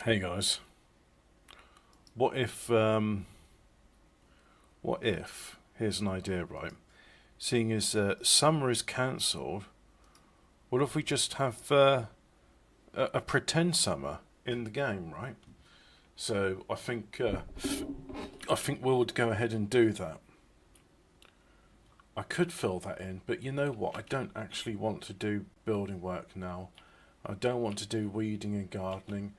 Hey guys, what if, here's an idea, right? Seeing as summer is cancelled, what if we just have a pretend summer in the game, right? So I think we would go ahead and do that. I could fill that in, but you know what? I don't actually want to do building work now. I don't want to do weeding and gardening.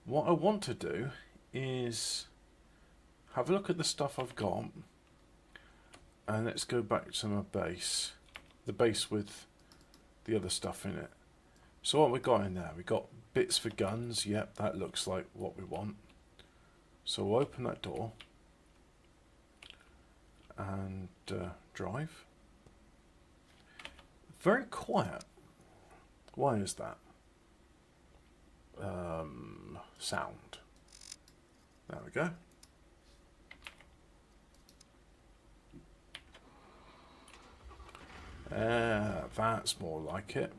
What I want to do is have a look at the stuff I've got, and let's go back to my base, the base with the other stuff in it. So what we got in there, we got bits for guns. Yep, that looks like what we want. So we'll open that door and drive. Very quiet. Why is that? Sound. There we go. That's more like it.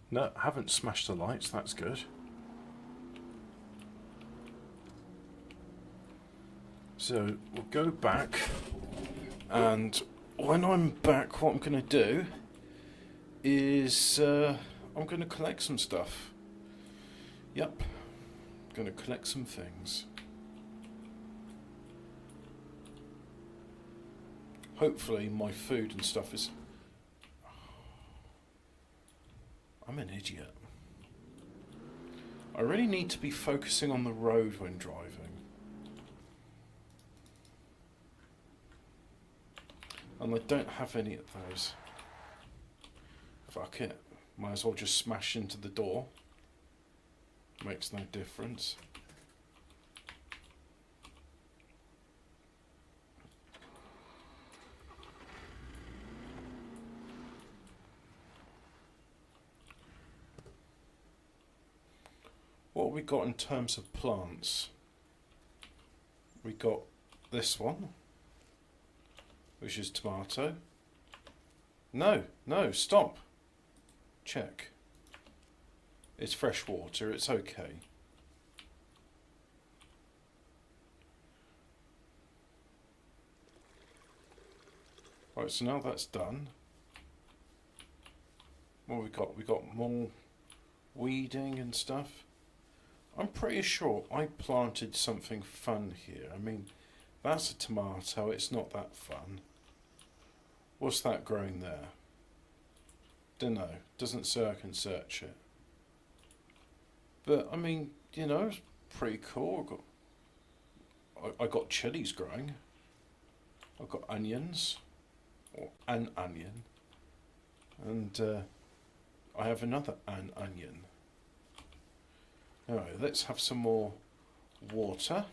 No, haven't smashed the lights, that's good. So we'll go back, and when I'm back, what I'm going to do is I'm going to collect some stuff. Yep, I'm going to collect some things. Hopefully my food and stuff is... I'm an idiot. I really need to be focusing on the road when driving. And I don't have any of those. Fuck it. Might as well just smash into the door. Makes no difference. What have we got in terms of plants? We got this one, which is tomato. No, stop. Check. It's fresh water, it's okay. Right, so now that's done. What have we got? We got more weeding and stuff. I'm pretty sure I planted something fun here. I mean, that's a tomato, it's not that fun. What's that growing there? Dunno, doesn't say I can search it. But, I mean, you know, it's pretty cool. I got chilies growing. I've got onions, or an onion. And I have another an onion. Alright, let's have some more water,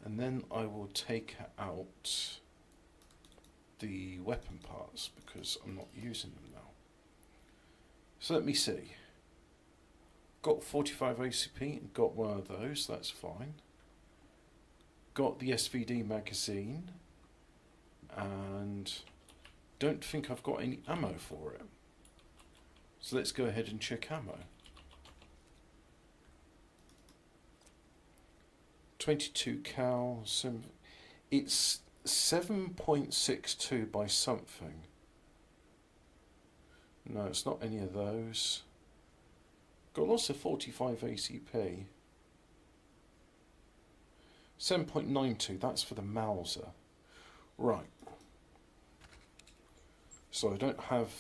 and then I will take out the weapon parts because I'm not using them now. So let me see. Got 45 ACP, got one of those, that's fine. Got the SVD magazine, and don't think I've got any ammo for it. So let's go ahead and check ammo. 22 cal, it's 7.62 by something. No, it's not any of those. Got lots of 45 ACP. 7.92, that's for the Mauser. Right. So I don't have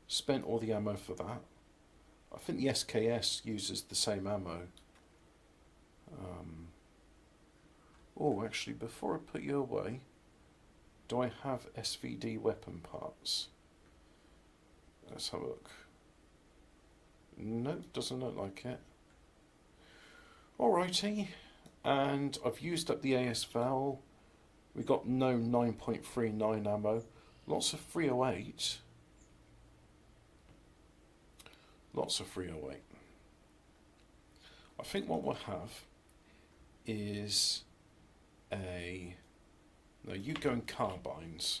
spent all the ammo for that. I think the SKS uses the same ammo. Oh, actually, before I put you away, do I have SVD weapon parts? Let's have a look. No, doesn't look like it. Alrighty, and I've used up the AS Val. We got no 9.39 ammo. Lots of 308. Lots of 308. I think what we'll have is no, you go in carbines.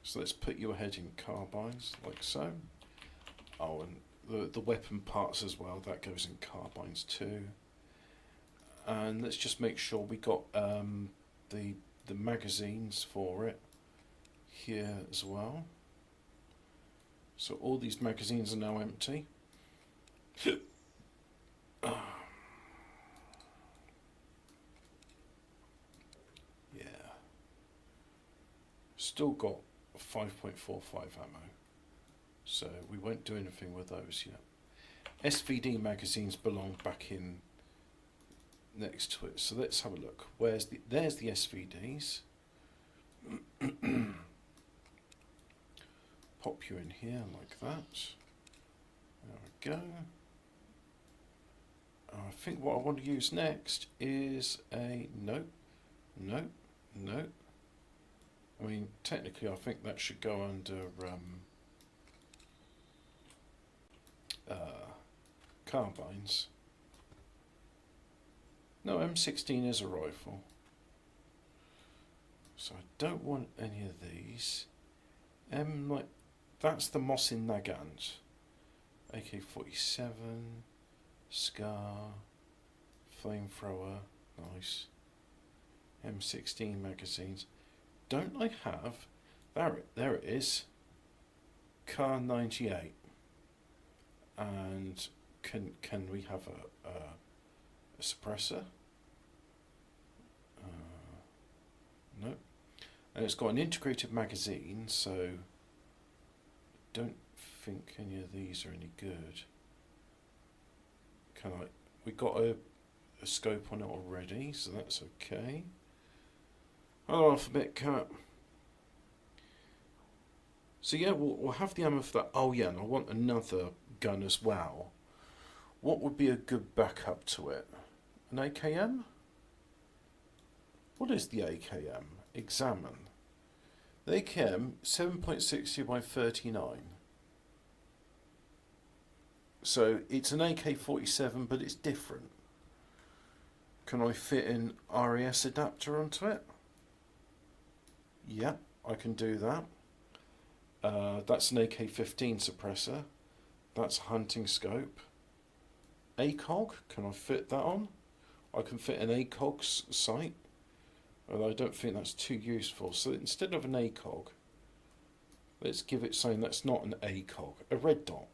So let's put you ahead in carbines, like so. Oh, and the weapon parts as well, that goes in carbines too. And let's just make sure we got the magazines for it here as well. So all these magazines are now empty. Yeah. Still got 5.45 ammo. So we won't do anything with those yet. SVD magazines belong back in next to it. So let's have a look. There's the SVDs. Pop you in here like that. There we go. I think what I want to use next is a no. I mean, technically, I think that should go under carbines. No, M16 is a rifle, so I don't want any of these. That's the Mosin Nagant. AK-47, Scar, flamethrower, nice. M16 magazines. Don't I have? There it is. Car 98. And can we have a suppressor? No. And it's got an integrated magazine, so I don't think any of these are any good. We got a scope on it already, so that's okay. Hello, Alphabet Cat. So yeah, we'll have the ammo for that. Oh yeah, and I want another gun as well. What would be a good backup to it? An AKM? What is the AKM? Examine. The AKM 7.60 by 39. So it's an AK-47, but it's different. Can I fit an RAS adapter onto it? Yeah, I can do that. That's an AK-15 suppressor. That's a hunting scope. ACOG, can I fit that on? I can fit an ACOG sight, although I don't think that's too useful. So instead of an ACOG, let's give it something that's not an ACOG, a red dot.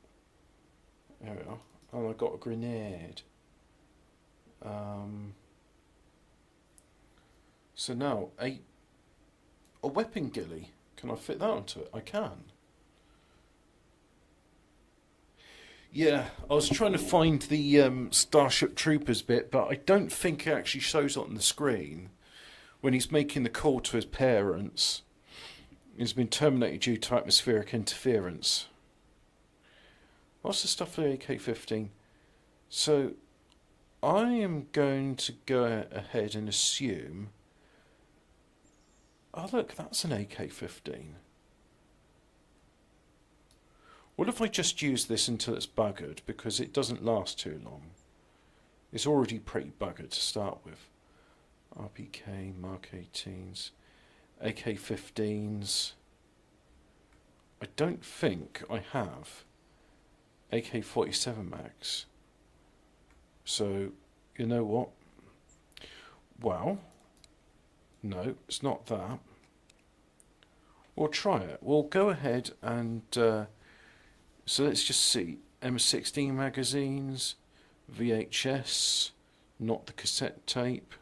There we are. And I got a grenade. So now, a weapon ghillie, can I fit that onto it? I can. Yeah, I was trying to find the Starship Troopers bit, but I don't think it actually shows on the screen when he's making the call to his parents. He's been terminated due to atmospheric interference. What's the stuff for the AK-15? So I am going to go ahead and assume... Oh look, that's an AK-15. What if I just use this until it's buggered, because it doesn't last too long. It's already pretty buggered to start with. RPK, Mark 18s, AK-15s. I don't think I have AK-47 mags. So, you know what? Well, no, it's not that. We'll try it. We'll go ahead and... so let's just see. M16 magazines, VHS, not the cassette tape.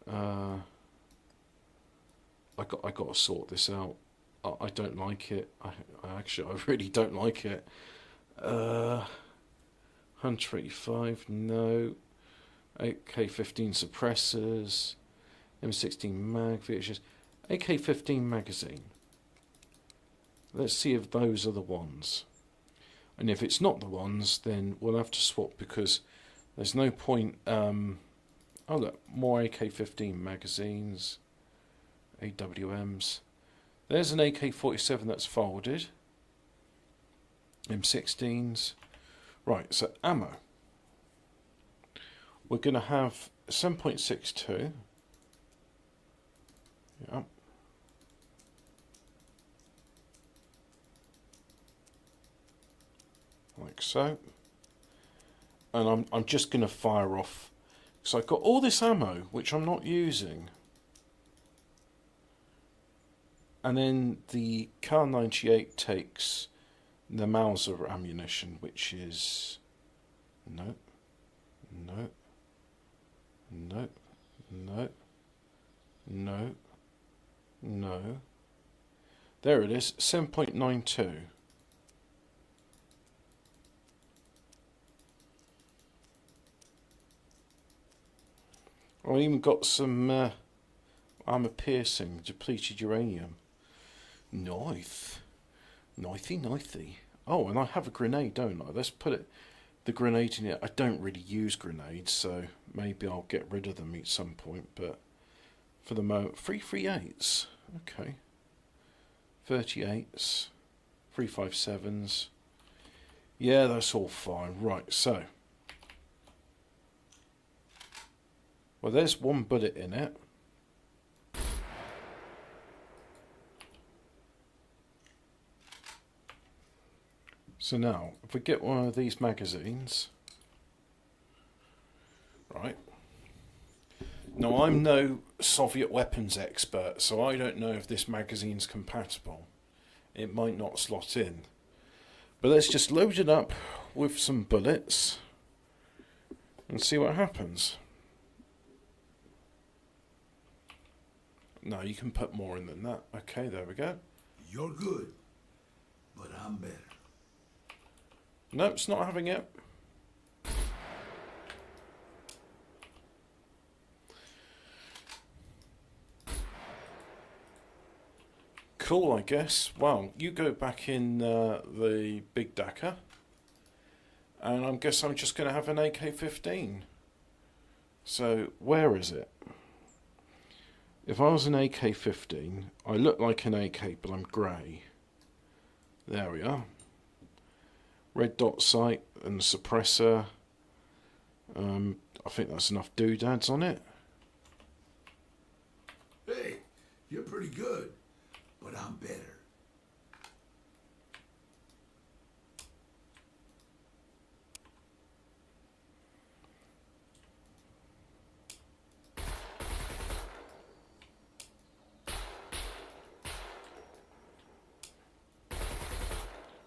I got to sort this out. I don't like it. I really don't like it. Hunter 85, no. AK-15 suppressors, M16 mag, VHS, AK-15 magazine. Let's see if those are the ones. And if it's not the ones, then we'll have to swap, because there's no point... oh look, more AK-15 magazines, AWMs. There's an AK-47 that's folded. M16s. Right, so ammo. We're going to have 7.62. Yeah. like so. And I'm just going to fire off, because I've got all this ammo which I'm not using. And then the Kar 98 takes the Mauser ammunition, which is no, no, no, no, no, no. There it is, 7.92. I even got some armor piercing, depleted uranium. Nice. Knifey. Oh, and I have a grenade, don't I? Let's put the grenade in it. I don't really use grenades, so maybe I'll get rid of them at some point, but for the moment, 338s. Okay. 38s. 357s. Yeah, that's all fine. Right, so. Well, there's one bullet in it. So now, if we get one of these magazines, right. Now, I'm no Soviet weapons expert, so I don't know if this magazine's compatible. It might not slot in. But let's just load it up with some bullets and see what happens. No, you can put more in than that. Okay, there we go. You're good, but I'm better. No, it's not having it. Cool, I guess. Well, you go back in the Big Dakar, and I guess I'm just going to have an AK-15. So, where is it? If I was an AK-15, I look like an AK, but I'm grey. There we are. Red dot sight and suppressor. I think that's enough doodads on it. Hey, you're pretty good, but I'm better.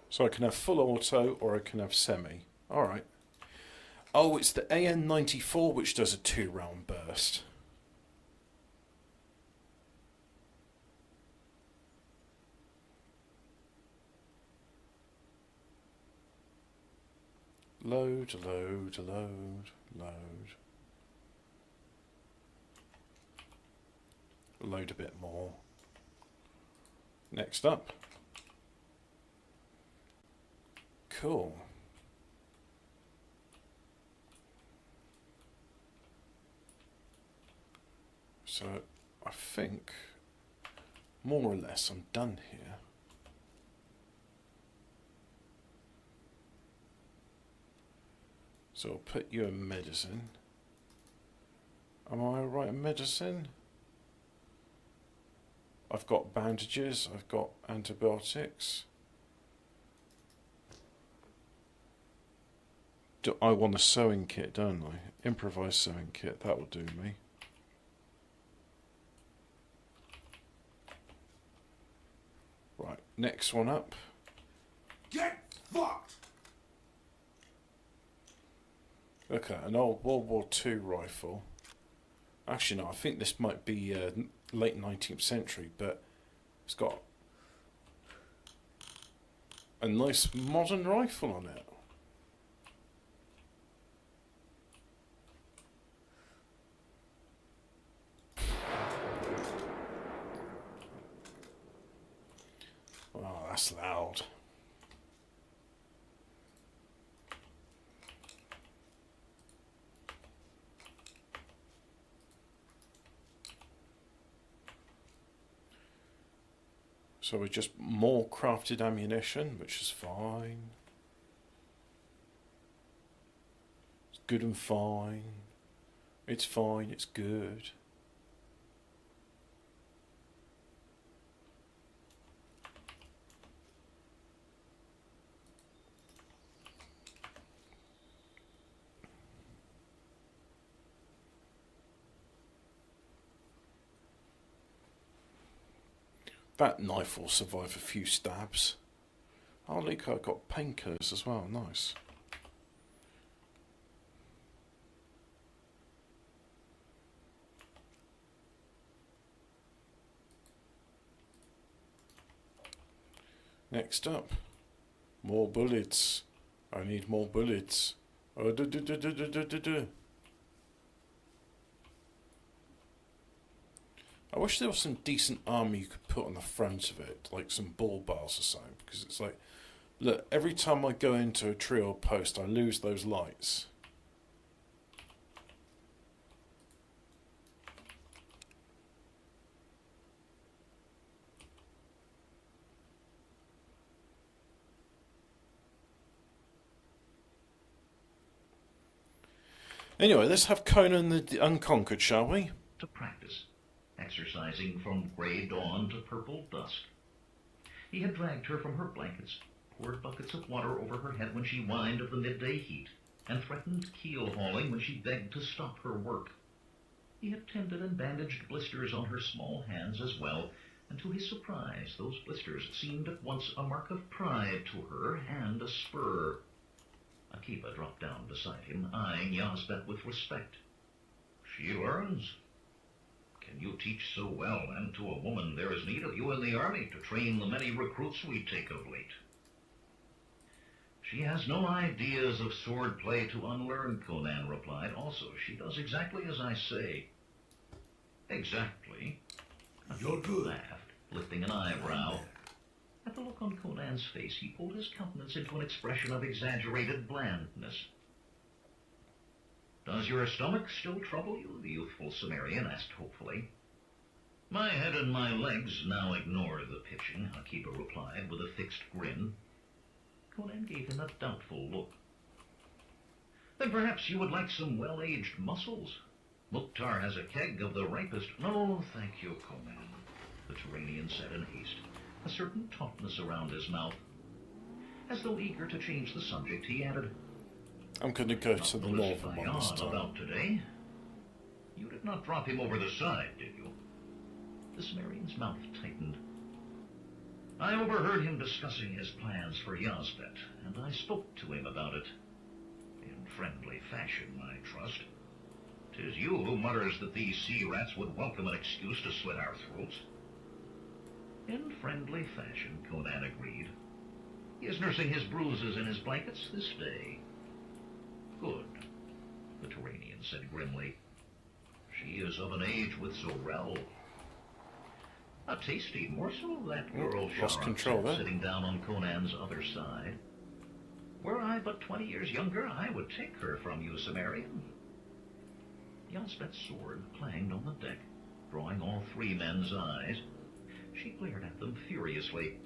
So I can have full auto or I can have semi. Alright. Oh, it's the AN-94 which does a 2-round burst. Load. Load a bit more. Next up. Cool. So I think more or less I'm done here. So I'll put you in medicine. Am I right in medicine? I've got bandages, I've got antibiotics. I want a sewing kit, don't I? Improvised sewing kit, that will do me. Right, next one up. Get fucked! Okay, an old World War II rifle. Actually, no, I think this might be late 19th century, but it's got a nice modern rifle on it. Wow, that's loud. So we're just more crafted ammunition, which is fine. It's good and fine. It's fine, it's good. That knife will survive a few stabs. Oh, look, I've got painkillers as well. Nice. Next up, more bullets. I need more bullets. Oh, I wish there was some decent armour you could put on the front of it, like some bull bars or something, because it's like, look, every time I go into a tree or post, I lose those lights. Anyway, let's have Conan the Unconquered, shall we? To practice, exercising from grey dawn to purple dusk. He had dragged her from her blankets, poured buckets of water over her head when she whined of the midday heat, and threatened keel-hauling when she begged to stop her work. He had tended and bandaged blisters on her small hands as well, and to his surprise those blisters seemed at once a mark of pride to her and a spur. Akiba dropped down beside him, eyeing Yazbek with respect. She learns. Can you teach so well, and to a woman there is need of you in the army to train the many recruits we take of late? She has no ideas of sword play to unlearn, Conan replied. Also, she does exactly as I say. Exactly. You're good. Laughed, lifting an eyebrow. At the look on Conan's face, he pulled his countenance into an expression of exaggerated blandness. Does your stomach still trouble you? The youthful Cimmerian asked hopefully. My head and my legs now ignore the pitching, Akiba replied with a fixed grin. Conan gave him a doubtful look. Then perhaps you would like some well-aged mussels? Mukhtar has a keg of the ripest... No, thank you, Conan, the Turanian said in haste, a certain tautness around his mouth. As though eager to change the subject, he added, I'm going to go to the northern one this time. About today? You did not drop him over the side, did you? The Cimmerian's mouth tightened. I overheard him discussing his plans for Yazbek, and I spoke to him about it. In friendly fashion, I trust. 'Tis you who mutters that these sea rats would welcome an excuse to slit our throats. In friendly fashion, Conan agreed. He is nursing his bruises in his blankets this day. Good, the Turanian said grimly. She is of an age with Zorel. A tasty morsel, that girl, lost control there. Sitting down on Conan's other side. Were I but 20 years younger, I would take her from you, Cimmerian. Yazbek's sword clanged on the deck, drawing all three men's eyes. She glared at them furiously.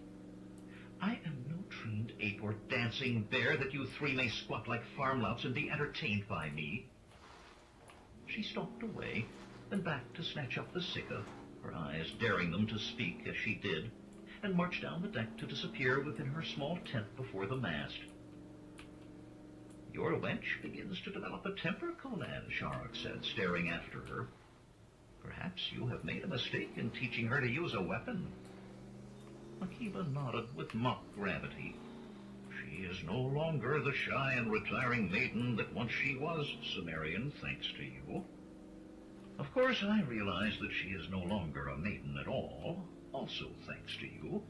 I am no trained ape or dancing bear that you three may squat like farmlouts and be entertained by me. She stalked away, then back to snatch up the sikka, her eyes daring them to speak as she did, and marched down the deck to disappear within her small tent before the mast. Your wench begins to develop a temper, Conan, Sharak said, staring after her. Perhaps you have made a mistake in teaching her to use a weapon. Akiba nodded with mock gravity. She is no longer the shy and retiring maiden that once she was, Cimmerian, thanks to you. Of course, I realize that she is no longer a maiden at all, also thanks to you.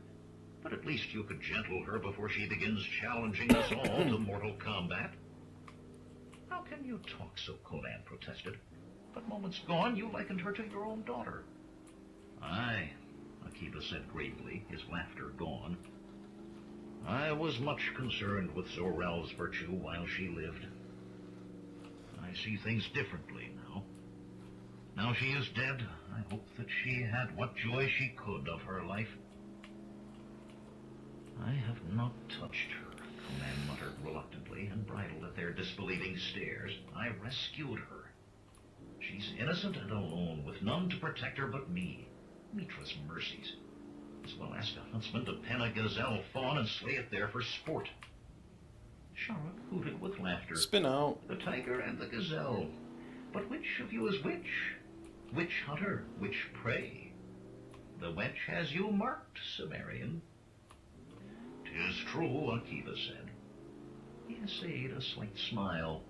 But at least you could gentle her before she begins challenging us all to mortal combat. How can you talk so, Conan protested. But moments gone, you likened her to your own daughter. Aye, Akiba said gravely, his laughter gone. I was much concerned with Zorel's virtue while she lived. I see things differently now. Now she is dead, I hope that she had what joy she could of her life. I have not touched her, Conan muttered reluctantly, and bridled at their disbelieving stares. I rescued her. She's innocent and alone, with none to protect her but me. Mitra's mercies. As well ask a huntsman to pen a gazelle fawn and slay it there for sport. Sharak hooted with laughter. Spin out. The tiger and the gazelle. But which of you is which? Which hunter, which prey? The wench has you marked, Cimmerian. 'Tis true, Akiba said. He essayed a slight smile.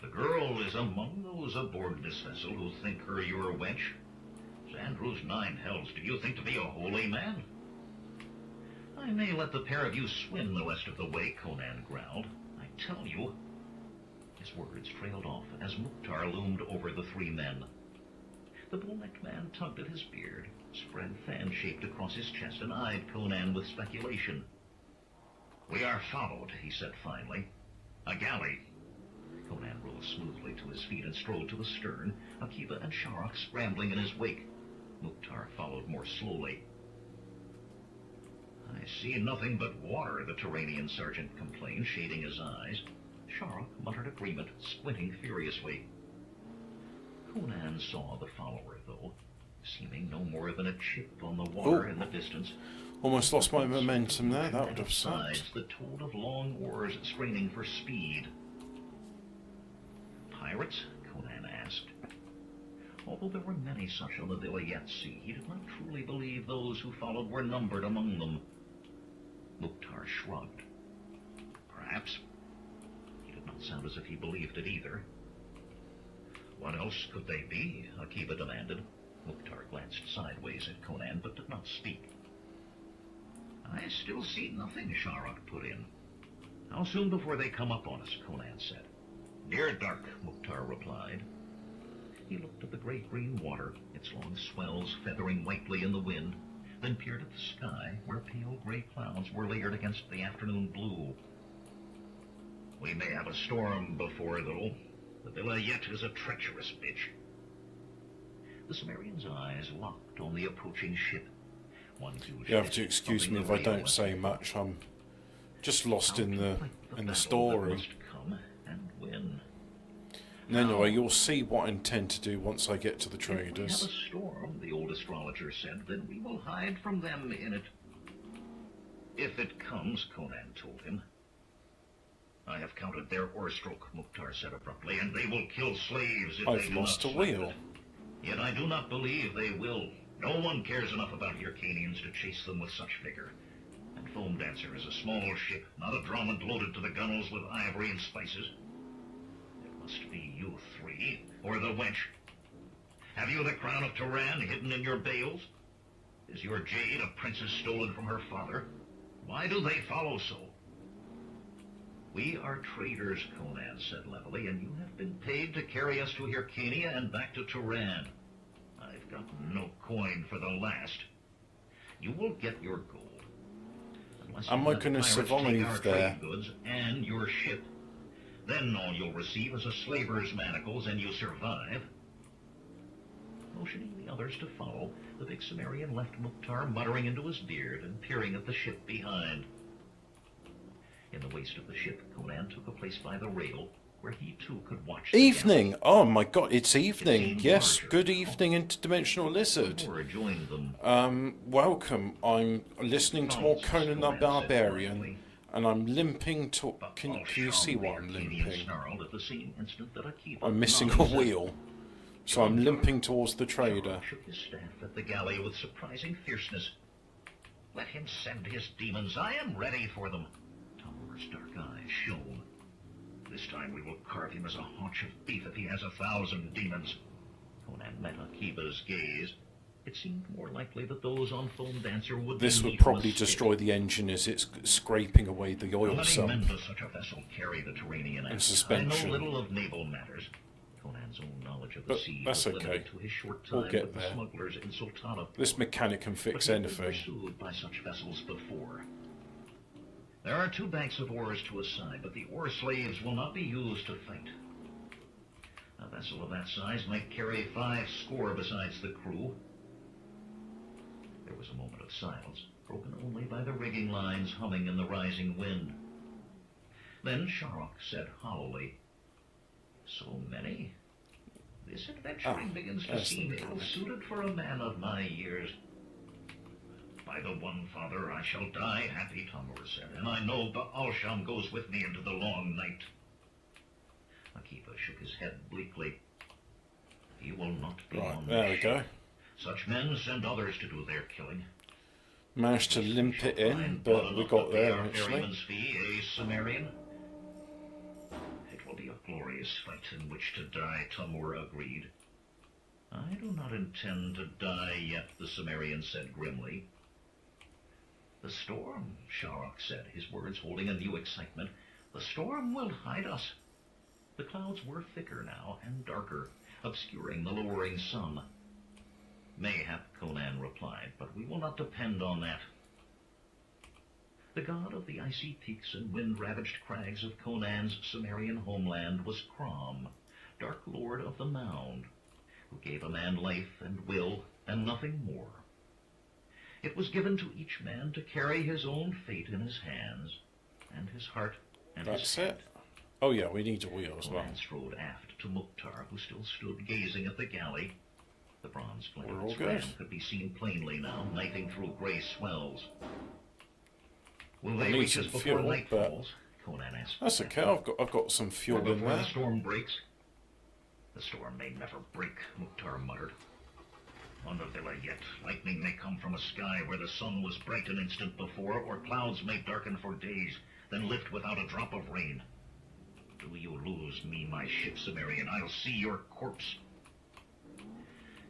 The girl is among those aboard this vessel who think her your wench. Xandru's 9 hells, do you think to be a holy man? I may let the pair of you swim the rest of the way, Conan growled. I tell you. His words trailed off as Mukhtar loomed over the 3 men. The bull-necked man tugged at his beard, spread fan-shaped across his chest, and eyed Conan with speculation. We are followed, he said finally. A galley. Conan rose smoothly to his feet and strode to the stern, Akiba and Sharok scrambling in his wake. Mukhtar followed more slowly. I see nothing but water, the Turanian sergeant complained, shading his eyes. Sharok muttered agreement, squinting furiously. Conan saw the follower, though, seeming no more than a chip on the water in the distance. Almost lost my momentum there. That would have sucked. Sides that told of long oars straining for speed. Pirates? Conan asked. Although there were many such on the Vilayet Sea, he did not truly believe those who followed were numbered among them. Mukhtar shrugged. Perhaps. He did not sound as if he believed it either. What else could they be? Akiba demanded. Mukhtar glanced sideways at Conan, but did not speak. I still see nothing, Sharok put in. How soon before they come up on us? Conan said. Near dark, Mukhtar replied. He looked at the great green water, its long swells feathering whitely in the wind, then peered at the sky, where pale gray clouds were layered against the afternoon blue. We may have a storm before, though. The Vilayet is a treacherous bitch. The Cimmerian's eyes locked on the approaching ship. One huge You have to excuse me if I don't say much. I'm just lost in the story. Must come and win. And anyway, you'll see what I intend to do once I get to the If we have traders. a storm, the old astrologer said, then we will hide from them in it. If it comes, Conan told him. I have counted their oarstroke, Mukhtar said abruptly, and they will kill slaves if I've they do lost a not slap wheel. it. Yet I do not believe they will. No one cares enough about Hyrcanians to chase them with such vigor. And Foam Dancer is a small ship, not a Drummond loaded to the gunwales with ivory and spices. It must be you 3, or the wench. Have you the crown of Turan hidden in your bales? Is your jade a princess stolen from her father? Why do they follow so? We are traders, Conan said levelly, and you have been paid to carry us to Hyrcania and back to Turan. I've got no coin for the last. You will get your gold. Unless Am you I let going to pirates take survive our there? trade goods and your ship. Then all you'll receive is a slaver's manacles, and you survive. Motioning the others to follow, the big Cimmerian left Mukhtar muttering into his beard and peering at the ship behind. In the waist of the ship, Conan took a place by the rail, where he too could watch the Evening! Oh my god, it's evening! seemed Yes, larger. good evening, Interdimensional Lizard. galley. Joined them. Welcome. I'm listening to more Conan the Barbarian, and I'm limping to... Can you see why I'm limping? Snarled at the same instant that Akiba I'm missing a nodded. wheel, so I'm limping towards the trader. Shook his staff at the galley with surprising fierceness. Let him send his demons. I am ready for them. Tomor's dark eyes shone. This time we will carve him as a haunch of beef if he has 1,000 demons. Conan met Akiba's gaze. It seemed more likely that those on Foam Dancer would This be would meat from a probably stick. destroy the engine as it's scraping away the How oil many men sump. does such a vessel carry? The Turanian asked. suspension. I know little of naval matters. Conan's own knowledge of the But sea that's was okay. limited to his short We'll time get with the there. smugglers in Sultana. This mechanic can fix But he had been anything. pursued by such vessels before. There are 2 banks of oars to a side, but the oar slaves will not be used to fight. A vessel of that size might carry 5 score besides the crew. There was a moment of silence, broken only by the rigging lines humming in the rising wind. Then Sharok said hollowly, So many? This adventuring begins to that's seem the mechanic. ill-suited for a man of my years. By the One Father, I shall die happy, Tomur said, and I know Ba'alsham goes with me into the long night. Akiba shook his head bleakly. He will not be Right, on there the we ship. go. Such men send others to do their killing. Managed to limp it in, but we got there eventually. Ferryman's fee, a Sumerian. It will be a glorious fight in which to die, Tamur agreed. I do not intend to die yet, the Sumerian said grimly. The storm, Sharok said, his words holding a new excitement. The storm will hide us. The clouds were thicker now and darker, obscuring the lowering sun. Mayhap, Conan replied, but we will not depend on that. The god of the icy peaks and wind-ravaged crags of Conan's Sumerian homeland was Crom, dark lord of the mound, who gave a man life and will and nothing more. It was given to each man to carry his own fate in his hands, and his heart and That's his head. it. Oh yeah, we need a wheel as well. Conan strode aft to Mukhtar, who still stood gazing at the galley. The bronze flame We're of all its good. fan could be seen plainly now, knifing through grey swells. Will I they need reach some us before fuel, night but falls? Conan asked. that's okay. I've got some Or fuel in before there. the storm breaks? The storm may never break, Mukhtar muttered. Undervilla yet. Lightning may come from a sky where the sun was bright an instant before, or clouds may darken for days, then lift without a drop of rain. Do you lose me, my ship, Sumerian, I'll see your corpse.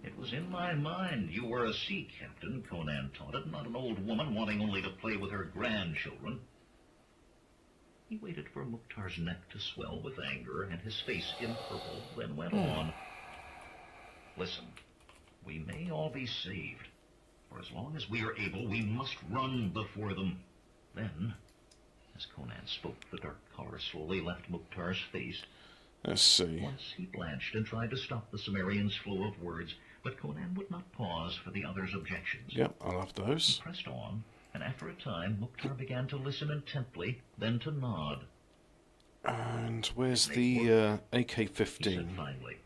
It was in my mind you were a sea captain, Conan taunted, not an old woman wanting only to play with her grandchildren. He waited for Mukhtar's neck to swell with anger and his face empurple, then went on. Listen, we may all be saved. For as long as we are able, we must run before them. Then, as Conan spoke, the dark color slowly left Mukhtar's face. Let's see. Once he blanched and tried to stop the Sumerian's flow of words, but Conan would not pause for the other's objections. Yep, I'll have He those. pressed on, and after a time, Mukhtar began to listen intently, then to nod. And where's the He said AK-15? finally,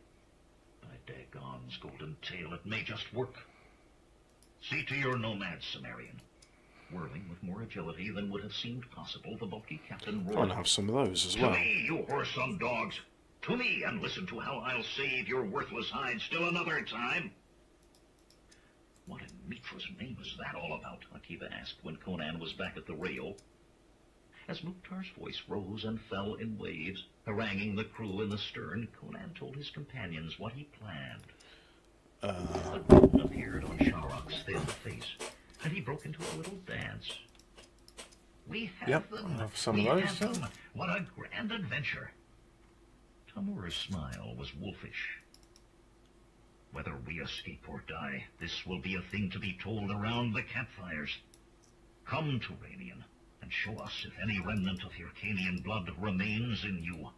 by Dagon's golden tail, it may just work. See to your nomads, Sumerian. Whirling with more agility than would have seemed possible, the bulky captain I'll roared. have some of those as To well. me, you whoresome dogs! To me, and listen to how I'll save your worthless hide still another time! What in Mitra's name is that all about? Akiva asked when Conan was back at the rail. As Mukhtar's voice rose and fell in waves, haranguing the crew in the stern, Conan told his companions what he planned. A grin appeared on Sharok's thin face, and he broke into a little dance. We have Yep, them! I'll have some we of those, have yeah. them! What a grand adventure! Tamur's smile was wolfish. Whether we escape or die, this will be a thing to be told around the campfires. Come, Turanian, and show us if any remnant of Hyrcanian blood remains in you.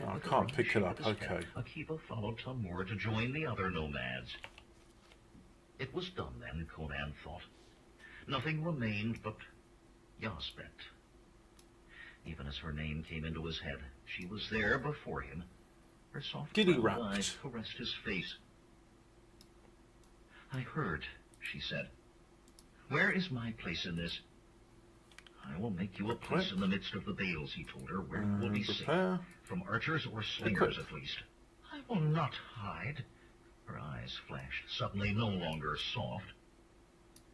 Oh, I With a can't running pick shake it of up. his Okay. head, Akiva followed Tamur to join the other nomads. It was done then, Conan thought. Nothing remained but Yazbet. Even as her name came into his head, she was there before him. Her soft Giddy brown wrapped. eyes caressed his face. I heard, she said. Where is my place in this? I will make you a place Equip. in the midst of the bales, he told her, where you will be safe. Prepare. From archers or slingers, Equip. at least. I will not hide. Her eyes flashed, suddenly no longer soft.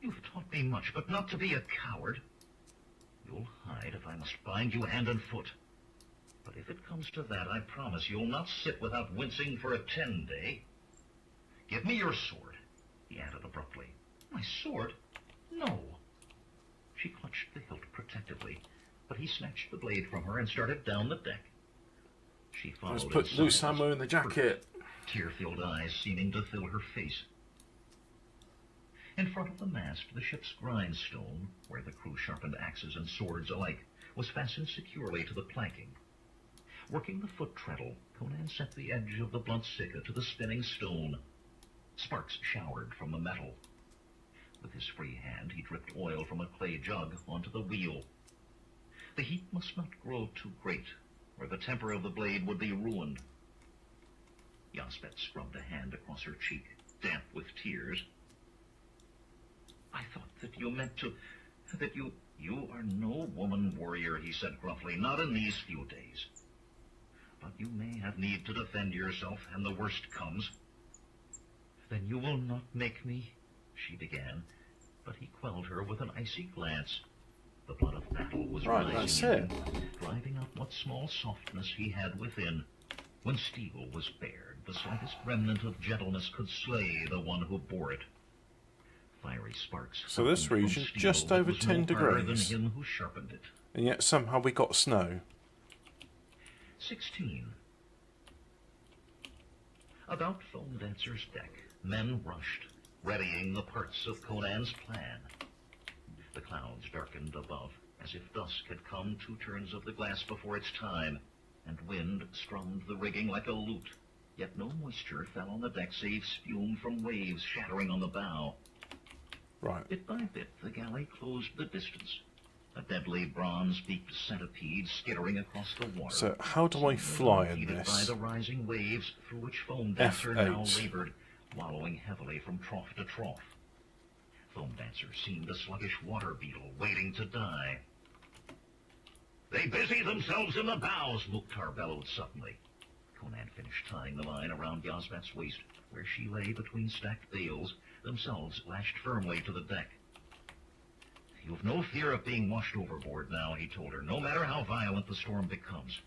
You've taught me much, but not to be a coward. You'll hide if I must bind you hand and foot. But if it comes to that, I promise you'll not sit without wincing for a 10-day. Give me your sword, he added abruptly. My sword? No. She clutched the hilt protectively, but he snatched the blade from her and started down the deck. She followed Let's in put loose silence, ammo in the jacket. tear-filled eyes seeming to fill her face. In front of the mast, the ship's grindstone, where the crew sharpened axes and swords alike, was fastened securely to the planking. Working the foot treadle, Conan sent the edge of the blunt sika to the spinning stone. Sparks showered from the metal. With his free hand, he dripped oil from a clay jug onto the wheel. The heat must not grow too great, or the temper of the blade would be ruined. Yazbet scrubbed a hand across her cheek, damp with tears. I thought that you meant to... that you... You are no woman warrior, he said gruffly, not in these few days. But you may have need to defend yourself, and the worst comes. Then you will not make me, she began, but he quelled her with an icy glance. The blood of battle was Right, that's rising in it. him, driving out what small softness he had within. When steel was bared, the slightest remnant of gentleness could slay the one who bore it. Fiery sparks. So this fountained from region, steel just that over was 10 no harder degrees. than him who sharpened it. And yet somehow we got snow. 16. About Foam Dancer's deck, men rushed, readying the parts of Conan's plan. The clouds darkened above, as if dusk had come 2 turns of the glass before its time, and wind strummed the rigging like a lute. Yet no moisture fell on the deck save spume from waves shattering on the bow. Right. Bit by bit, the galley closed the distance, a deadly bronze-beaked centipede skittering across the water. So how do I fly in Impeded by this? the rising waves through which Foam Dancer F8. now labored, wallowing heavily from trough to trough. Foam Dancer seemed a sluggish water beetle waiting to die. They busy themselves in the bows, Mukhtar bellowed suddenly. Conan finished tying the line around Yazbet's waist, where she lay between stacked bales, themselves lashed firmly to the deck. You've no fear of being washed overboard now, he told her, no matter how violent the storm becomes.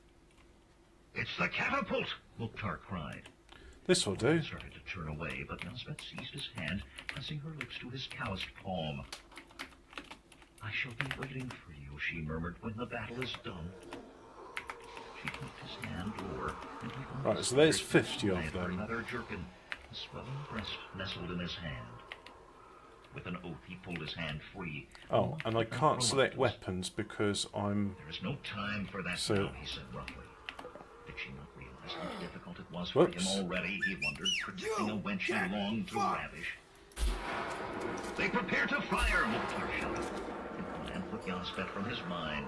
It's the catapult, Mukhtar cried. This will do. He started to turn away, but Yazbet seized his hand, pressing her lips to his calloused palm. I shall be waiting for you, she murmured, when the battle is done. She tucked his hand lower, and he found Right, his so there's fingers 50 of inside her them. leather jerkin, a swelling breast nestled in his hand. With an oath, he pulled his hand free. Oh, and I can't select reluctance. weapons because I'm... There is no time for that So- now, he said roughly. Did she not realize how difficult it was Whoops. for him already, he wondered, predicting a wench he can't longed to fuck. ravish. They prepare to fire, Mukhtar shouted, and put Yazbet from his mind.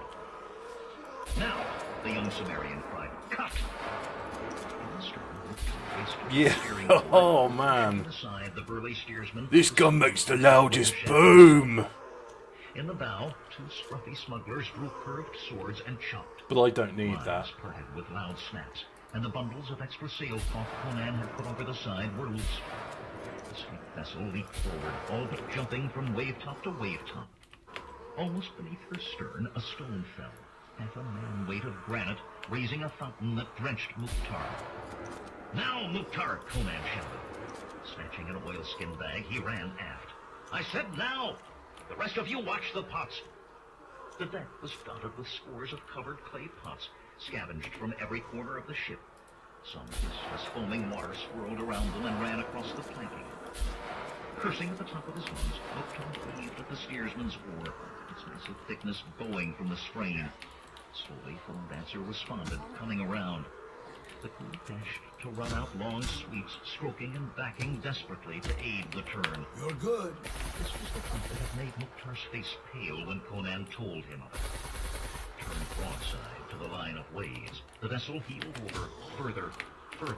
Now, the young Sumerian cried, cut! In the stern, Mukhtar faced her, Yeah. steering forward, Oh, man. pushing aside the burly steersman. This gun makes the loudest boom! In the bow, 2 scruffy smugglers drew curved swords and chopped. But I don't need Lines that. parted with loud snaps, and the bundles of extra sailcloth Conan had put over the side were loose. The sleek vessel leaped forward, all but jumping from wave top to wave top. Almost beneath her stern, a stone fell, half a man weight of granite, raising a fountain that drenched Mukhtar. Now, Mukhtar, Conan shouted. Snatching an oilskin bag, he ran aft. I said now! The rest of you watch the pots. The deck was dotted with scores of covered clay pots, scavenged from every corner of the ship. Some viscous foaming water swirled around them and ran across the planking. Cursing at the top of his lungs, Mukhtar heaved at the steersman's oar, its massive thickness bowing from the strain. Slowly, Foam Dancer responded, coming around. The crew dashed to run out long sweeps, stroking and backing desperately to aid the turn. You're good. This was the point that had made Mukhtar's face pale when Conan told him of it. Turned broadside to the line of waves, the vessel heeled over, further. Her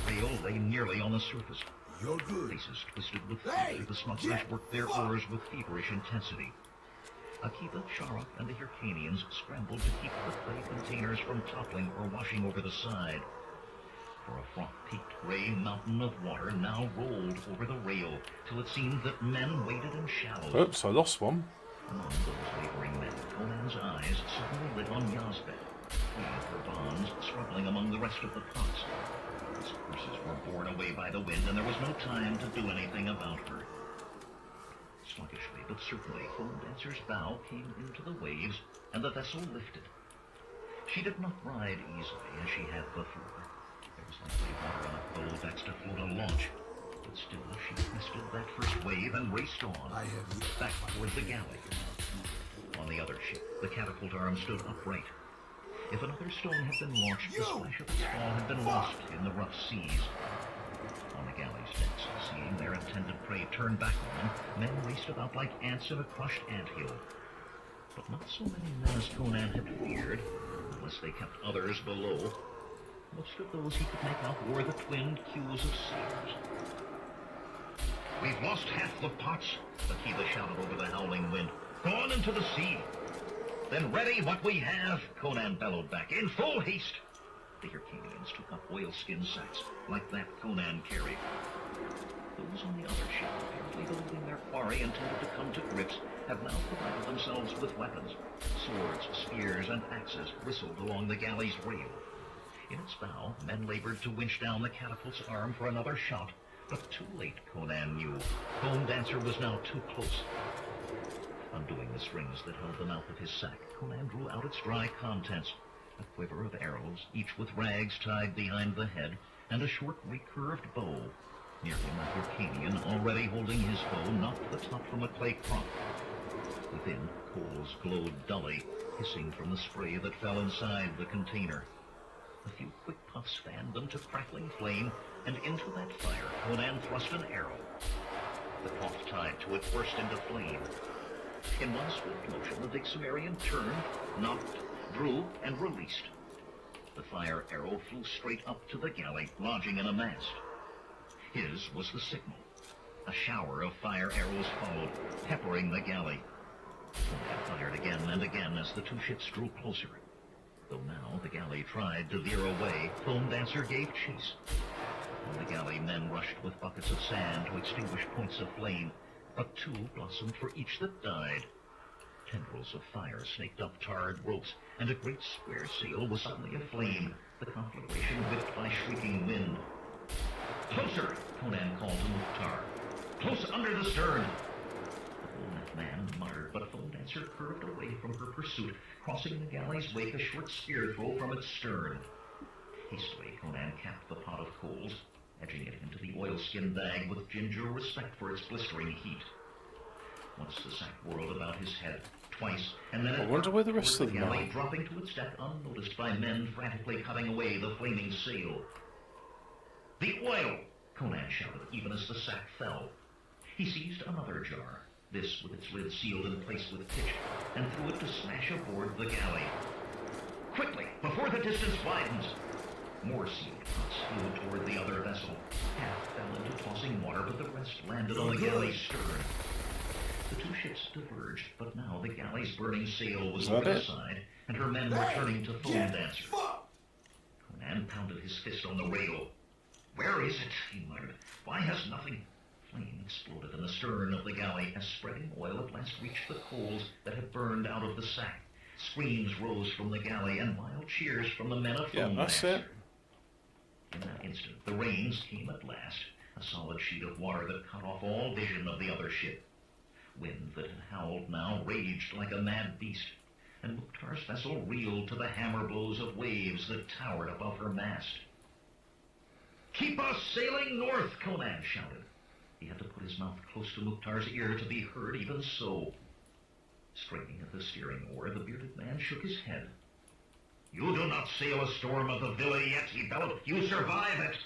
rail lay nearly on the surface. You're good. Faces twisted with Hey, fear, the smugglers Jack, worked their fuck. oars with feverish intensity. Akiba, Sharok, and the Hyrcanians scrambled to keep the clay containers from toppling or washing over the side. For a froth-peaked gray mountain of water now rolled over the rail, till it seemed that men waded in shallows. Oops, I lost one. Among those laboring men, Conan's eyes suddenly lit on Yazbet, free of her bonds, struggling among the rest of the pots. His horses were borne away by the wind, and there was no time to do anything about her. Sluggishly but certainly, Foam Dancer's bow came into the waves, and the vessel lifted. She did not ride easily as she had before. There was likely water enough below decks to float a launch, but still she crested that first wave and raced on, I have back toward the galley. On the other ship, the catapult arm stood upright. If another stone had been launched, the splash of its fall had been lost in the rough seas. On the galley's decks, seeing their intended prey turn back on them, men raced about like ants in a crushed anthill. But not so many men as Conan had feared, unless they kept others below. Most of those he could make out wore the twinned queues of sailors. We've lost half the pots, Akiba shouted over the howling wind. Gone into the sea. Then ready what we have, Conan bellowed back, in full haste. The Hyrcanians took up oilskin sacks, like that Conan carried. Those on the other ship, apparently believing their quarry intended to come to grips, have now provided themselves with weapons. Swords, spears, and axes bristled along the galley's rail. In its bow, men labored to winch down the catapult's arm for another shot, but too late, Conan knew. Foam Dancer was now too close. Undoing the strings that held the mouth of his sack, Conan drew out its dry contents. A quiver of arrows, each with rags tied behind the head, and a short, recurved bow. Near him, a Hyrcanian, already holding his bow, knocked the top from a clay prop. Within, coals glowed dully, hissing from the spray that fell inside the container. A few quick puffs fanned them to crackling flame, and into that fire Conan thrust an arrow. The cloth tied to it burst into flame. In one swift motion, the big Sumerian turned, knocked, drew, and released. The fire arrow flew straight up to the galley, lodging in a mast. His was the signal. A shower of fire arrows followed, peppering the galley. Conan fired again and again as the two ships drew closer. Though now the galley tried to veer away, Foam Dancer gave chase. On the galley, men rushed with buckets of sand to extinguish points of flame, but two blossomed for each that died. Tendrils of fire snaked up tarred ropes, and a great square sail was suddenly aflame, the conflagration whipped by shrieking wind. "Closer!" Conan called to Mukhtar. "Close under the stern!" The bull-necked man muttered, but Foam Dancer curved away from her pursuit, crossing the galley's wake a short spear throw from its stern. Hastily, Conan capped the pot of coals, edging it into the oilskin bag with ginger respect for its blistering heat. Once the sack whirled about his head, twice, and then I wonder where the rest toward of the them galley, are. dropping to its deck unnoticed by men frantically cutting away the flaming sail. "The oil!" Conan shouted, even as the sack fell. He seized another jar, this with its lid sealed in place with pitch, and threw it to smash aboard the galley. "Quickly, before the distance widens!" More sealed pots flew toward the other vessel. Half fell into tossing water, but the rest landed on the galley's stern. The two ships diverged, but now the galley's burning sail was over the side, and her men were turning to Foam Dancer. Conan pounded his fist on the rail. "Where is it?" he muttered. "Why has nothing—" Flame exploded in the stern of the galley as spreading oil at last reached the coals that had burned out of the sack. Screams rose from the galley and wild cheers from the men of Foam Dancer. In that instant, the rains came at last, a solid sheet of water that cut off all vision of the other ship. Wind that had howled now raged like a mad beast, and Mukhtar's vessel reeled to the hammer blows of waves that towered above her mast. "Keep us sailing north!" Conan shouted. He had to put his mouth close to Mukhtar's ear to be heard even so. Straightening at the steering oar, the bearded man shook his head. "You do not sail a storm of the Villa yet," he bellowed. "You survive it!"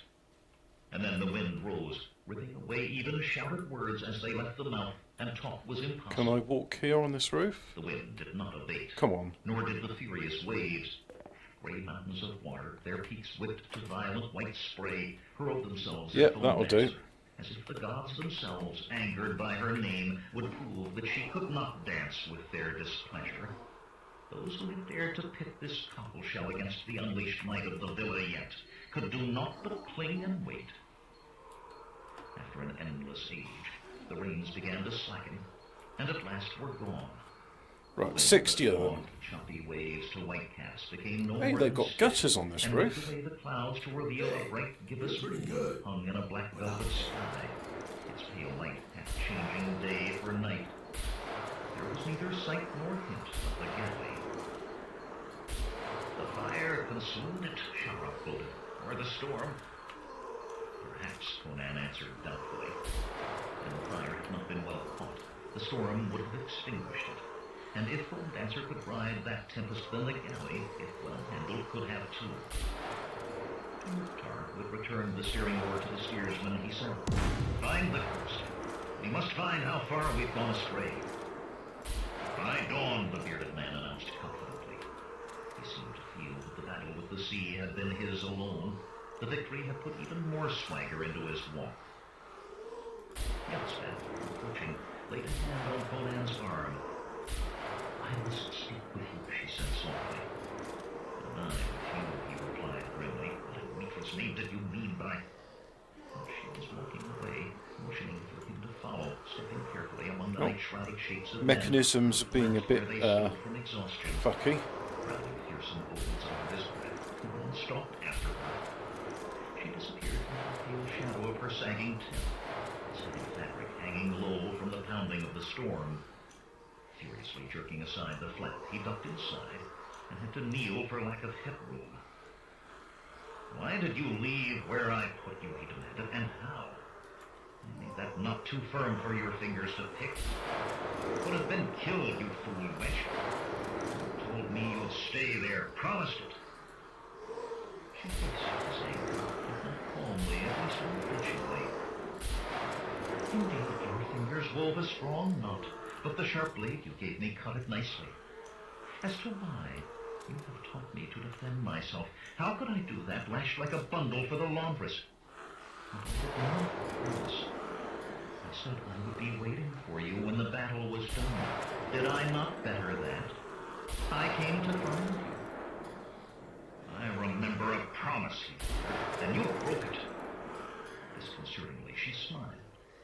And then the wind rose, ripping away even shouted words as they left the mouth, and talk was impossible. Can I walk here on this roof? The wind did not abate. Come on. Nor did the furious waves. Gray mountains of water, their peaks whipped to violent white spray, hurled themselves at Yep, Foam that'll do. Dancer, as if the gods themselves, angered by her name, would prove that she could not dance with their displeasure. Those who had dared to pit this cockleshell against the unleashed might of the Villa yet could do naught but cling and wait. After an endless age, the rains began to slacken, and at last were gone. Right, 60 of them. Choppy waves to white caps became no Hey, more they've than got stick, gutters on this and roof. moved away the clouds to reveal a bright gibbous moon hung in a black velvet sky, its pale light half changing day for night. There was neither sight nor hint of the galley. "The fire consumed it," Shara quoted, "or the storm." "Perhaps," Conan answered doubtfully. And the fire had not been well caught, the storm would have extinguished it. And if Foam Dancer could ride that tempest, then the galley, if well handled, could have too. To Mukhtar, who had returned the steering oar to the steersman, he said, "Find the coast. We must find how far we've gone astray." "By dawn," the bearded man announced confidently. He seemed to feel that the battle with the sea had been his alone. The victory had put even more swagger into his walk. Yelspeth, approaching, laid a hand on Conan's arm. "I must speak with you," she said softly. "And I with you," he replied grimly. "What in Mithras name did you mean by—" And she was walking away, exotic shapes of mechanisms are being a bit where they stood from exhaustion. fucky. Crowding fearsome opens on his breath, and stalked after her. She disappeared from the pale shadow of her sagging tent, its heavy fabric hanging low from the pounding of the storm. Furiously jerking aside the flap, he ducked inside and had to kneel for lack of headroom. Why did you leave where I put you, he demanded, and how? Ain't that not too firm for your fingers to pick? Could have been killed, you fool witch. You told me you'd stay there, promised it. She faced his anger, not calmly, at least unflinchingly. Indeed, your fingers wove a strong knot, but the sharp blade you gave me cut it nicely. As to why, you have taught me to defend myself. How could I do that, lashed like a bundle for the laundress? And I did not promise. I said I would be waiting for you when the battle was done. Did I not better that? I came to find you. I remember a promise, and you broke it. Disconcertingly, she smiled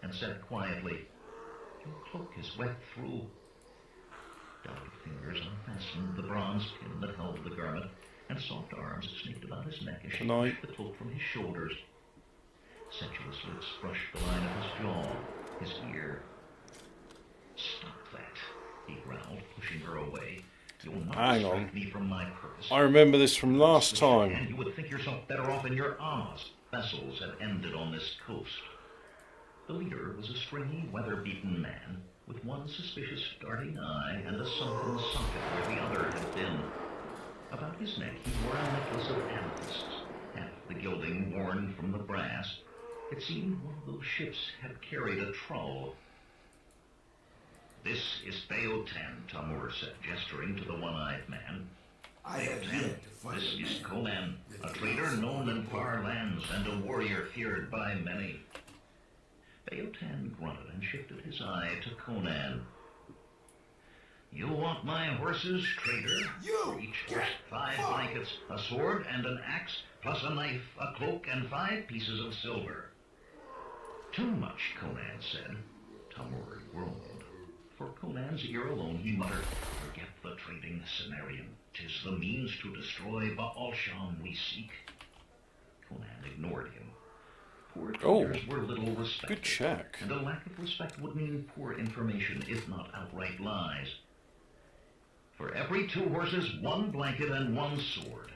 and said quietly, your cloak is wet through. Delicate fingers unfastened the bronze pin that held the garment, and soft arms snaked about his neck as she pushed the cloak from his shoulders. Sensuous lips brushed the line of his jaw, his ear. Stop that, he growled, pushing her away. You'll not distract me from my purpose. I remember this from last time. And you would think yourself better off in your arms. Vessels had ended on this coast. The leader was a stringy, weather-beaten man, with one suspicious darting eye and a sunken socket where the other had been. About his neck he wore a necklace of amethysts, half the gilding worn from the brass. It seemed one of those ships had carried a trull. This is Beotan, Tamur said, gesturing to the one-eyed man. I have yet to find This a is man. Conan, a trader known in far lands and a warrior feared by many. Beotan grunted and shifted his eye to Conan. You want my horses, trader? You Each horse 5 blankets, a sword and an axe, plus a knife, a cloak, and 5 pieces of silver. Too much, Conan said. Tamur groaned. For Conan's ear alone, he muttered, forget the trading scenarium. 'Tis the means to destroy Baal-Sham we seek. Conan ignored him. Poor traders were little respected. Good check. And a lack of respect would mean poor information, if not outright lies. For every 2 horses, 1 blanket and 1 sword.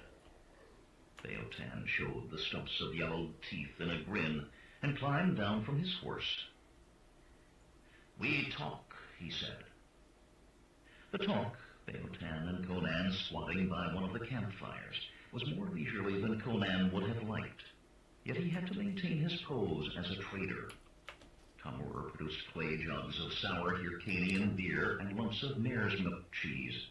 Beotan showed the stumps of yellowed teeth in a grin and climbed down from his horse. We talk, he said. The talk, Beotan and Conan squatting by one of the campfires, was more leisurely than Conan would have liked. Yet he had to maintain his pose as a trader. Tamur produced clay jugs of sour Hyrcanian beer and lumps of mare's milk cheese.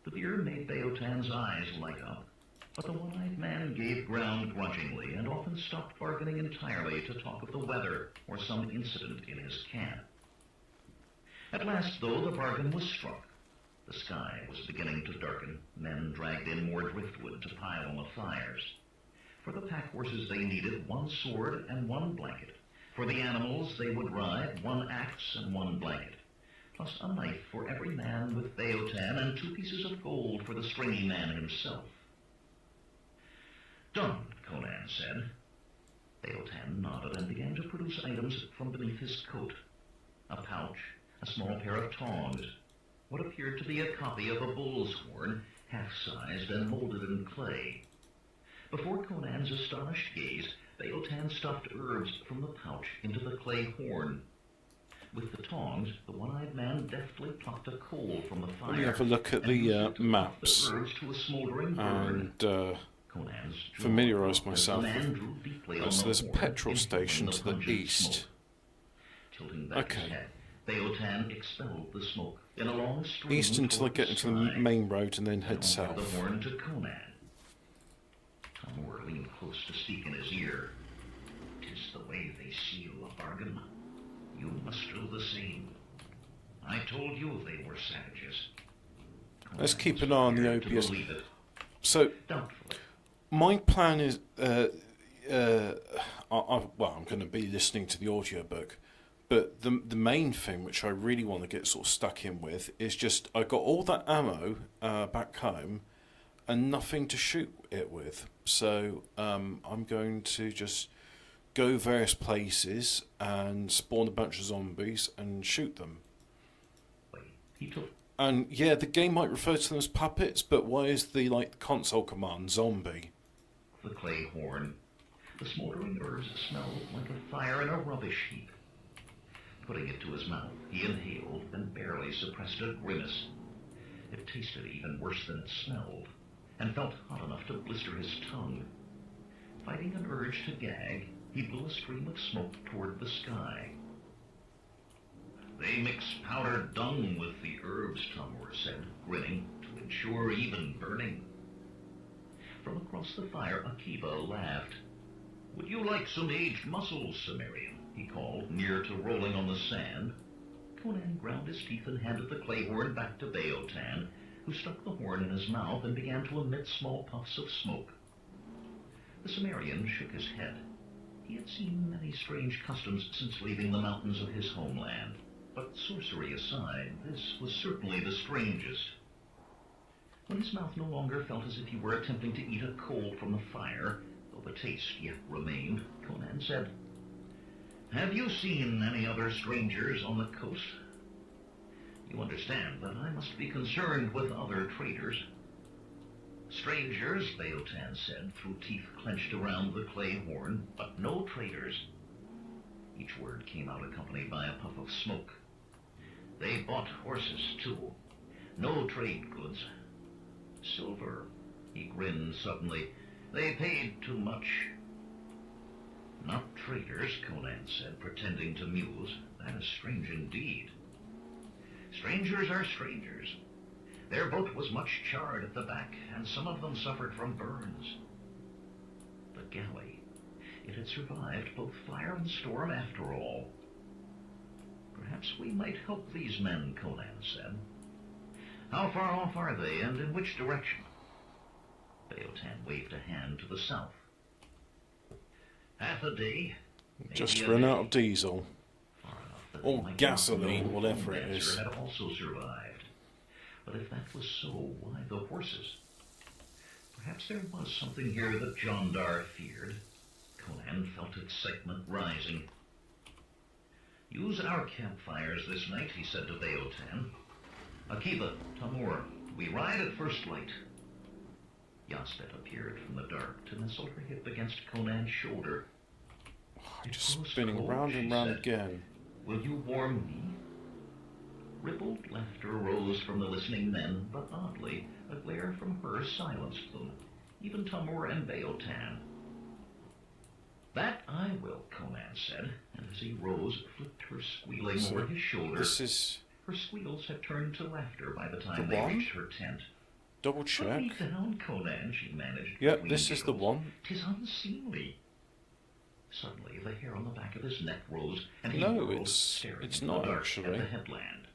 The beer made Beotan's eyes light up, but the one-eyed man gave ground grudgingly and often stopped bargaining entirely to talk of the weather or some incident in his camp. At last, though, the bargain was struck. The sky was beginning to darken. Men dragged in more driftwood to pile on the fires. For the pack horses they needed 1 sword and 1 blanket. For the animals they would ride 1 axe and 1 blanket, plus a knife for every man with Beotan and 2 pieces of gold for the stringy man himself. Done, Conan said. Beotan nodded and began to produce items from beneath his coat. A pouch, a small pair of tongs, what appeared to be a copy of a bull's horn, half-sized and molded in clay. Before Conan's astonished gaze, Beotan stuffed herbs from the pouch into the clay horn. With the tongs, the one-eyed man deftly plucked a coal from the fire. Let me have a look at the maps the herbs to a smoldering burn. and familiarise myself with. So there's a petrol station to the east. Okay. Beotan expelled the smoke in a long stream East until I get into the main road and then head the south. horn to Conan. Tamur leaned close to speak in his ear. 'Tis the way they seal a bargain. You must do the same. I told you they were savages. Let's keep an eye on the OBS. It. So, Doubtfully. my plan is, I'm going to be listening to the audiobook, But the main thing which I really want to get sort of stuck in with is just I got all that ammo back home and nothing to shoot it with. So I'm going to just go various places and spawn a bunch of zombies and shoot them. He took And yeah, the game might refer to them as puppets, but why is the console command zombie? the clay horn. The smoldering herbs smelled like a fire in a rubbish heap. Putting it to his mouth, he inhaled and barely suppressed a grimace. It tasted even worse than it smelled, and felt hot enough to blister his tongue. Fighting an urge to gag, he blew a stream of smoke toward the sky. They mix powdered dung with the herbs, Tamur said, grinning, to ensure even burning. From across the fire, Akiba laughed. Would you like some aged mussels, Sumerian? He called, near to rolling on the sand. Conan ground his teeth and handed the clay horn back to Beotan, who stuck the horn in his mouth and began to emit small puffs of smoke. The Sumerian shook his head. He had seen many strange customs since leaving the mountains of his homeland, but sorcery aside, this was certainly the strangest. When his mouth no longer felt as if he were attempting to eat a coal from the fire, though the taste yet remained, Conan said, Have you seen any other strangers on the coast? You understand that I must be concerned with other traders. Strangers, Beotan said, through teeth clenched around the clay horn, but no traders. Each word came out accompanied by a puff of smoke. They bought horses, too. No trade goods. Silver, he grinned suddenly. They paid too much. Not traders, Conan said, pretending to muse. That is strange indeed. Strangers are strangers. Their boat was much charred at the back, and some of them suffered from burns. The galley. It had survived both fire and storm after all. Perhaps we might help these men, Conan said. How far off are they, and in which direction? Beotan waved a hand to the south. Half a day. Just maybe a run day. out of diesel. Far enough that Or they might gasoline, not know whatever it Dancer is. had also survived. But if that was so, why the horses? Perhaps there was something here that Jondar feared. Conan felt excitement rising. Use our campfires this night, he said to Beotan. Akiba, Tamur, we ride at first light. Yastet appeared from the dark to nestle her hip against Conan's shoulder. Just spinning round and round again. Will you warm me? Rippled laughter rose from the listening men, but oddly, a glare from her silenced them, even Tamur and Beotan. That I will, Conan said, and as he rose, flipped her squealing over his shoulder. This is Her squeals had turned to laughter by the the time they one? reached her tent. double Put check. me down, Conan, she managed. Yep, between this is the giggles. one. 'Tis unseemly. Suddenly, the hair on the back of his neck rose, and he No, whirled, it's staring into not the dark actually. at the headland.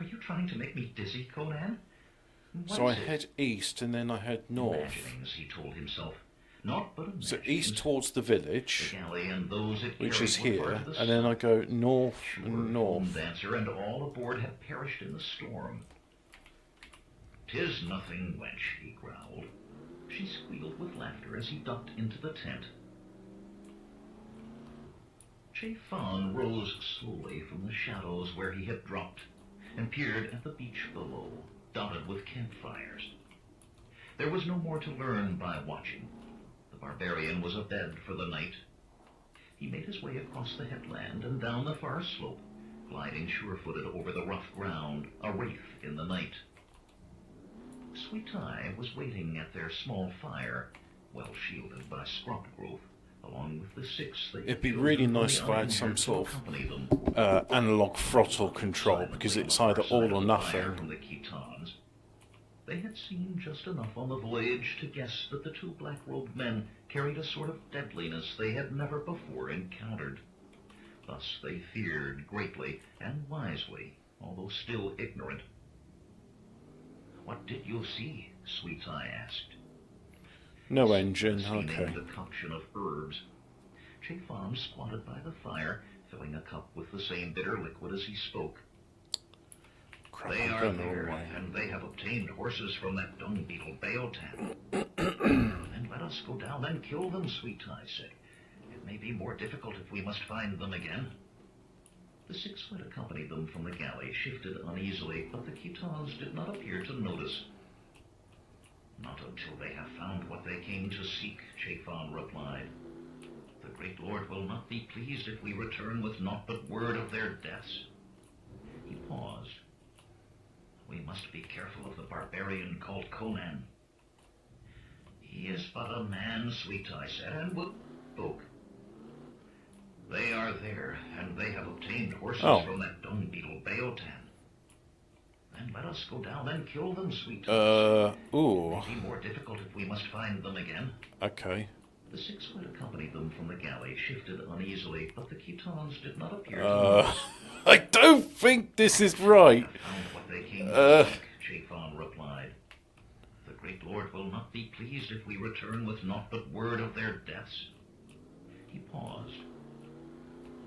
Are you trying to make me dizzy, Conan? What So I is it? head east and then I head north. Imaginings, he told himself. Not but So imaginings. east towards the The village, galley and those it which carried is were part here, of the and then I go north Sure, and north. Dancer and all aboard had perished in the storm. 'Tis nothing, wench, he growled. She squealed with laughter as he ducked into the tent. Chafan rose slowly from the shadows where he had dropped and peered at the beach below, dotted with campfires. There was no more to learn by watching. The barbarian was abed for the night. He made his way across the headland and down the far slope, gliding sure-footed over the rough ground, a wraith in the night. Sweetai was waiting at their small fire, well shielded by scrub growth, along with the six they It'd be killed really from the nice if I had some iron sort to of accompany them. analog throttle control, because it's either all or nothing. From the Khitans. They had seen just enough on the voyage to guess that the two black-robed men carried a sort of deadliness they had never before encountered. Thus they feared greatly and wisely, although still ignorant. What did you see? Sweetai asked. No engine, Steaming okay. decoction of herbs. Chafan squatted by the fire, filling a cup with the same bitter liquid as he spoke. Crap, They I'm are going the there, wrong way. and they have obtained horses from that dung beetle Beotan. Then let us go down and kill them, Sweet, I say. It may be more difficult if we must find them again. The 6 who had accompanied them from the galley shifted uneasily, but the Khitans did not appear to notice. Not until they have found what they came to seek, Chafan replied. The great lord will not be pleased if we return with naught but word of their deaths. He paused. We must be careful of the barbarian called Conan. He is but a man, Sweet, I said, and would spoke. They are there, and they have obtained horses from that dung beetle Beotan. Then let us go down and kill them, Sweet. Ooh. It may be more difficult if we must find them again. Okay. The 6 who had accompanied them from the galley shifted uneasily, but the Khitans did not appear to notice. I don't think this is right. Found what they came to seek, Chafan replied. The great lord will not be pleased if we return with naught but word of their deaths. He paused.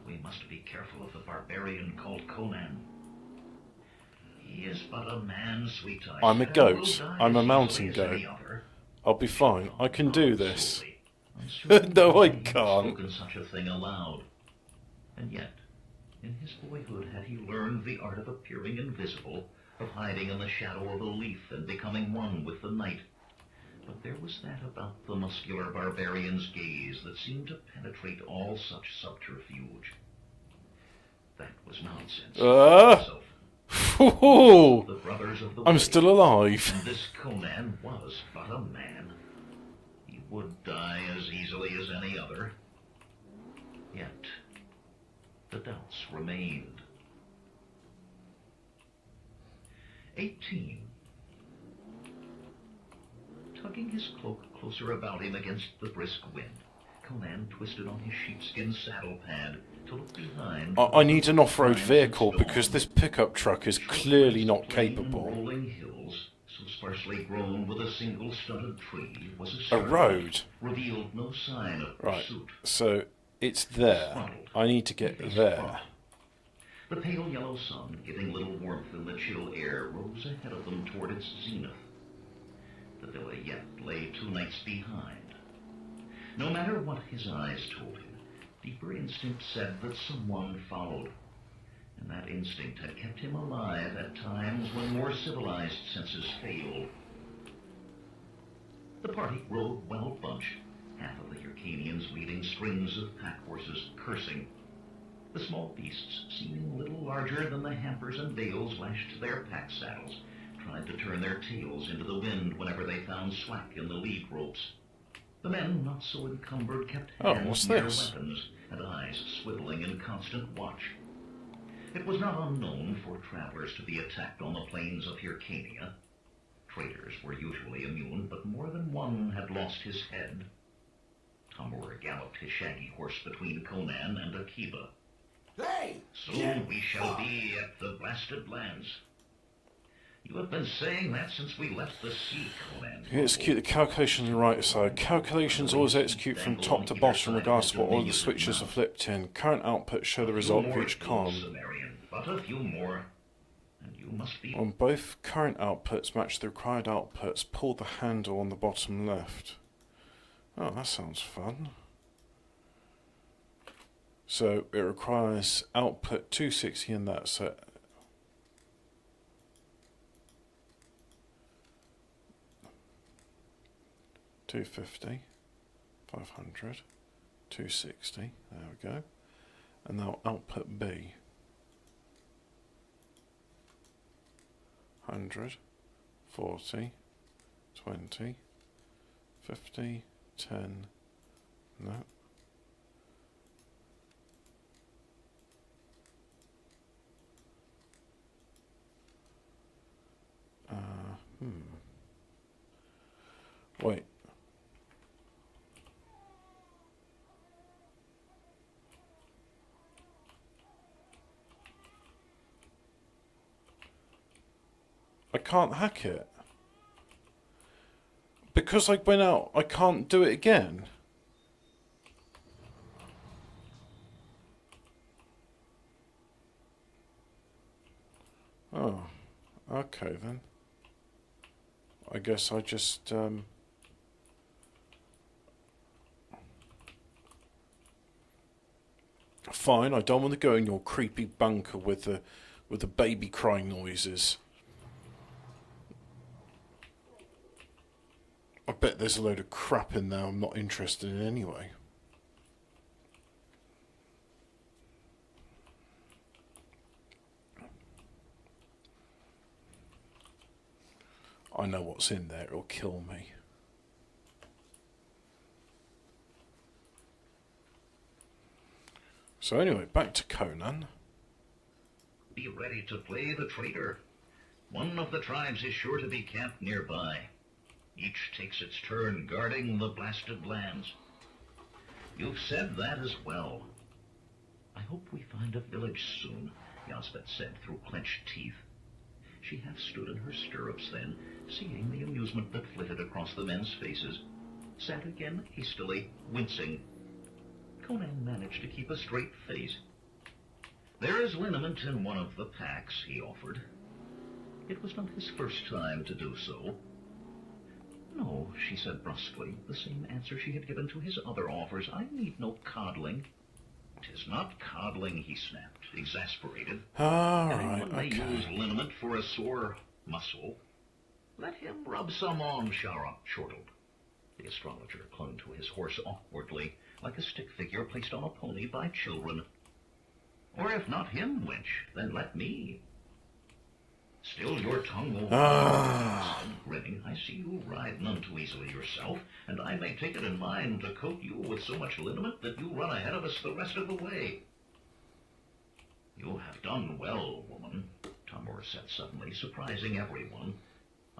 We must be careful of the barbarian called Conan. He is but a man, Sweet, I I'm a said, goat. and will die I'm a as mountain easily as any goat. other. I'll be fine. I can do this. Slowly, uncertain No, I why he had can't. spoken such a thing aloud. And yet, in his boyhood had he learned the art of appearing invisible, of hiding in the shadow of a leaf and becoming one with the night. But there was that about the muscular barbarian's gaze that seemed to penetrate all such subterfuge. That was nonsense. So, the brothers of the I'm way, still alive. and this Conan was but a man. He would die as easily as any other. Yet, the doubts remained. 18. Tugging his cloak closer about him against the brisk wind, Conan twisted on his sheepskin saddle pad to look behind. I need an off-road vehicle because this pickup truck is clearly not capable. Rolling hills, so sparsely grown with a single stunted tree, was A asserted, road. revealed no sign of Right. pursuit. So it's there. I need to get there. The pale yellow sun, giving little warmth in the chill air, rose ahead of them toward its zenith. The villa yet lay 2 nights behind. No matter what his eyes told him, deeper instinct said that someone followed. And that instinct had kept him alive at times when more civilized senses failed. The party rode well bunched, half of the Hyrcanians leading strings of pack horses, cursing. The small beasts, seeming little larger than the hampers and bales lashed to their pack saddles, tried to turn their tails into the wind whenever they found slack in the lead ropes. The men, not so encumbered, kept hands near weapons and eyes swiveling in constant watch. It was not unknown for travelers to be attacked on the plains of Hyrcania. Traders were usually immune, but more than one had lost his head. Tamur galloped his shaggy horse between Conan and Akiba. Hey! Soon we shall be at the blasted lands. You have been saying that since we left the sea, Conan. You execute the calculations on the right side. Calculations always execute from top to bottom in regards to what order the switches are flipped in. Current outputs show the result of each column. But a few more, and you must be. When both current outputs match the required outputs, pull the handle on the bottom left. Oh, that sounds fun. So it requires output 260 in that set. $250, $500, $260. There we go. And now output B. 100, 40, 20, 50, 10. No. Wait. I can't hack it. Because I went out, I can't do it again. Oh, okay then. I guess I just fine. I don't want to go in your creepy bunker with the baby crying noises. I bet there's a load of crap in there I'm not interested in anyway. I know what's in there, it'll kill me. So anyway, back to Conan. Be ready to play the traitor. One of the tribes is sure to be camped nearby. Each takes its turn guarding the blasted lands. You've said that as well. I hope we find a village soon, Yasbet said through clenched teeth. She half stood in her stirrups then, seeing the amusement that flitted across the men's faces, sat again hastily, wincing. Conan managed to keep a straight face. There is liniment in one of the packs, he offered. It was not his first time to do so. No, she said brusquely, the same answer she had given to his other offers. I need no coddling. 'Tis not coddling, he snapped, exasperated. Anyone may use liniment for a sore muscle. Let him rub some on, Sharok chortled. The astrologer clung to his horse awkwardly, like a stick figure placed on a pony by children. Or if not him, wench, then let me. Still your tongue won't said, grinning. I see you ride none too easily yourself, and I may take it in mind to coat you with so much liniment that you run ahead of us the rest of the way. You have done well, woman, Tamur said suddenly, surprising everyone.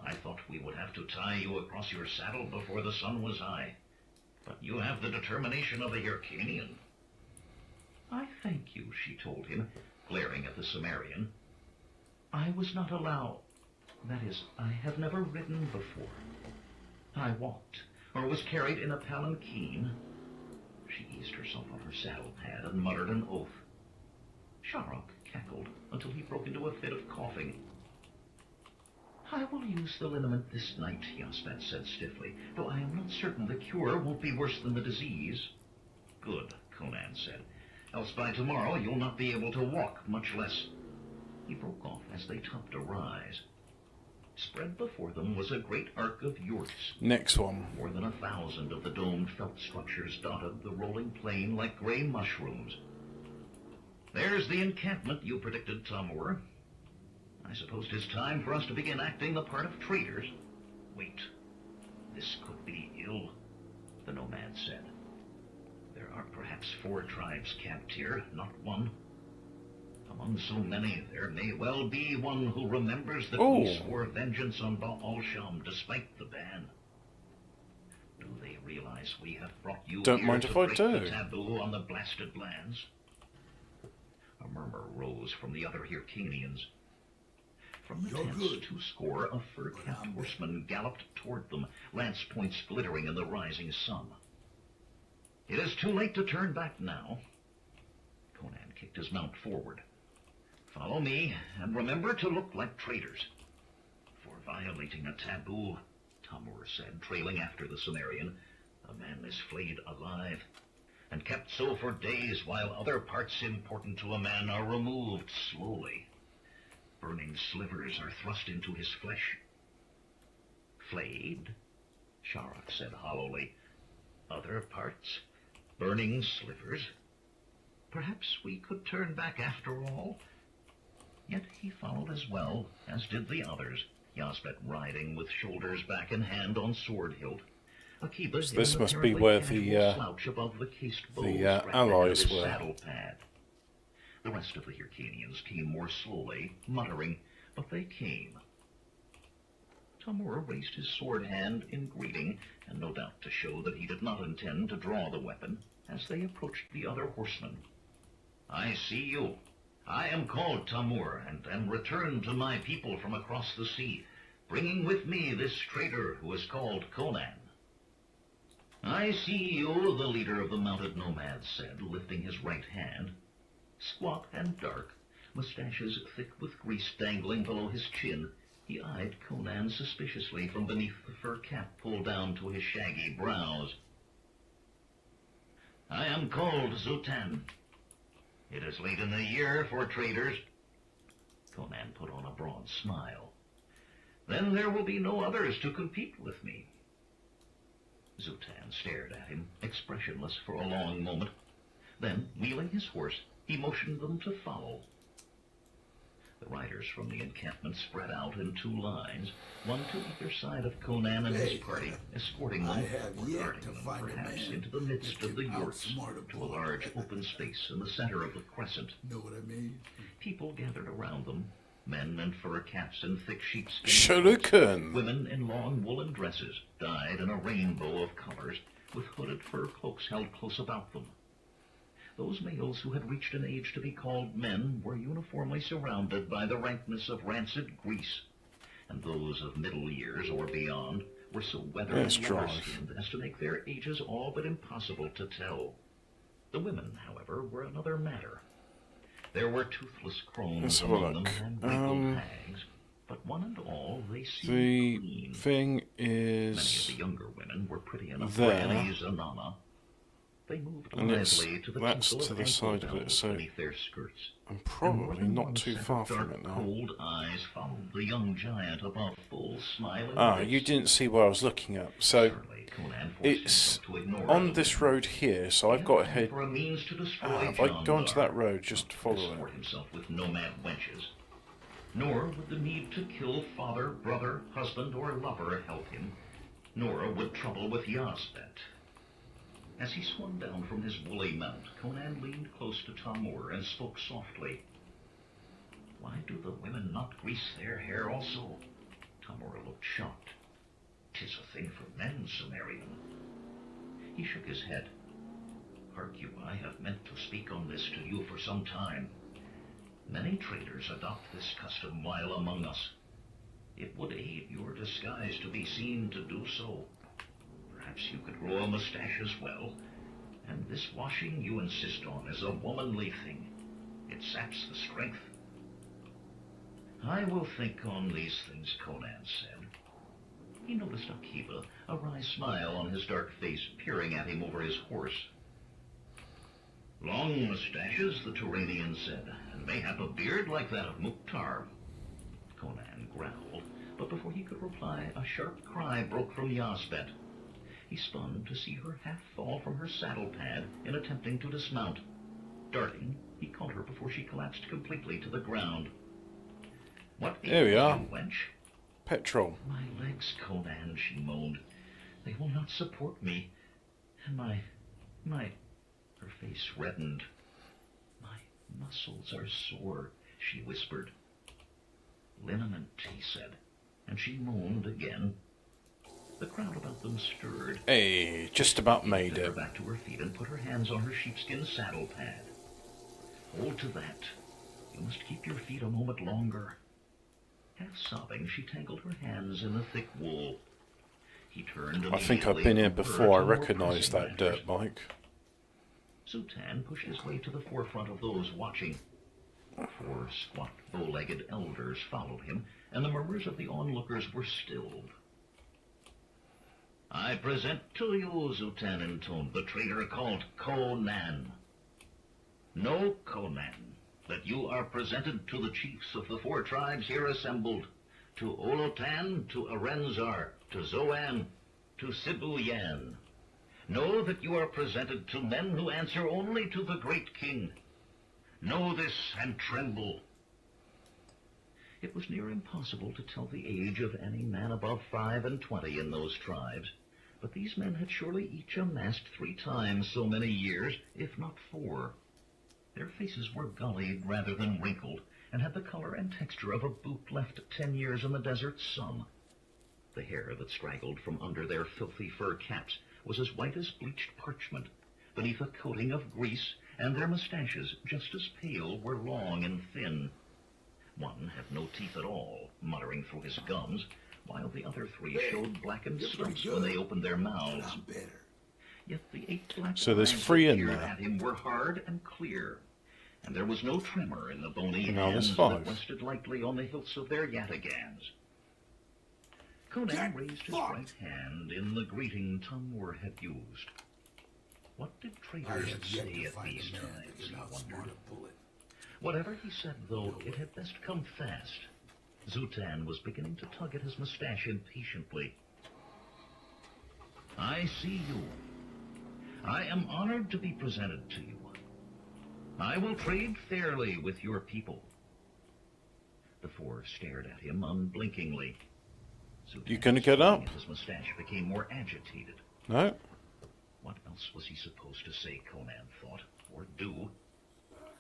I thought we would have to tie you across your saddle before the sun was high. But you have the determination of a Hyrcanian. I thank you, she told him, glaring at the Cimmerian. I was not allowed. That is, I have never ridden before. I walked, or was carried in a palanquin. She eased herself on her saddle pad and muttered an oath. Sharok cackled until he broke into a fit of coughing. I will use the liniment this night, Yasbet said stiffly, though I am not certain the cure won't be worse than the disease. Good, Conan said, else by tomorrow you'll not be able to walk, much less... He broke off as they topped a rise. Spread before them was a great arc of yurts. Next one. More than 1,000 of the domed felt structures dotted the rolling plain like gray mushrooms. There's the encampment you predicted, Tamur. I suppose 'tis time for us to begin acting the part of traitors. Wait. This could be ill, the nomad said. There are perhaps 4 tribes camped here, not one. Among so many, there may well be one who remembers that we swore vengeance on Baal Sham despite the ban. Do they realize we have brought you Don't here mind to if I break do. the taboo on the blasted lands? A murmur rose from the other Hyrcanians. From the tents, 2 score of fur-capped horsemen galloped toward them, lance points glittering in the rising sun. It is too late to turn back now. Conan kicked his mount forward. Follow me, and remember to look like traitors. For violating a taboo, Tamur said, trailing after the Cimmerian, a man is flayed alive, and kept so for days while other parts important to a man are removed slowly. Burning slivers are thrust into his flesh. Flayed? Sharok said hollowly. Other parts? Burning slivers? Perhaps we could turn back after all? Yet he followed as well, as did the others, Yasbet riding with shoulders back and hand on sword hilt. Akiba So this must be where the slouch above the cased bow allies were. saddle pad. The rest of the Hyrcanians came more slowly, muttering, but they came. Tamur raised his sword hand in greeting, and no doubt to show that he did not intend to draw the weapon, as they approached the other horsemen. I see you. I am called Tamur, and am returned to my people from across the sea, bringing with me this traitor who is called Conan. I see you, the leader of the mounted nomads said, lifting his right hand. Squat and dark, mustaches thick with grease dangling below his chin, he eyed Conan suspiciously from beneath the fur cap pulled down to his shaggy brows. I am called Zutan. It is late in the year for traders. Conan put on a broad smile. Then there will be no others to compete with me. Zutan stared at him, expressionless, for a long moment. Then, wheeling his horse, he motioned them to follow. The riders from the encampment spread out in two lines, one to either side of Conan and his party, escorting them, or guarding them perhaps into the midst of the yurts, to a large open space in the center of the crescent. Know what I mean? People gathered around them, men in fur caps and thick sheepskin, Shuriken! women in long woolen dresses, dyed in a rainbow of colors, with hooded fur cloaks held close about them. Those males who had reached an age to be called men were uniformly surrounded by the rankness of rancid grease, and those of middle years or beyond were so weathered and leather-skinned as to make their ages all but impossible to tell. The women, however, were another matter. There were toothless crones among them and wrinkled hags, but one and all they seemed clean. The thing Many of is the younger women were pretty enough for any Zanana. They moved lively to the tinkle of ankle bells beneath their skirts. I'm probably not too far from it now. Cold eyes followed the young giant above full smiling lips. You didn't see what I was looking at. So it's on this road here, so I've got to head. If I go onto that road, just follow it. Himself with nomad wenches. Nor would the need to kill father, brother, husband, or lover help him, nor would trouble with Yazbet. As he swung down from his woolly mount, Conan leaned close to Tamur and spoke softly. Why do the women not grease their hair also? Tamur looked shocked. 'Tis a thing for men, Sumerian. He shook his head. Hark you, I have meant to speak on this to you for some time. Many traders adopt this custom while among us. It would aid your disguise to be seen to do so. Perhaps you could grow a mustache as well. And this washing you insist on is a womanly thing. It saps the strength. I will think on these things, Conan said. He noticed Akiba, a wry smile on his dark face, peering at him over his horse. Long mustaches, the Turanian said, and mayhap a beard like that of Mukhtar. Conan growled, but before he could reply, a sharp cry broke from Yazbet. He spun to see her half fall from her saddle pad in attempting to dismount. Darting, he caught her before she collapsed completely to the ground. What there we are. You, wench? Petrol. My legs, Conan, she moaned. They will not support me. And my... Her face reddened. My muscles are sore, she whispered. Liniment, he said, and she moaned again. The crowd about them stirred. Hey, just about made her it. Back to her feet and put her hands on her sheepskin saddle pad. Hold to that. You must keep your feet a moment longer. Half sobbing, she tangled her hands in the thick wool. He turned. I think I've been here before. I recognise that dirt bike. Zutan pushed his way to the forefront of those watching. 4 squat, bow-legged elders followed him, and the murmurs of the onlookers were stilled. I present to you, Zutan intoned, the traitor called Conan. Know, Conan, that you are presented to the chiefs of the 4 tribes here assembled, to Olotan, to Arenzar, to Zoan, to Sibuyan. Know that you are presented to men who answer only to the great king. Know this and tremble. It was near impossible to tell the age of any man above 25 in those tribes, but these men had surely each amassed 3 times so many years, if not 4. Their faces were gullied rather than wrinkled, and had the color and texture of a boot left 10 years in the desert sun. The hair that straggled from under their filthy fur caps was as white as bleached parchment, beneath a coating of grease, and their mustaches, just as pale, were long and thin. One had no teeth at all, muttering through his gums, while the other 3 showed blackened stumps when they opened their mouths. I'm better. Yet the 8 black So there's eyes 3 that in peered there. at him were hard and clear, and there was no tremor in the bony Now there's hands 5. that rested lightly on the hilts of their yataghans. Conan raised his right hand in the greeting Tamur had used. What did I traitors have yet say to at find these a man times, who he can outsmart wondered. a bullet. Whatever he said, though, it had best come fast. Zutan was beginning to tug at his mustache impatiently. I see you. I am honored to be presented to you. I will trade fairly with your people. The four stared at him unblinkingly. You gonna get up? His mustache became more agitated. No? What else was he supposed to say, Conan thought, or do?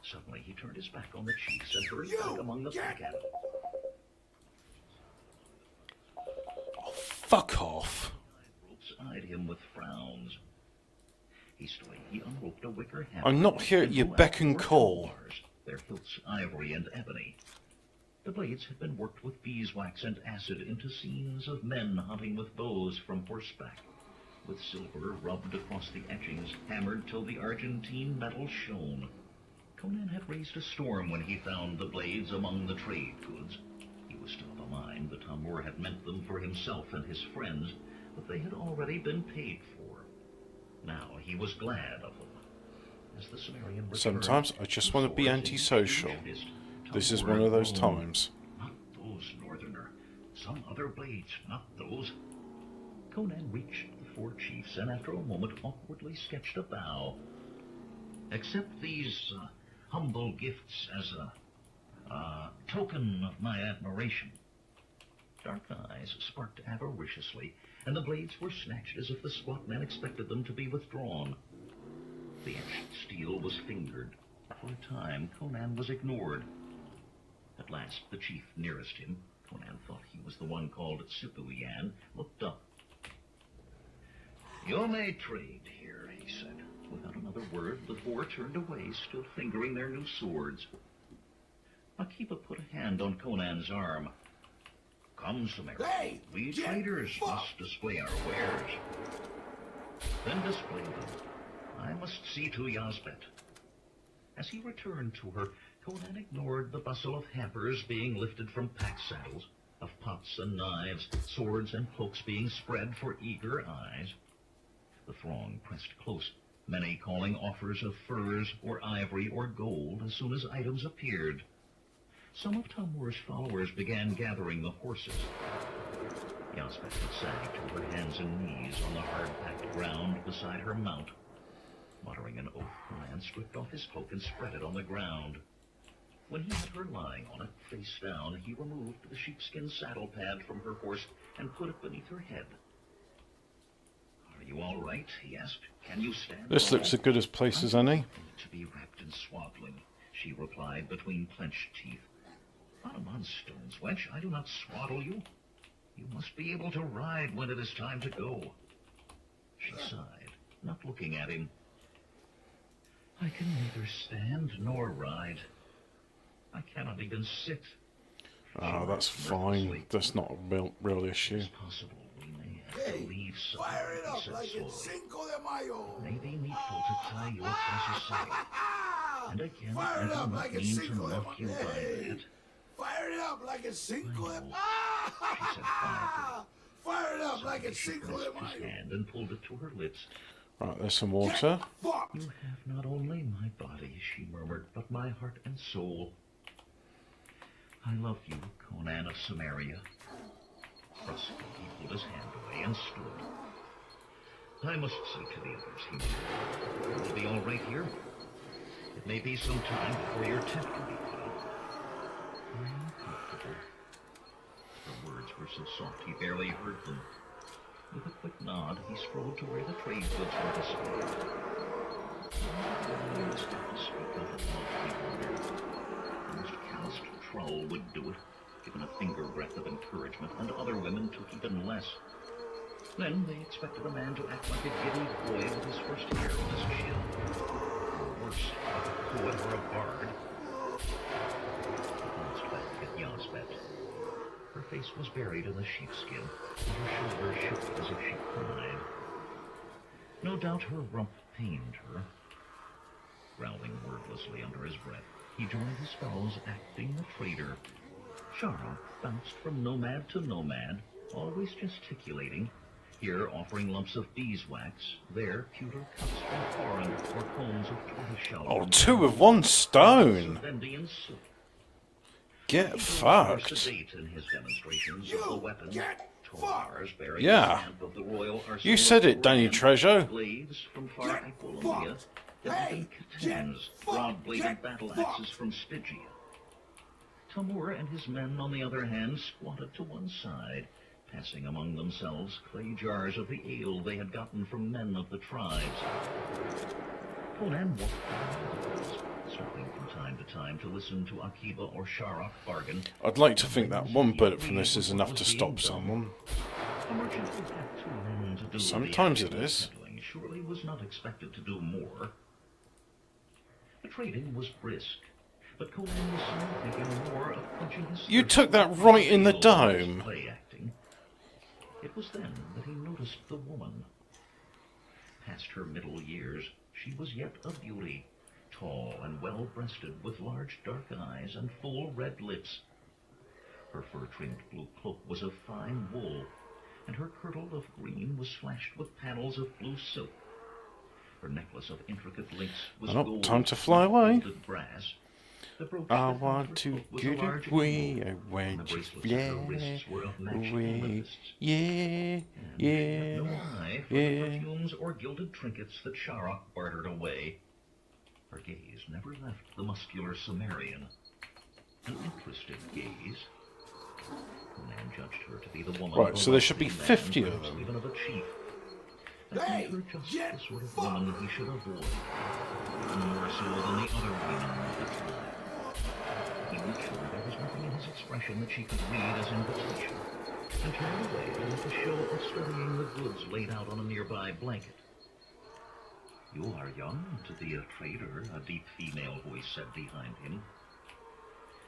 Suddenly he turned his back on the chiefs and hurried back among the pack animals. Fuck off. Ropes eyed him with frowns. Hastily, he unroped a wicker hammer. I'm not here at your beck and call. Their hilts ivory and ebony. The blades had been worked with beeswax and acid into scenes of men hunting with bows from horseback, with silver rubbed across the etchings, hammered till the Argentine metal shone. Conan had raised a storm when he found the blades among the trade goods. He was still of a mind that Tamur had meant them for himself and his friends, but they had already been paid for. Now he was glad of them. As the Sumerian returned, Sometimes I just want to be antisocial. This is one of those times. Not those, Northerner. Some other blades, not those. Conan reached the four chiefs and after a moment awkwardly sketched a bow. Accept these humble gifts as a token of my admiration. Dark eyes sparked avariciously, and the blades were snatched as if the squat men expected them to be withdrawn. The etched steel was fingered. For a time, Conan was ignored. At last, the chief nearest him, Conan thought he was the one called Sipuyan, looked up. You may trade here, he said. Without another word, the four turned away, still fingering their new swords. Akiba put a hand on Conan's arm. Come, Sumerian. Hey, we traders must display our wares. Then display them. I must see to Yazbet. As he returned to her, Conan ignored the bustle of hampers being lifted from pack saddles, of pots and knives, swords and cloaks being spread for eager eyes. The throng pressed close, many calling offers of furs or ivory or gold as soon as items appeared. Some of Tamur's followers began gathering the horses. Yazbek had sagged to her hands and knees on the hard-packed ground beside her mount. Muttering an oath, Conan stripped off his cloak and spread it on the ground. When he had her lying on it, face down, he removed the sheepskin saddle pad from her horse and put it beneath her head. Are you all right? He asked. Can you stand? This looks as good as place as any. To be wrapped in swaddling, she replied between clenched teeth. Bottom on stones, wench. I do not swaddle you. You must be able to ride when it is time to go. She sighed, not looking at him. I can neither stand nor ride. I cannot even sit. Oh, that's fine. That's not a real issue. It's possible we may have to leave soon, Fire it he up said like slowly. it's Cinco de Mayo. It may be needful to tie you across his side. And again, Fire I it do up not like it's mean to Cinco de mock you by Mayo. that. Fire it up like it's Cinco de I know, she said quietly. Fire it up like it's She Cinco de pressed his Mayo. hand and pulled it to her lips. Right, there's some water. Fuck. You have not only my body, she murmured, but my heart and soul. I love you, Conan of Samaria. Brusquely, he pulled his hand away and stood. I must see to the others, he murmured. Will it be all right here? It may be some time before your tent can be put up. I am comfortable. Her words were so soft he barely heard them. With a quick nod, he strolled to where the trade goods were displayed. He was about to speak of it, he wondered. The most calloused troll would do it, given a finger breadth of encouragement, and other women took even less. Then they expected a man to act like a giddy boy with his first hair on his chin. Or worse, like a poet or a bard. He glanced back at Yazbet. Her face was buried in the sheepskin, and her shoulders shook as if she cried. No doubt her rump pained her. Growling wordlessly under his breath, he joined his fellows acting the traitor. Sharok bounced from nomad to nomad, always gesticulating, here offering lumps of beeswax, there pewter cups from foreign or combs of tortoiseshell. Oh, two with one stone. Indian soup. Get fucked. Sedate in his demonstrations of the weapon. Tolars bearing Yeah. the stamp of the royal arsenal You said it, of Danny Oran, Treasure. Glaives from far Aquilonia, and Catans, broad-bladed battle axes from Stygia. Tamur and his men, on the other hand, squatted to one side, passing among themselves clay jars of the ale they had gotten from men of the tribes. Conan walked down, stopping from time to time to listen to Akiba or Sharok bargain. I'd like to think that one bullet from this is enough to stop someone. A merchant who had 2 men to do Sometimes the it is. peddling surely was not expected to do more. The trading was brisk, but Conan was soon thinking more of punching his. You took that right in the dome. Play acting. It was then that he noticed the woman. Past her middle years, she was yet a beauty, tall and well-breasted, with large dark eyes and full red lips. Her fur-trimmed blue cloak was of fine wool, and her kirtle of green was flashed with panels of blue silk. Her necklace of intricate links was gold, time to fly away. gilded brass. The brooch I that want her to cloak was a get large away, emerald, I and want the to bracelets at her wrists fly were of matched away. amethysts. Yeah, And yeah, they had no eye for the yeah. perfumes or gilded trinkets that Sharok bartered away. Her gaze never left the muscular Sumerian. An interested gaze. Conan judged her to be the woman Right, of a so there should be wealthy man, 50 of perhaps them. even of a chief. And Hey, made her just get the sort of woman he should avoid, more so than the other women of the tribe. He made sure there was nothing in his expression that she could read as invitation, and turned away to make a show of studying the goods laid out on a nearby blanket. "You are young to be a trader," a deep female voice said behind him.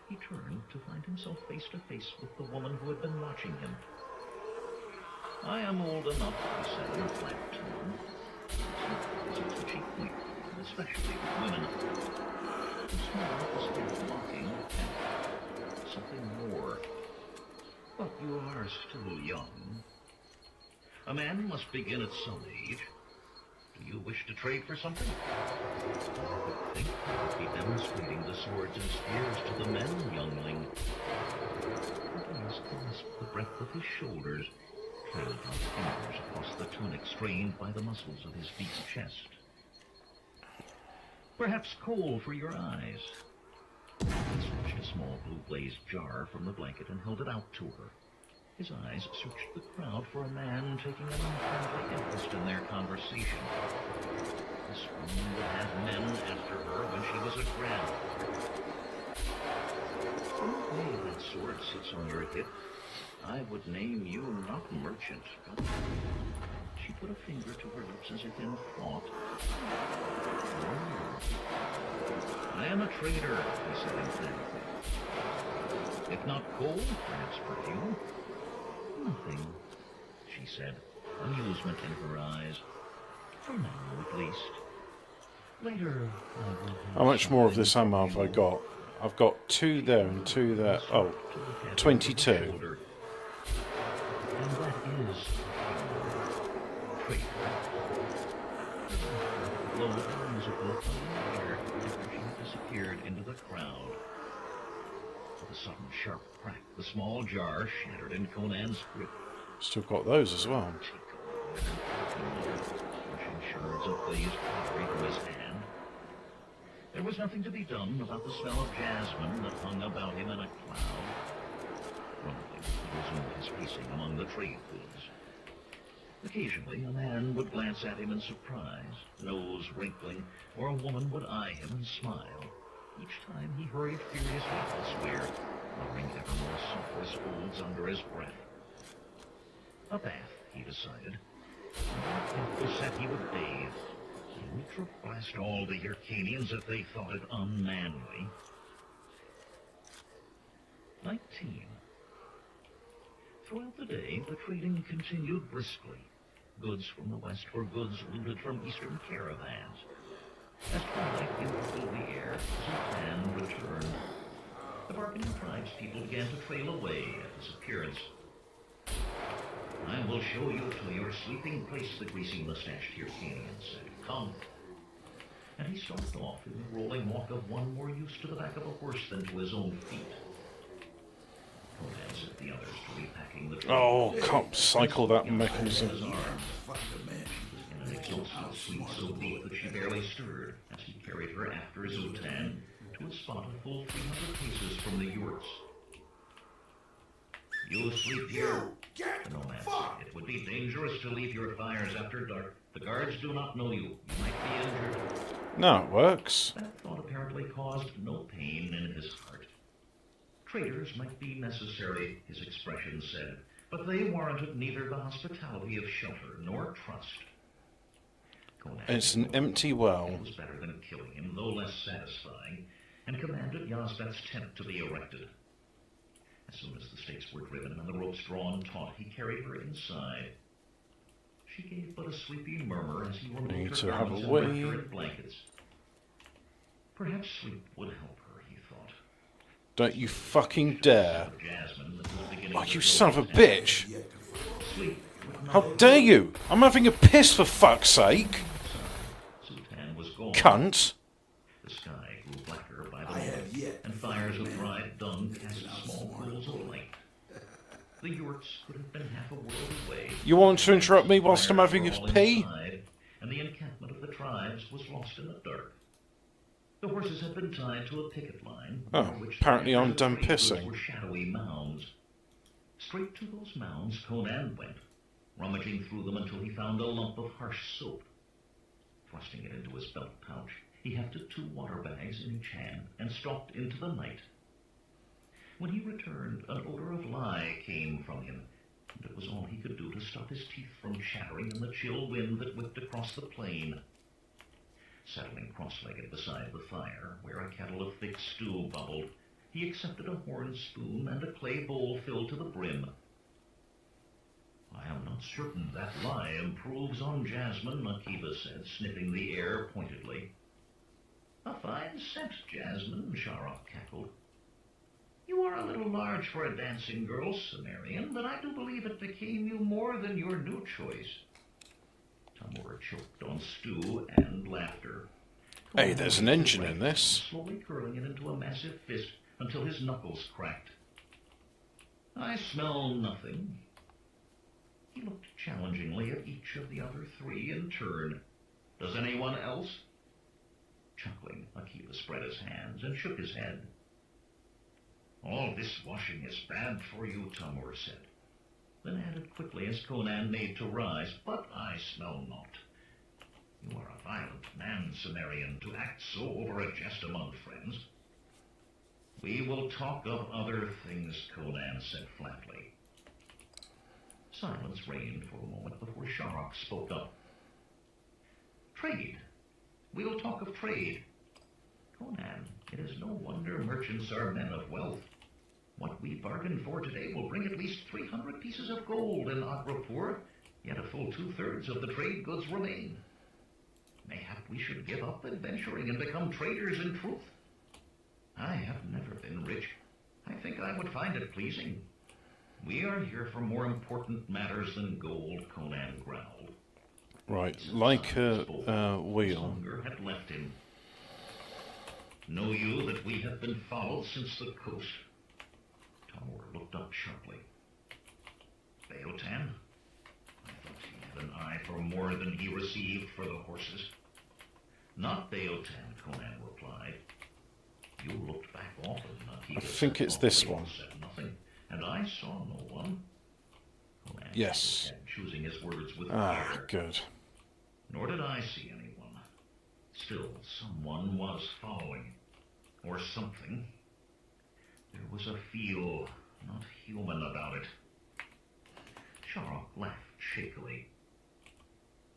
He turned to find himself face to face with the woman who had been watching him. "I am old enough," he said in a flat tone. It was a touchy point, especially with women. The smile was half mocking, and something more. "But you are still young. A man must begin at some age. Do you wish to trade for something?" I would think you would be demonstrating the swords and spears to the men, youngling. Her gaze clasped the breadth of his shoulders, trailed out fingers across the tunic strained by the muscles of his deep chest. "Perhaps coal for your eyes." He snatched a small blue-glazed jar from the blanket and held it out to her. His eyes searched the crowd for a man taking an unfriendly interest in their conversation. This woman would have men after her when she was a grandmother. "From the way that sword sits on your hip, I would name you not merchant, but..." She put a finger to her lips as if in thought. "I am a trader," he said emphatically. "If not coal, perhaps perfume." "Nothing," she said, amusement in her eyes. "For now, at least. Later, I will have How much more of this something ammo have I you got? I've got 2 there and 2 there. Oh, to look at over the 22. shoulder. And that is traitor. Low musical thunder after she had disappeared into the crowd. With a sudden sharp crack, the small jar shattered in Conan's grip. Still got those as well. Pushing shards of glazed pottery from his hand. There was nothing to be done about the smell of jasmine that hung about him in a cloud. Grumbling, he resumed his pacing among the trade goods. Occasionally, a man would glance at him in surprise, nose wrinkling, or a woman would eye him and smile. Each time he hurried furiously elsewhere, muttering ever more sulphurous oaths under his breath. A bath, he decided. Under the set he would bathe. Ultra-blast all the Hyrcanians if they thought it unmanly. 19. Throughout the day, the trading continued briskly. Goods from the west were goods looted from eastern caravans. As twilight filled the air, Zoltan returned. The bargaining tribespeople began to trail away at his appearance. I will show you to your sleeping place, the greasy-mustached Hyrcanian said. Come. And he stalked off in the rolling walk of one more used to the back of a horse than to his own feet. Conan set the others to repacking the tree. Oh, can't cycle that mechanism. In an exhausted sleep so deep that she barely stirred as he carried her after Zoltan to a spot a full 300 paces from the yurts. You sleep here, the nomad said. It would be dangerous to leave your fires after dark. The guards do not know you. You might be injured. No, it works. That thought apparently caused no pain in his heart. Traitors might be necessary, his expression said, but they warranted neither the hospitality of shelter nor trust. Conan It's an empty well. It was better than killing him, though less satisfying, and commanded Yazbek's tent to be erected. As soon as the stakes were driven and the ropes drawn taut, he carried her inside. She gave but a sleepy murmur as he Need removed to her have garments a and wrapped wee. her in blankets. Perhaps sleep would help her, he thought. Don't you fucking dare. Jasmine that was beginning Oh, to you grow son of a tense. bitch. Sleep would not How dare you? I'm having a piss for fuck's sake. Sultan was gone. Cunt. The sky grew blacker by the I have moment, yet and fires of dried dung cast small pools of light. The yurts could have been half a world away. You want to interrupt me whilst I'm Fires having were a all pee? inside, and the encampment of the tribes was lost in the dark. The horses had been tied to a picket line. Oh, near which apparently the I'm done trade goods pissing. Were shadowy mounds. Straight to those mounds Conan went, rummaging through them until he found a lump of harsh soap. Thrusting it into his belt pouch, he hefted 2 water bags in each hand and stalked into the night. When he returned, an odor of lye came from him, and it was all he could do to stop his teeth from chattering in the chill wind that whipped across the plain. Settling cross-legged beside the fire, where a kettle of thick stew bubbled, he accepted a horn spoon and a clay bowl filled to the brim. I am not certain that lye improves on Jasmine, Akiva said, sniffing the air pointedly. A fine scent, Jasmine, Sharok cackled. You are a little large for a dancing girl, Sumerian, but I do believe it became you more than your new choice. Tamura choked on stew and laughter. Hey, there's an engine in this. Slowly curling it into a massive fist until his knuckles cracked. I smell nothing. He looked challengingly at each of the other 3 in turn. Does anyone else? Chuckling, Akiva spread his hands and shook his head. All this washing is bad for you, Tamur said, then added quickly as Conan made to rise, but I smell not. You are a violent man, Sumerian, to act so over a jest among friends. We will talk of other things, Conan said flatly. Silence reigned for a moment before Sharok spoke up. Trade. We will talk of trade. Conan, it is no wonder merchants are men of wealth. What we bargained for today will bring at least 300 pieces of gold in Agrapur, yet a full 2/3 of the trade goods remain. Mayhap we should give up adventuring and become traders in truth. I have never been rich. I think I would find it pleasing. We are here for more important matters than gold, Conan growled. Right, like a wheel. Hunger had left him. Know you that we have been followed since the coast? Tamur looked up sharply. Beotan? I thought he had an eye for more than he received for the horses. Not Beotan, Conan replied. You looked back often, Akiva I think said it's this thoughtfully, one. said nothing, and I saw no one. Conan Yes. shook his head, choosing his words with Ah, care. good. Nor did I see anyone. Still, someone was following. Or something. There was a feel not human about it. Sharok laughed shakily.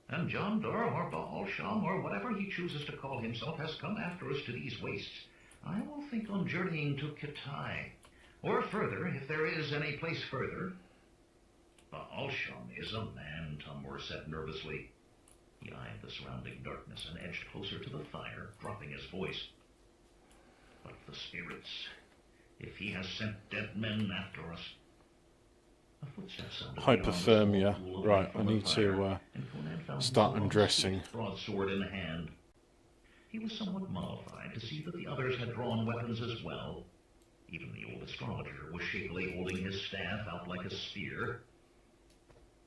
And John Dur or Baal Sham or whatever he chooses to call himself has come after us to these wastes. I will think on journeying to Kitai. Or further, if there is any place further. Baal Sham is a man, Tamur said nervously. He eyed the surrounding darkness and edged closer to the fire, dropping his voice. But the spirits, if he has sent dead men after us. A footstep sounded beyond the small Hypothermia. pool of Right, light I from the need fire, to and Conan found start himself on his undressing. feet, broadsword in hand. He was somewhat mollified to see that the others had drawn weapons as well. Even the old astrologer was shakily holding his staff out like a spear.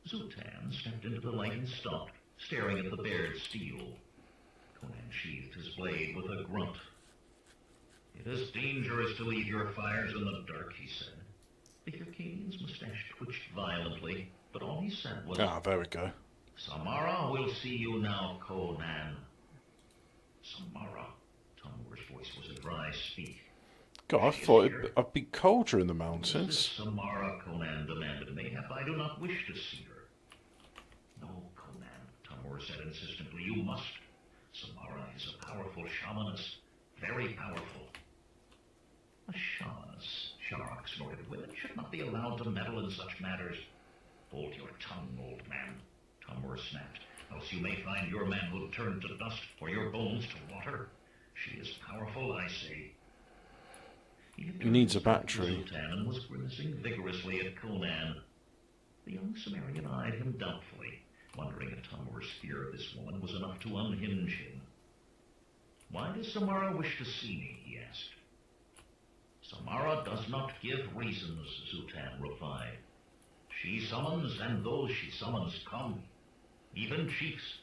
Zutan stepped into the light and stopped, staring at the bared steel. Conan sheathed his blade with a grunt. "It is dangerous to leave your fires in the dark," he said. The Hyrcanian's mustache twitched violently, but all he said was, Ah, there we go. "Samara will see you now, Conan." Samara. Tumblr's voice was a dry speak. God, I thought I'd be colder in the "Is this mountains. Samara?" Conan demanded. "Mayhap I do not wish to see her." "No, Conan," Tumblr said insistently. "You must. Samara is a powerful shamaness. Very powerful." "A shamaness," Sharok snorted. "Women should not be allowed to meddle in such matters." "Hold your tongue, old man," Tumblr snapped, "else you may find your manhood turned to dust or your bones to water. She is powerful, I say." He Needs a battery. And was grimacing vigorously at Conan. The young Sumerian eyed him doubtfully, wondering if Tumblr's fear of this woman was enough to unhinge him. "Why does Samara wish to see me?" he asked. "Samara does not give reasons," Zutan replied. "She summons, and those she summons come, even chiefs."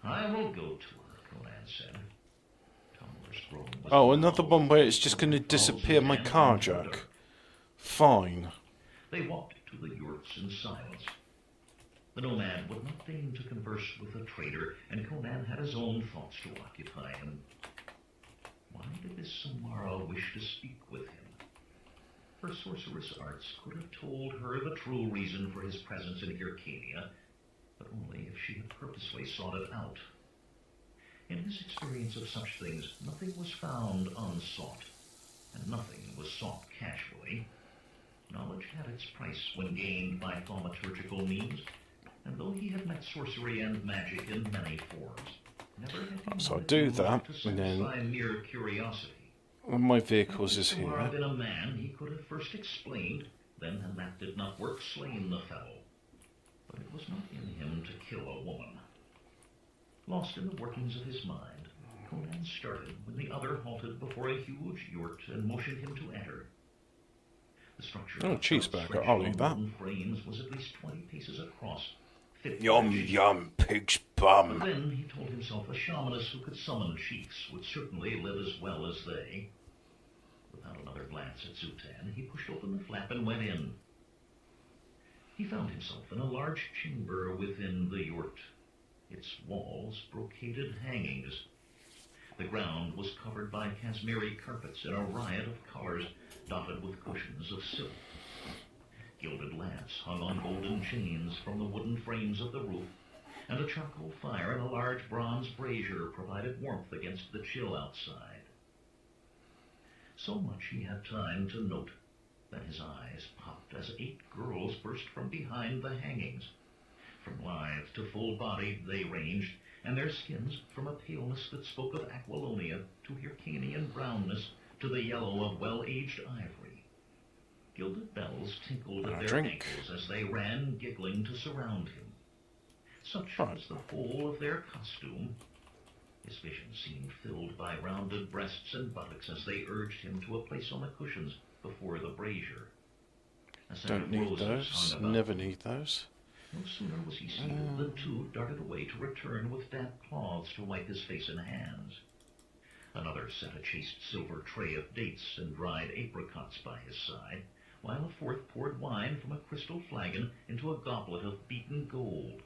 "I will go to her," Conan said. Tumblr's groan was Oh, another loud. one where it's just going to disappear my car jack. Fine. They walked to the yurts in silence. The nomad would not deign to converse with a trader, and Conan had his own thoughts to occupy him. Why did this Samara wish to speak with him? Her sorceress arts could have told her the true reason for his presence in Hyrcania, but only if she had purposely sought it out. In his experience of such things, nothing was found unsought, and nothing was sought casually. Knowledge had its price when gained by thaumaturgical means, and though he had met sorcery and magic in many forms, never had he So I wanted do to that, to and then satisfy mere curiosity. one of my vehicles If is Samara had here. been a man, he could have first explained, then, and that did not work, slain the fellow. But it was not in him to kill a woman. Lost in the workings of his mind, Conan started when the other halted before a huge yurt and motioned him to enter. The structure Oh, of cheeseburger, outstretched I'll eat that. wooden frames was at least 20 paces across. Fit for Yum a chief. yum, pig's But bum. then he told himself a shamaness who could summon chiefs would certainly live as well as they. Without another glance at Zutan, he pushed open the flap and went in. He found himself in a large chamber within the yurt. Its walls brocaded hangings. The ground was covered by Kashmiri carpets in a riot of colors, dotted with cushions of silk. Gilded lamps hung on golden chains from the wooden frames of the roof, and a charcoal fire in a large bronze brazier provided warmth against the chill outside. So much he had time to note that his eyes popped as 8 girls burst from behind the hangings. From lithe to full-bodied they ranged, and their skins from a paleness that spoke of Aquilonia to Hyrcanian brownness to the yellow of well-aged ivory. Gilded bells tinkled at their Drink. ankles as they ran giggling to surround him. Such Right. was the whole of their costume. His vision seemed filled by rounded breasts and buttocks as they urged him to a place on the cushions before the brazier. A scent Don't of need roses those. hung about. Never need those. No sooner was he seated than 2 darted away to return with damp cloths to wipe his face and hands. Another set a chaste silver tray of dates and dried apricots by his side, while a 4th poured wine from a crystal flagon into a goblet of beaten gold.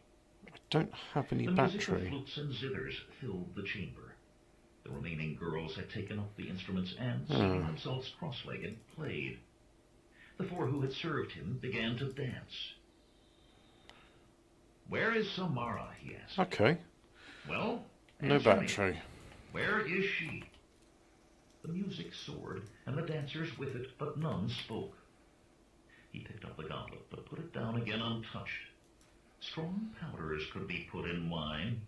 I don't have any The music of battery. flutes and zithers filled the chamber. The remaining girls had taken up the instruments and, seating themselves cross-legged, played. The 4 who had served him began to dance. "Where is Samara?" he asked. Okay. "Well, No answer me. battery. Where is she?" The music soared, and the dancers with it, but none spoke. He picked up the goblet, but put it down again untouched. Strong powders could be put in wine.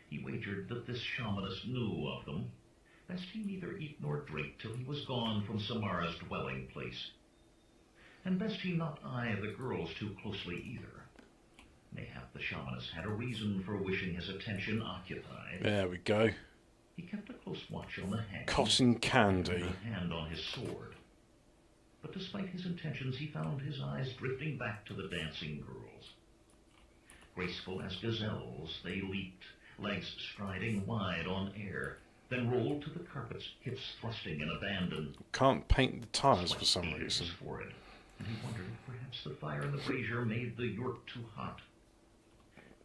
He wagered that this shamaness knew of them. Best he neither eat nor drink till he was gone from Samara's dwelling place. And best he not eye the girls too closely either. Mayhap the shamaness had a reason for wishing his attention occupied. There we go. He kept a close watch on the hanging, Cotton candy. and a hand on his sword. But despite his intentions, he found his eyes drifting back to the dancing girls. Graceful as gazelles, they leaped, legs striding wide on air, then rolled to the carpets, hips thrusting in abandon. Can't paint the tyres Sweat for some stained his reason. forehead, and he wondered if perhaps the fire in the brazier made the yurt too hot.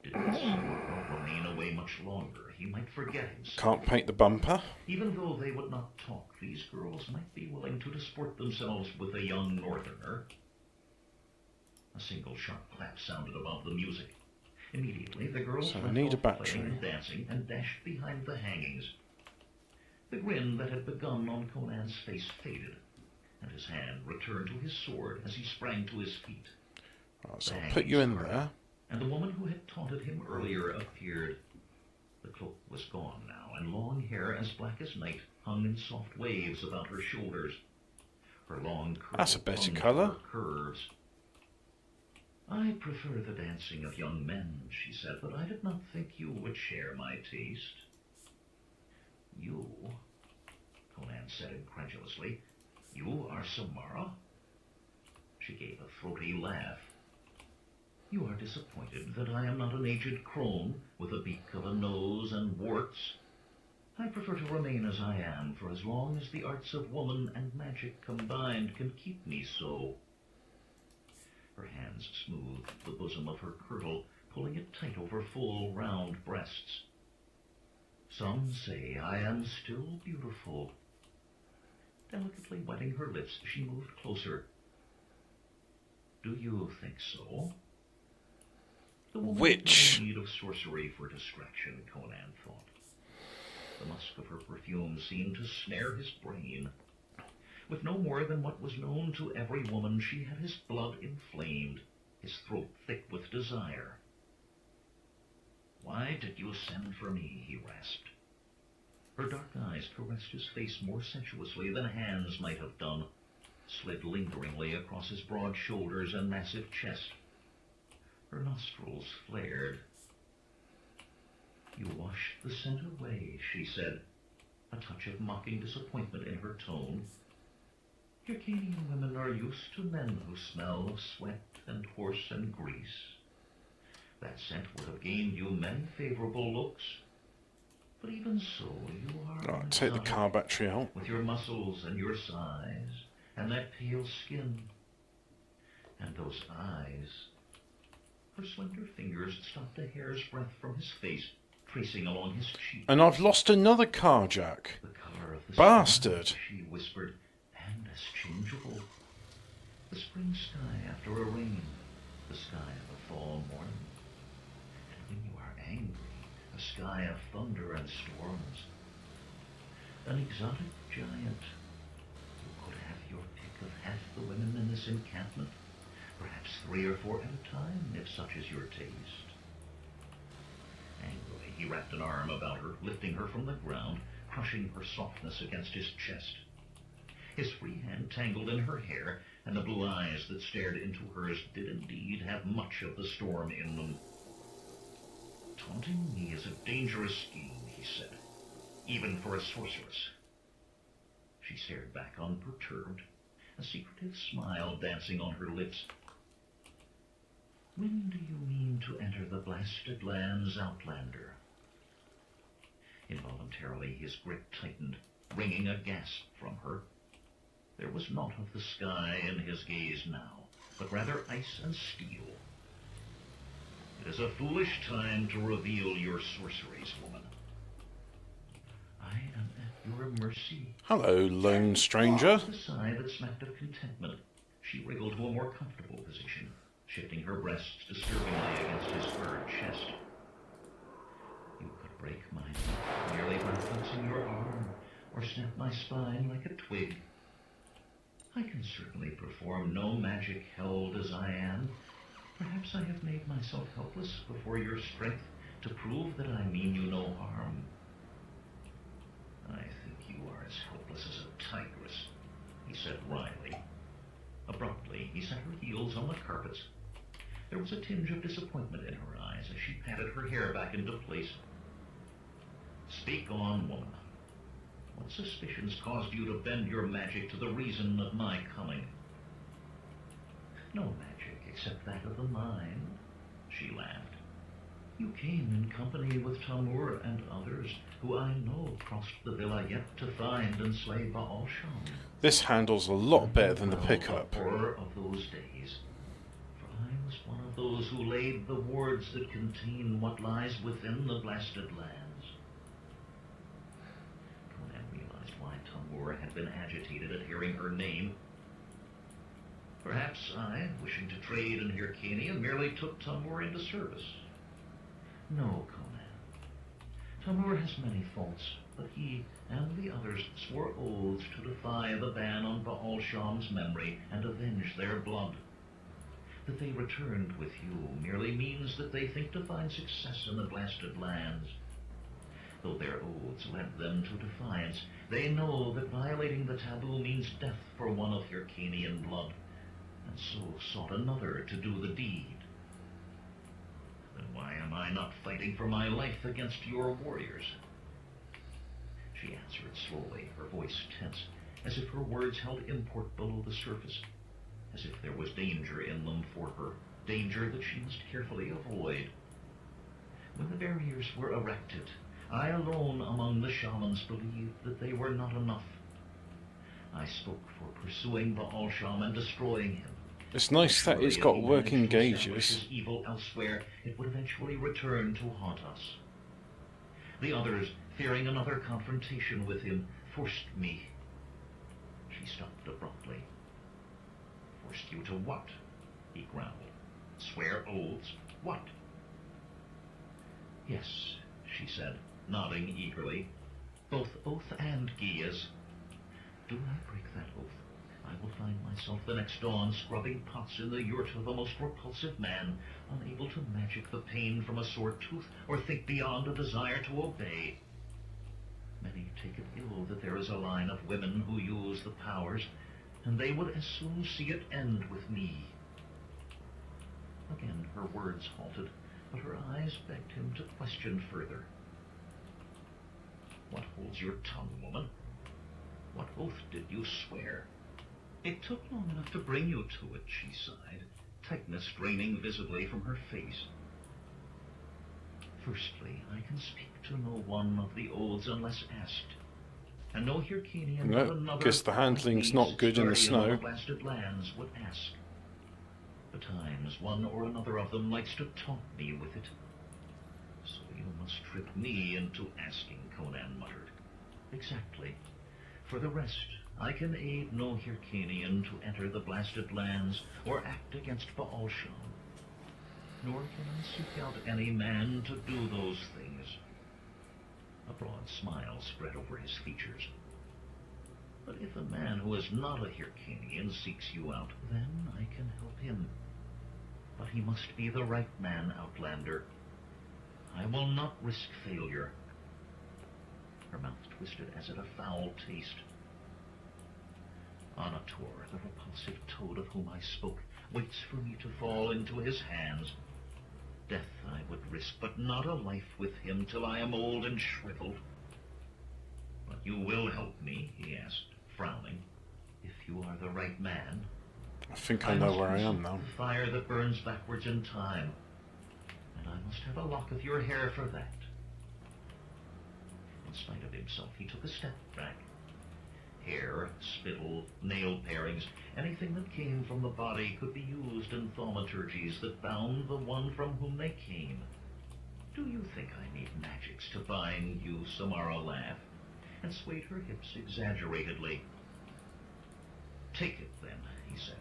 Did Miss Swartwell remain away much longer, he might forget himself. Can't paint the bumper. Even though they would not talk, these girls might be willing to disport themselves with a young northerner. A single sharp clap sounded above the music. Immediately, the girls So I left need a off battery. playing and dancing and dashed behind the hangings. The grin that had begun on Conan's face faded, and his hand returned to his sword as he sprang to his feet. Right, so I'll put you in there. And the woman who had taunted him earlier appeared. The cloak was gone now, and long hair as black as night hung in soft waves about her shoulders. Her long curl That's a better clung to colour. her curves. I prefer the dancing of young men, she said, but I did not think you would share my taste. You, Conan said incredulously, you are Samara? She gave a throaty laugh. You are disappointed that I am not an aged crone with a beak of a nose and warts. I prefer to remain as I am for as long as the arts of woman and magic combined can keep me so. Her hands smoothed the bosom of her kirtle, pulling it tight over full, round breasts. Some say I am still beautiful. Delicately wetting her lips, she moved closer. Do you think so? The woman Which? had no need of sorcery for distraction, Conan thought. The musk of her perfume seemed to snare his brain. With no more than what was known to every woman, she had his blood inflamed, his throat thick with desire. Why did you send for me? He rasped. Her dark eyes caressed his face more sensuously than hands might have done, slid lingeringly across his broad shoulders and massive chest. Her nostrils flared. You washed the scent away, she said, a touch of mocking disappointment in her tone. Hyrcanian women are used to men who smell of sweat and horse and grease. That scent would have gained you many favorable looks. But even so, you are Right, take the exotic, car battery out. with your muscles and your size, and that pale skin, and those eyes. Her slender fingers stopped a hair's breadth from his face, tracing along his cheek. And I've lost another car, Jack. The color of the Bastard. sky, she whispered, and as changeable. The spring sky after a rain, the sky of a fall morning. And when you are angry, a sky of thunder and storms. An exotic giant. You could have your pick of half the women in this encampment, perhaps 3 or 4 at a time, if such is your taste. Angrily, he wrapped an arm about her, lifting her from the ground, crushing her softness against his chest. His free hand tangled in her hair, and the blue eyes that stared into hers did indeed have much of the storm in them. Taunting me is a dangerous scheme, he said, even for a sorceress. She stared back unperturbed, a secretive smile dancing on her lips. When do you mean to enter the blasted lands, Outlander? Involuntarily his grip tightened, wringing a gasp from her. There was naught of the sky in his gaze now, but rather ice and steel. It is a foolish time to reveal your sorceries, woman. I am at your mercy. Hello, lone stranger. With a sigh that smacked of contentment, she wriggled to a more comfortable position, shifting her breasts disturbingly against his furred chest. You could break my neck merely by flexing your arm, or snap my spine like a twig. I can certainly perform no magic held as I am, Perhaps I have made myself helpless before your strength to prove that I mean you no harm. I think you are as helpless as a tigress, he said wryly. Abruptly, he set her heels on the carpets. There was a tinge of disappointment in her eyes as she patted her hair back into place. Speak on, woman. What suspicions caused you to bend your magic to the reason of my coming? No magic except that of the mind, she laughed. You came in company with Tamur and others who I know crossed the villa yet to find and slay Baal-Shem. This handles a lot better than the Well, pickup. The horror of those days. For I was one of those who laid the wards that contain what lies within the blasted lands. Conan realized why Tamur had been agitated at hearing her name. Perhaps I, wishing to trade in Hyrcania, merely took Tamur into service. No, Conan. Tamur has many faults, but he and the others swore oaths to defy the ban on Baal-Shem's memory and avenge their blood. That they returned with you merely means that they think to find success in the blasted lands. Though their oaths led them to defiance, they know that violating the taboo means death for one of Hyrcanian blood, and so sought another to do the deed. Then why am I not fighting for my life against your warriors? She answered slowly, her voice tense, as if her words held import below the surface, as if there was danger in them for her, danger that she must carefully avoid. When the barriers were erected, I alone among the shamans believed that they were not enough. I spoke for pursuing Baal-Shem and destroying him. It's nice that it's got working gauges. Evil elsewhere, it would eventually return to haunt us. The others, fearing another confrontation with him, forced me. She stopped abruptly. Forced you to what? He growled. Swear oaths? What? Yes, she said, nodding eagerly. Both oath and Gias. Do I break that oath, I will find myself the next dawn scrubbing pots in the yurt of the most repulsive man, unable to magic the pain from a sore tooth or think beyond a desire to obey. Many take it ill that there is a line of women who use the powers, and they would as soon see it end with me. Again her words halted, but her eyes begged him to question further. What holds your tongue, woman? What oath did you swear? It took long enough to bring you to it, she sighed, tightness draining visibly from her face. Firstly, I can speak to no one of the oaths unless asked. And no Hyrcanian No, but another guess the handling's not good in the snow. the blasted lands would ask. Betimes, one or another of them likes to taunt me with it. So you must trick me into asking, Conan muttered. Exactly. For the rest, I can aid no Hyrcanian to enter the blasted lands or act against Baal-Shem. Nor can I seek out any man to do those things. A broad smile spread over his features. But if a man who is not a Hyrcanian seeks you out, then I can help him. But he must be the right man, Outlander. I will not risk failure. Her mouth twisted as at a foul taste. Anator, the repulsive toad of whom I spoke, waits for me to fall into his hands. Death I would risk, but not a life with him till I am old and shriveled. But you will help me, he asked, frowning, if you are the right man. I think I know where I am now. The fire that burns backwards in time, and I must have a lock of your hair for that. In spite of himself, he took a step back. Hair, spittle, nail parings, anything that came from the body could be used in thaumaturgies that bound the one from whom they came. Do you think I need magics to bind you? Samara laughed, and swayed her hips exaggeratedly. Take it, then, he said.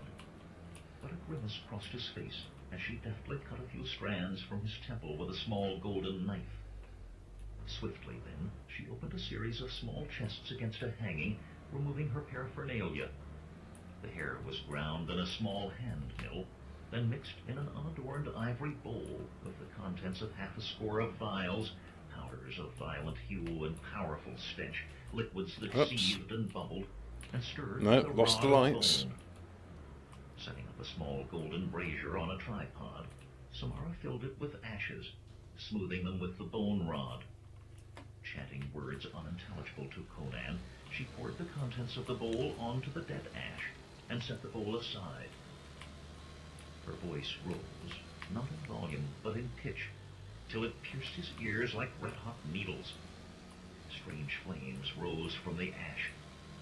But a grimace crossed his face as she deftly cut a few strands from his temple with a small golden knife. Swiftly, then, she opened a series of small chests against a hanging, removing her paraphernalia. The hair was ground in a small hand mill. then mixed in an unadorned ivory bowl with the contents of half a score of vials, powders of violent hue and powerful stench, liquids that Oops. seethed and bubbled, and stirred No, with a lost the rod of lights. bone. Setting up a small golden brazier on a tripod, Samara filled it with ashes, smoothing them with the bone rod. Chanting words unintelligible to Conan, she poured the contents of the bowl onto the dead ash and set the bowl aside. Her voice rose, not in volume, but in pitch, till it pierced his ears like red-hot needles. Strange flames rose from the ash,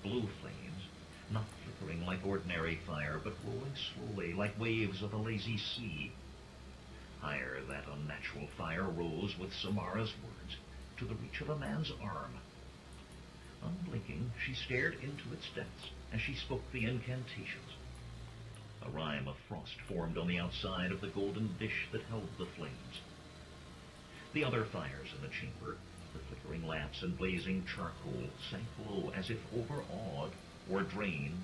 blue flames, not flickering like ordinary fire, but rolling slowly like waves of a lazy sea. Higher that unnatural fire rose with Samara's words, to the reach of a man's arm. Unblinking, she stared into its depths as she spoke the incantations. A rime of frost formed on the outside of the golden dish that held the flames. The other fires in the chamber, the flickering lamps and blazing charcoal, sank low as if overawed or drained.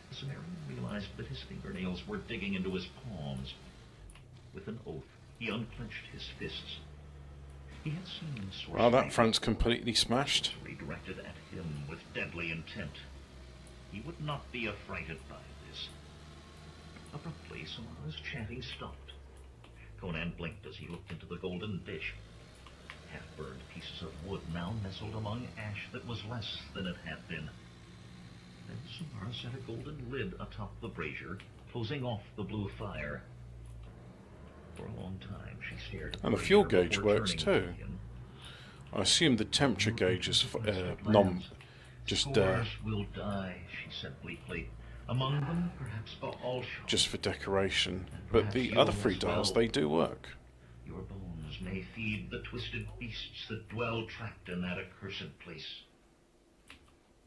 The Sumerian realized that his fingernails were digging into his palms. With an oath, he unclenched his fists. He had seen sorcery. Well, that front's completely smashed. Redirected at him with deadly intent. He would not be affrighted by this. Abruptly, Samara's chanting stopped. Conan blinked as he looked into the golden dish. Half-burned pieces of wood now nestled among ash that was less than it had been. Then Samara set a golden lid atop the brazier, closing off the blue fire. For a long time she stared at And the fuel gauge works too. I assume the temperature gauge is Scores will die, she said bleakly. Among them, perhaps Baal-Sham. just for decoration. But the other three dials, they do work. Your bones may feed the twisted beasts that dwell trapped in that accursed place.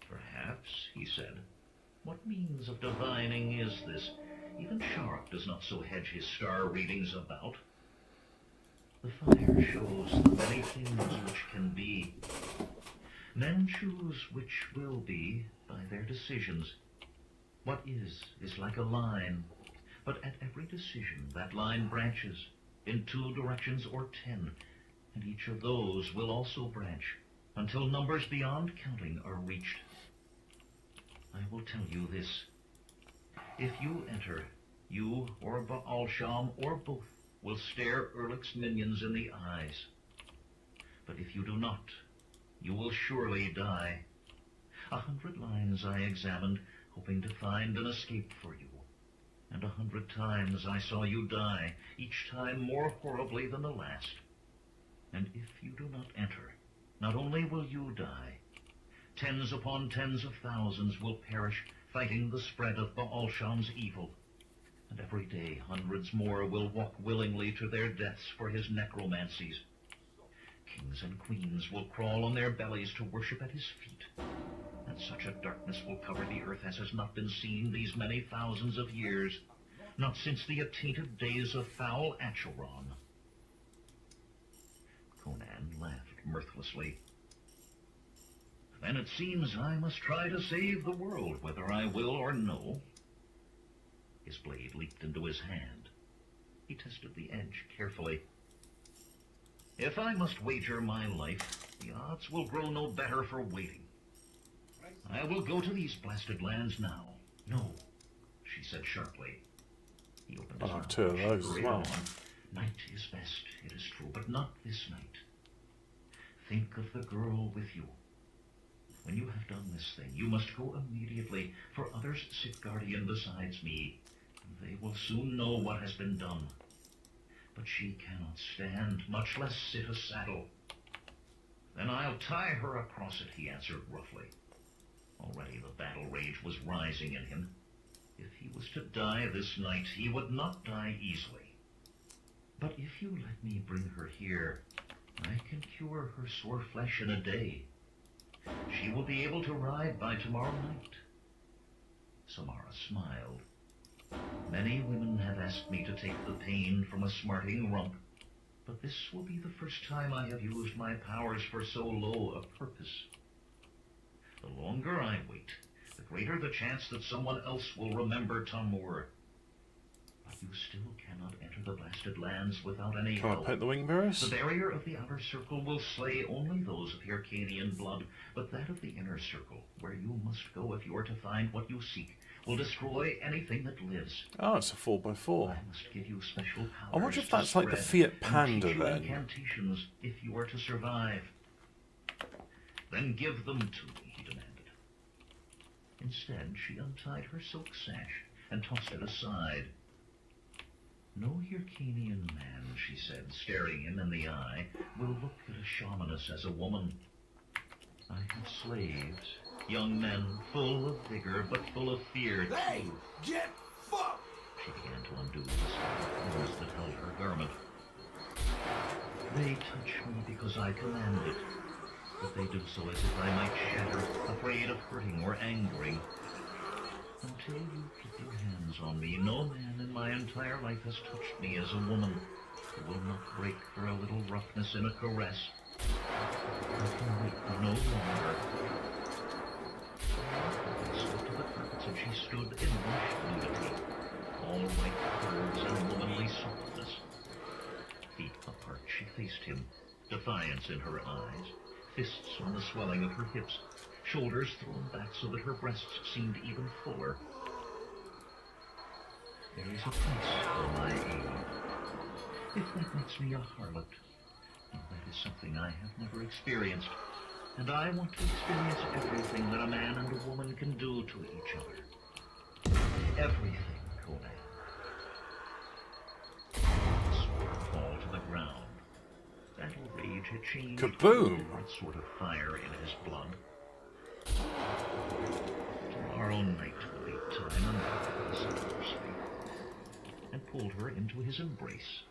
Perhaps, he said. What means of divining is this? Even Shark does not so hedge his star readings about. The fire shows the many things which can be. Men choose which will be by their decisions. What is like a line, but at every decision that line branches in 2 directions or 10, and each of those will also branch until numbers beyond counting are reached. I will tell you this. If you enter, you or Baal-Sham or both will stare Erlik's minions in the eyes. But if you do not, you will surely die. 100 lines I examined, hoping to find an escape for you. And 100 times I saw you die, each time more horribly than the last. And if you do not enter, not only will you die, tens upon tens of thousands will perish fighting the spread of Baal-Sham's evil. And every day hundreds more will walk willingly to their deaths for his necromancies. Kings and queens will crawl on their bellies to worship at his feet. And such a darkness will cover the earth as has not been seen these many thousands of years, not since the attainted days of foul Acheron. Conan laughed mirthlessly. Then it seems I must try to save the world, whether I will or no. His blade leaped into his hand. He tested the edge carefully. If I must wager my life, the odds will grow no better for waiting. I will go to these blasted lands now. No, she said sharply. He opened his mouth. 2 of those as well. Night is best, it is true, but not this night. Think of the girl with you. When you have done this thing, you must go immediately, for others sit guardian besides me, and they will soon know what has been done. But she cannot stand, much less sit a saddle. Then I'll tie her across it, he answered gruffly. Already the battle rage was rising in him. If he was to die this night, he would not die easily. But if you let me bring her here, I can cure her sore flesh in a day. She will be able to ride by tomorrow night. Samara smiled. Many women have asked me to take the pain from a smarting rump, but this will be the first time I have used my powers for so low a purpose. The longer I wait, the greater the chance that someone else will remember Tamur. But you still cannot enter the blasted lands without any Can I help. pet the wing bearers? The barrier of the outer circle will slay only those of Hyrcanian blood, but that of the inner circle, where you must go if you are to find what you seek, will destroy anything that lives. Oh, it's a 4x4. I must give you special powers. I wonder if to that's like the spread Fiat Panda and teach you then. incantations if you are to survive. Then give them to me, he demanded. Instead, she untied her silk sash and tossed it aside. No Hyrcanian man, she said, staring him in the eye, will look at a shamaness as a woman. I have slaves, young men, full of vigor, but full of fear, Hey, too. get fucked! She began to undo the cords that held her garment. They touch me because I command it, but they do so as if I might shatter, afraid of hurting or angering. Until you keep your hands on me, no man in my entire life has touched me as a woman who will not break for a little roughness in a caress. I can wait for no longer. She slipped to the carpets and she stood in lush nudity, all white curves and womanly softness. Feet apart, she faced him, defiance in her eyes, fists on the swelling of her hips, shoulders thrown back so that her breasts seemed even fuller. There is a price for my aid. If that makes me a harlot, well, that is something I have never experienced, and I want to experience everything that a man and a woman can do to each other. Everything, Conan. The sword fall to the ground. Battle rage had changed Kaboom! to that sort of fire in his blood. Tomorrow night will be time enough for this anniversary, and pulled her into his embrace.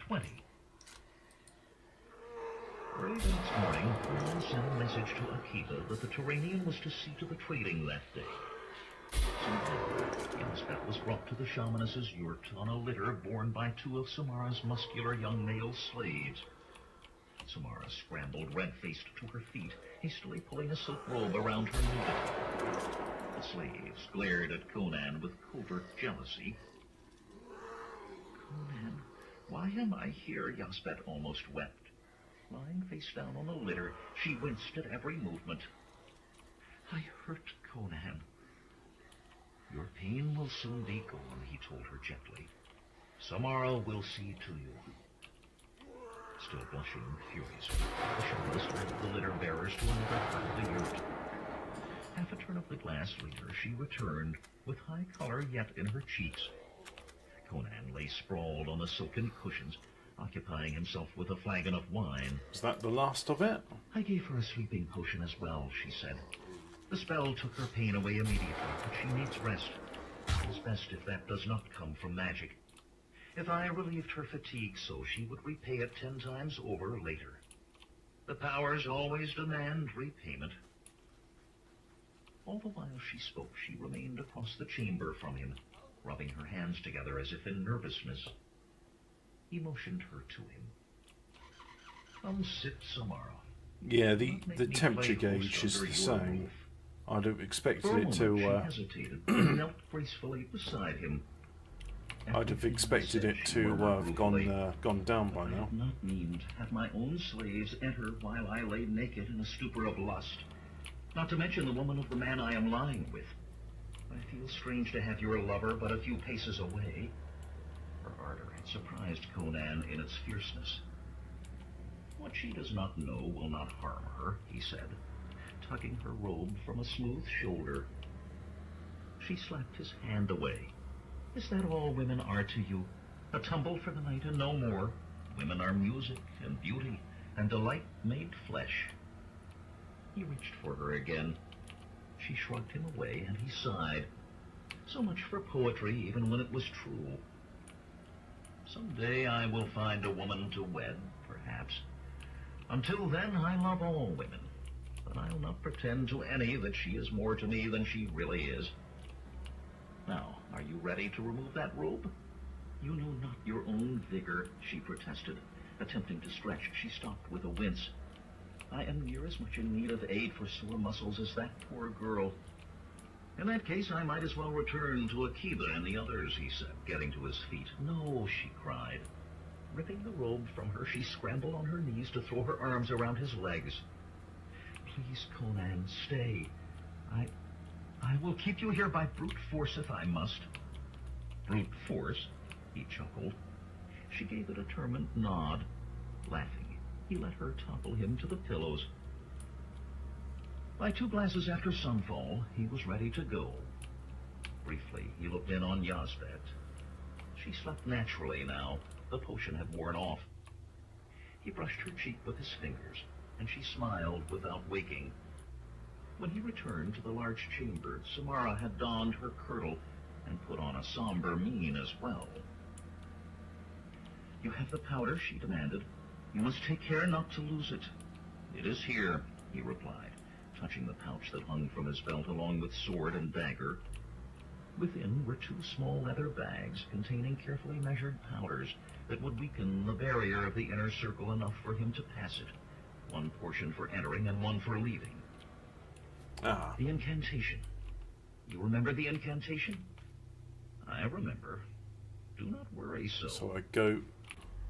20. Early the next morning, Conan sent a message to Akiba that the Turanian was to see to the trading that day. Somehow, Yasbet was brought to the shamaness's yurt on a litter borne by two of Samara's muscular young male slaves. Samara scrambled, red-faced, to her feet, hastily pulling a silk robe around her nudity. The slaves glared at Conan with covert jealousy. Conan, why am I here? Yasbet almost wept. Lying face down on the litter, she winced at every movement. I hurt Conan. Your pain will soon be gone, he told her gently. Samara will see to you. Still blushing furiously, the shamaness led the litter bearers to another part of the yurt. Half a turn of the glass later, she returned, with high color yet in her cheeks. Conan lay sprawled on the silken cushions, occupying himself with a flagon of wine. Is that the last of it? I gave her a sleeping potion as well, she said. The spell took her pain away immediately, but she needs rest. It is best if that does not come from magic. If I relieved her fatigue so, she would repay it 10 times over later. The powers always demand repayment. All the while she spoke, she remained across the chamber from him, rubbing her hands together as if in nervousness. He motioned her to him. Come sit, Samara. Yeah, Do the not make the me temperature play host gauge is under the your same. roof. I'd have expected For a it moment, to. she hesitated, and knelt gracefully beside him. I'd have expected it to have gone down by I now. had not mean to have my own slaves enter while I lay naked in a stupor of lust. Not to mention the woman of the man I am lying with. I feel strange to have your lover but a few paces away. Her ardor had surprised Conan in its fierceness. What she does not know will not harm her, he said, tugging her robe from a smooth shoulder. She slapped his hand away. Is that all women are to you? A tumble for the night and no more. Women are music and beauty and delight made flesh. He reached for her again. She shrugged him away and he sighed. So much for poetry, even when it was true. Someday I will find a woman to wed, perhaps. Until then, I love all women, but I'll not pretend to any that she is more to me than she really is. Now, are you ready to remove that robe? You know not your own vigor, she protested. Attempting to stretch, she stopped with a wince. I am near as much in need of aid for sore muscles as that poor girl. In that case, I might as well return to Akiba and the others, he said, getting to his feet. No, she cried. Ripping the robe from her, she scrambled on her knees to throw her arms around his legs. Please, Conan, stay. I will keep you here by brute force if I must. Brute force? He chuckled. She gave a determined nod. Laughing, he let her topple him to the pillows. By 2 glasses after sunfall, he was ready to go. Briefly, he looked in on Yazbet. She slept naturally now. The potion had worn off. He brushed her cheek with his fingers, and she smiled without waking. When he returned to the large chamber, Samara had donned her kirtle and put on a somber mien as well. You have the powder, she demanded. You must take care not to lose it. It is here, he replied, touching the pouch that hung from his belt along with sword and dagger. Within were 2 small leather bags containing carefully measured powders that would weaken the barrier of the inner circle enough for him to pass it. 1 portion for entering and 1 for leaving. The incantation. You remember the incantation? I remember. Do not worry so. So I go...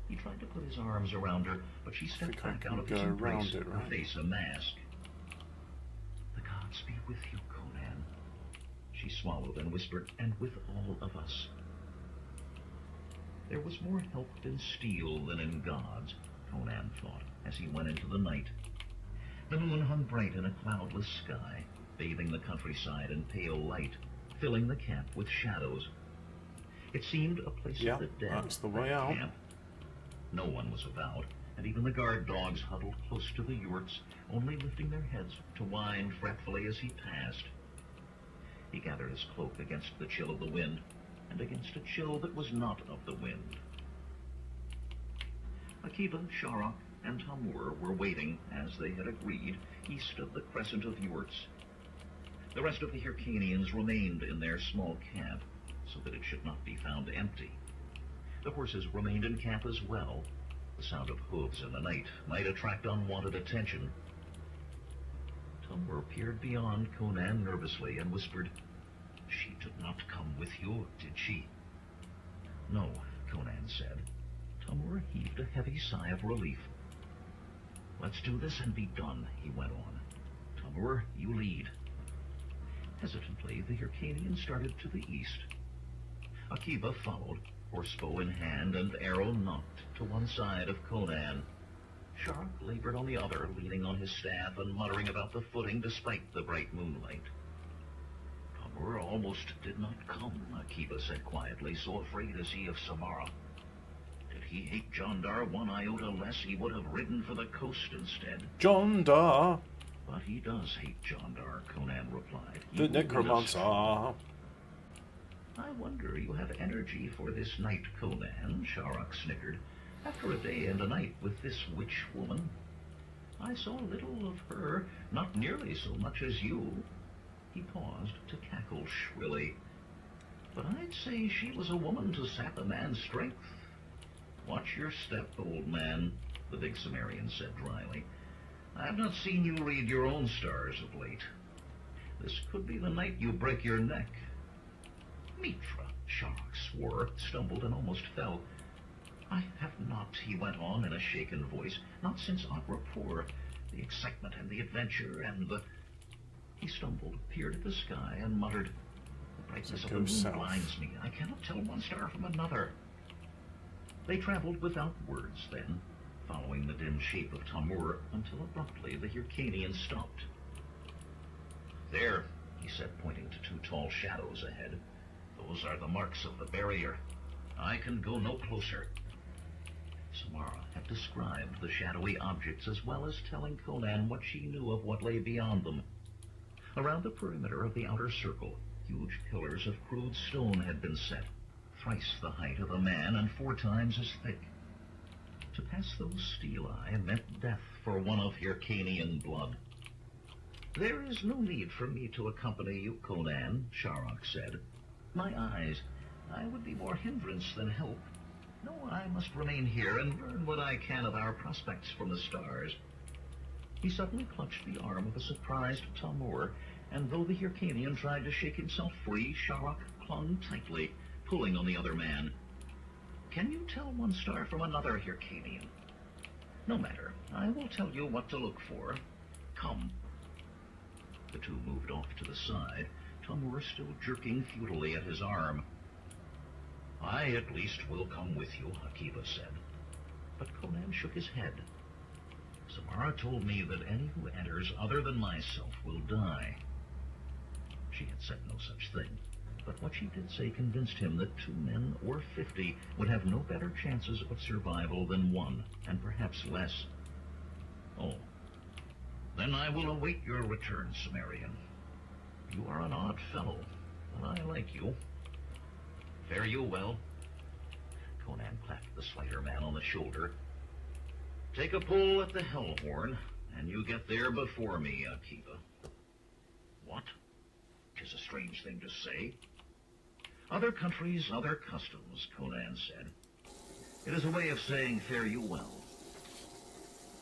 He tried to put his arms around her, but she stepped back out of his go embrace, around it, her right? face a mask. The gods be with you, Conan. She swallowed and whispered, and with all of us. There was more help in steel than in gods, Conan thought, as he went into the night. The moon hung bright in a cloudless sky, bathing the countryside in pale light, filling the camp with shadows. It seemed a place of the dead. That's the way out. Camp. No one was about, and even the guard dogs huddled close to the yurts, only lifting their heads to whine fretfully as he passed. He gathered his cloak against the chill of the wind, and against a chill that was not of the wind. Akiba, Sharok, and Tamur were waiting, as they had agreed, east of the crescent of yurts. The rest of the Hyrcanians remained in their small camp, so that it should not be found empty. The horses remained in camp as well. The sound of hooves in the night might attract unwanted attention. Tamur peered beyond Conan nervously and whispered, She did not come with you, did she? No, Conan said. Tamur heaved a heavy sigh of relief. Let's do this and be done, he went on. Tamur, you lead. Hesitantly, the Hyrcanian started to the east. Akiba followed, horsebow in hand and arrow knocked to one side of Conan. Shark labored on the other, leaning on his staff and muttering about the footing despite the bright moonlight. Tamur almost did not come, Akiba said quietly, so afraid is he of Samara. Did he hate Jondar 1 iota less, he would have ridden for the coast instead. Jondar! But he does hate Jondar, Conan replied. The necromancer! I wonder you have energy for this night, Conan, Sharok snickered. After a day and a night with this witch woman. I saw little of her, not nearly so much as you. He paused to cackle shrilly. But I'd say she was a woman to sap a man's strength. Watch your step, old man, the big Sumerian said dryly. I've not seen you read your own stars of late. This could be the night you break your neck. Mitra, Sharok swore, stumbled and almost fell. I have not, he went on in a shaken voice, not since Agrapur. The excitement and the adventure and the... He stumbled, peered at the sky, and muttered, The brightness of the moon blinds me. I cannot tell one star from another. They traveled without words then, following the dim shape of Tamur, until abruptly the Hyrcanian stopped. There, he said, pointing to 2 tall shadows ahead. Those are the marks of the barrier. I can go no closer. Samara had described the shadowy objects as well as telling Conan what she knew of what lay beyond them. Around the perimeter of the outer circle, huge pillars of crude stone had been set, thrice the height of a man and 4 times as thick. To pass those stelae meant death for one of Hyrcanian blood. There is no need for me to accompany you, Conan, Sharok said. My eyes, I would be more hindrance than help. No, I must remain here and learn what I can of our prospects from the stars. He suddenly clutched the arm of a surprised Tamur and though the Hyrcanian tried to shake himself free, Sharrock clung tightly, pulling on the other man. Can you tell one star from another, Hyrcanian? No matter. I will tell you what to look for. Come. The two moved off to the side, Tamur still jerking futilely at his arm. I at least will come with you, Akiba said. But Conan shook his head. Samara told me that any who enters other than myself will die. She had said no such thing, but what she did say convinced him that 2 men or 50 would have no better chances of survival than 1, and perhaps less. Oh, then I will await your return, Sumerian. You are an odd fellow, but I like you. Fare you well. Conan clapped the slighter man on the shoulder. Take a pull at the hell horn, and you get there before me, Akiba. What? 'Tis a strange thing to say. Other countries, other customs, Conan said. It is a way of saying fare you well.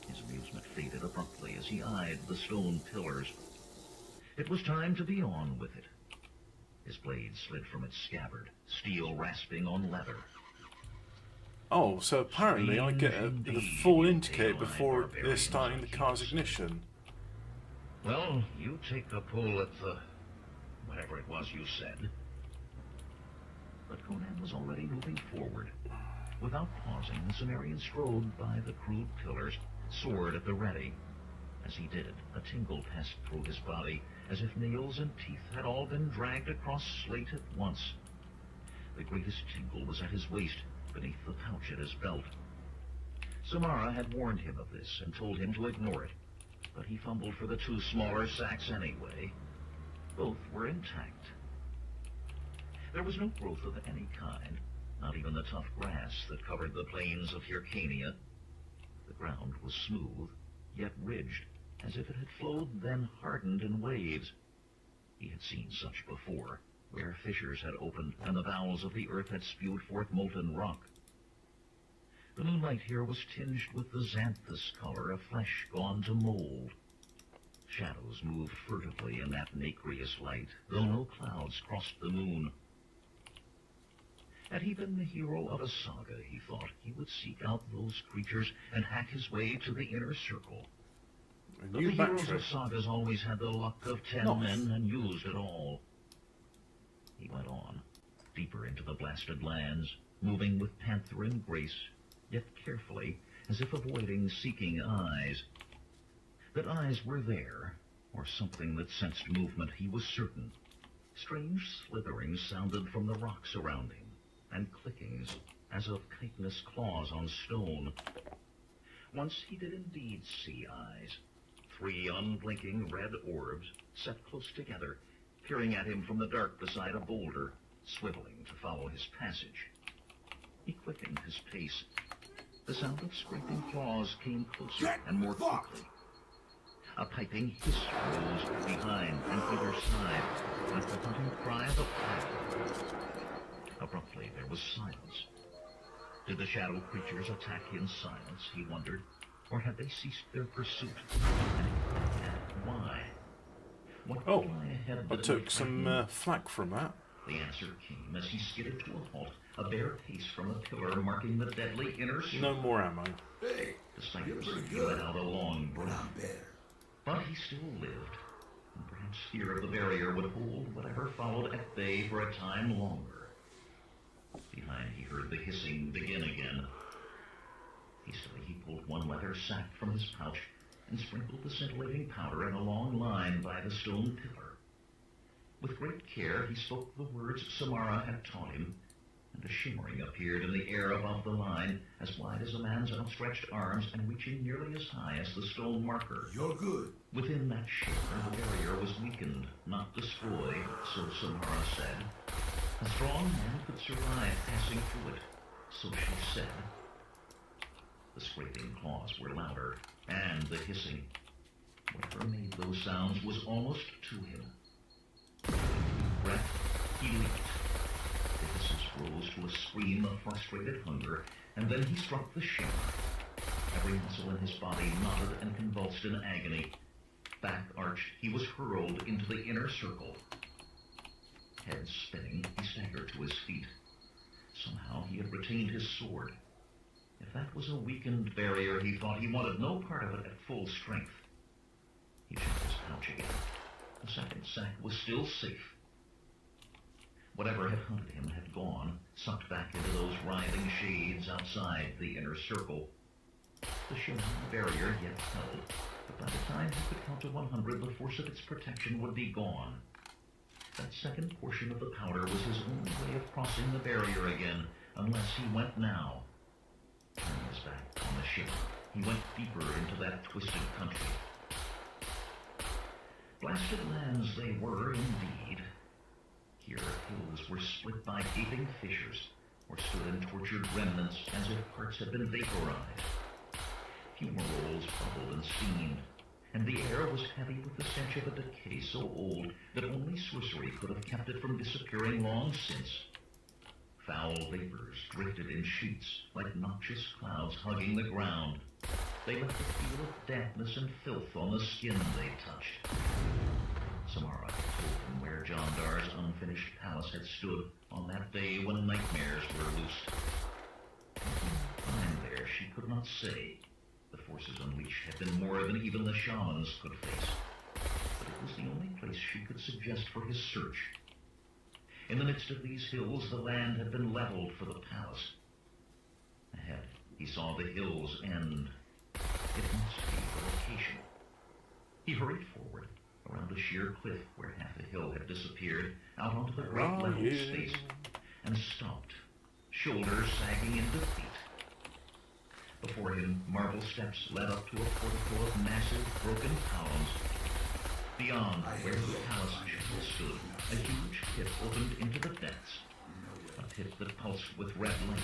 His amusement faded abruptly as he eyed the stone pillars. It was time to be on with it. His blade slid from its scabbard, steel rasping on leather. Oh, so apparently I get the full indicator before they're starting the car's ignition. Well, you take a pull at the... whatever it was you said. But Conan was already moving forward. Without pausing, the Sumerian strode by the crude pillars, sword at the ready. As he did, a tingle passed through his body, as if nails and teeth had all been dragged across slate at once. The greatest tingle was at his waist, beneath the pouch at his belt. Samara had warned him of this and told him to ignore it, but he fumbled for the 2 smaller sacks anyway. Both were intact. There was no growth of any kind, not even the tough grass that covered the plains of Hyrcania. The ground was smooth, yet ridged, as if it had flowed then hardened in waves. He had seen such before, where fissures had opened and the bowels of the earth had spewed forth molten rock. The moonlight here was tinged with the xanthous color of flesh gone to mold. Shadows moved furtively in that nacreous light, though no clouds crossed the moon. Had he been the hero of a saga, he thought, he would seek out those creatures and hack his way to the inner circle. But the heroes of sagas always had the luck of 10 men and used it all. He went on, deeper into the blasted lands, moving with pantherine grace, yet carefully, as if avoiding seeking eyes. That eyes were there, or something that sensed movement, he was certain. Strange slitherings sounded from the rocks around him, and clickings, as of chitinous claws on stone. Once he did indeed see eyes, 3 unblinking red orbs, set close together, peering at him from the dark beside a boulder, swiveling to follow his passage. He quickened his pace. The sound of scraping claws came closer and more quickly. A piping hiss rose behind and either side, like the hunting cry of a pack. Abruptly, there was silence. Did the shadow creatures attack in silence, he wondered, or had they ceased their pursuit? And why? Oh, I took some flack from that. The answer came as he skidded to a halt, a bare pace from the pillar marking the deadly inner circle. No more ammo. Hey, The cypress let out a long breath. I'm better. But he still lived, and perhaps fear of the barrier would hold whatever followed at bay for a time longer. Behind, he heard the hissing begin again. Hastily, he pulled one leather sack from his pouch and sprinkled the scintillating powder in a long line by the stone pillar. With great care, he spoke the words Samara had taught him, and a shimmering appeared in the air above the line, as wide as a man's outstretched arms and reaching nearly as high as the stone marker. You're good. Within that shimmer, the barrier was weakened, not destroyed, so Samara said. A strong man could survive passing through it, so she said. The scraping claws were louder, and the hissing. Whatever made those sounds was almost to him. With a breath, he leaped. The hisses rose to a scream of frustrated hunger, and then he struck the shimmer. Every muscle in his body knotted and convulsed in agony. Back arched, he was hurled into the inner circle. Head spinning, he staggered to his feet. Somehow he had retained his sword. If that was a weakened barrier, he thought he wanted no part of it at full strength. He checked his pouch again. The second sack was still safe. Whatever had hunted him had gone, sucked back into those writhing shades outside the inner circle. The shimmering barrier yet held, but by the time he could count to 100, the force of its protection would be gone. That second portion of the powder was his only way of crossing the barrier again, unless he went now. Turning his back on the ship, he went deeper into that twisted country. Blasted lands they were indeed. Here hills were split by gaping fissures, or stood in tortured remnants as if parts had been vaporized. Fumaroles bubbled and steamed, and the air was heavy with the stench of a decay so old that only sorcery could have kept it from disappearing long since. Foul vapors drifted in sheets like noxious clouds hugging the ground. They left a feel of dampness and filth on the skin they touched. Samara told him where John Dar's unfinished palace had stood on that day when nightmares were loosed. Lying there, she could not say. The forces unleashed had been more than even the shamans could face. But it was the only place she could suggest for his search. In the midst of these hills, the land had been leveled for the palace. Ahead, he saw the hills end. It must be the location. He hurried forward, around a sheer cliff where half the hill had disappeared, out onto the great level space, and stopped, shoulders sagging in defeat. Before him, marble steps led up to a portico of massive, broken columns. Beyond where the palace chapel stood, a huge pit opened into the depths. A pit that pulsed with red light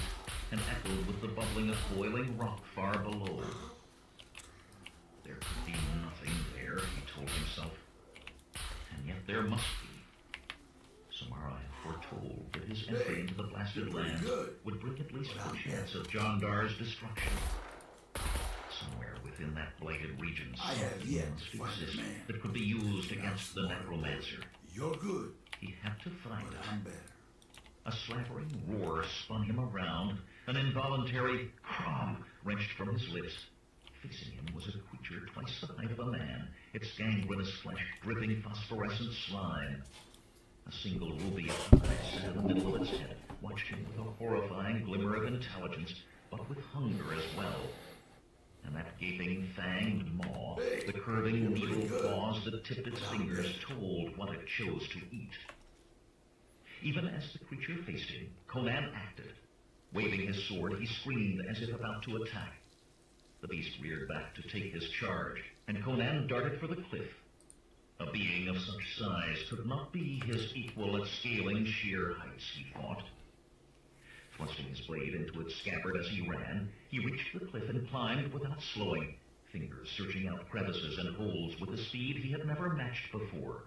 and echoed with the bubbling of boiling rock far below. There could be nothing there, he told himself. And yet there must be. Samara had foretold that his entry into the blasted land would bring at least a chance of John Dar's destruction. Somewhere within that blighted region, something must exist that could be used against the necromancer. You're good. He had to find But it. I'm better. A slavering roar spun him around. An involuntary crom wrenched from his lips. Facing him was a creature twice the height of a man, its gangrenous flesh dripping phosphorescent slime. A single ruby eye sat in the middle of its head, watched him with a horrifying glimmer of intelligence, but with hunger as well. And that gaping, fanged maw, the curving needle claws that tipped its fingers, told what it chose to eat. Even as the creature faced him, Conan acted. Waving his sword, he screamed as if about to attack. The beast reared back to take his charge, and Conan darted for the cliff. A being of such size could not be his equal at scaling sheer heights, he thought. Thrusting his blade into its scabbard as he ran, he reached the cliff and climbed without slowing, fingers searching out crevices and holes with a speed he had never matched before.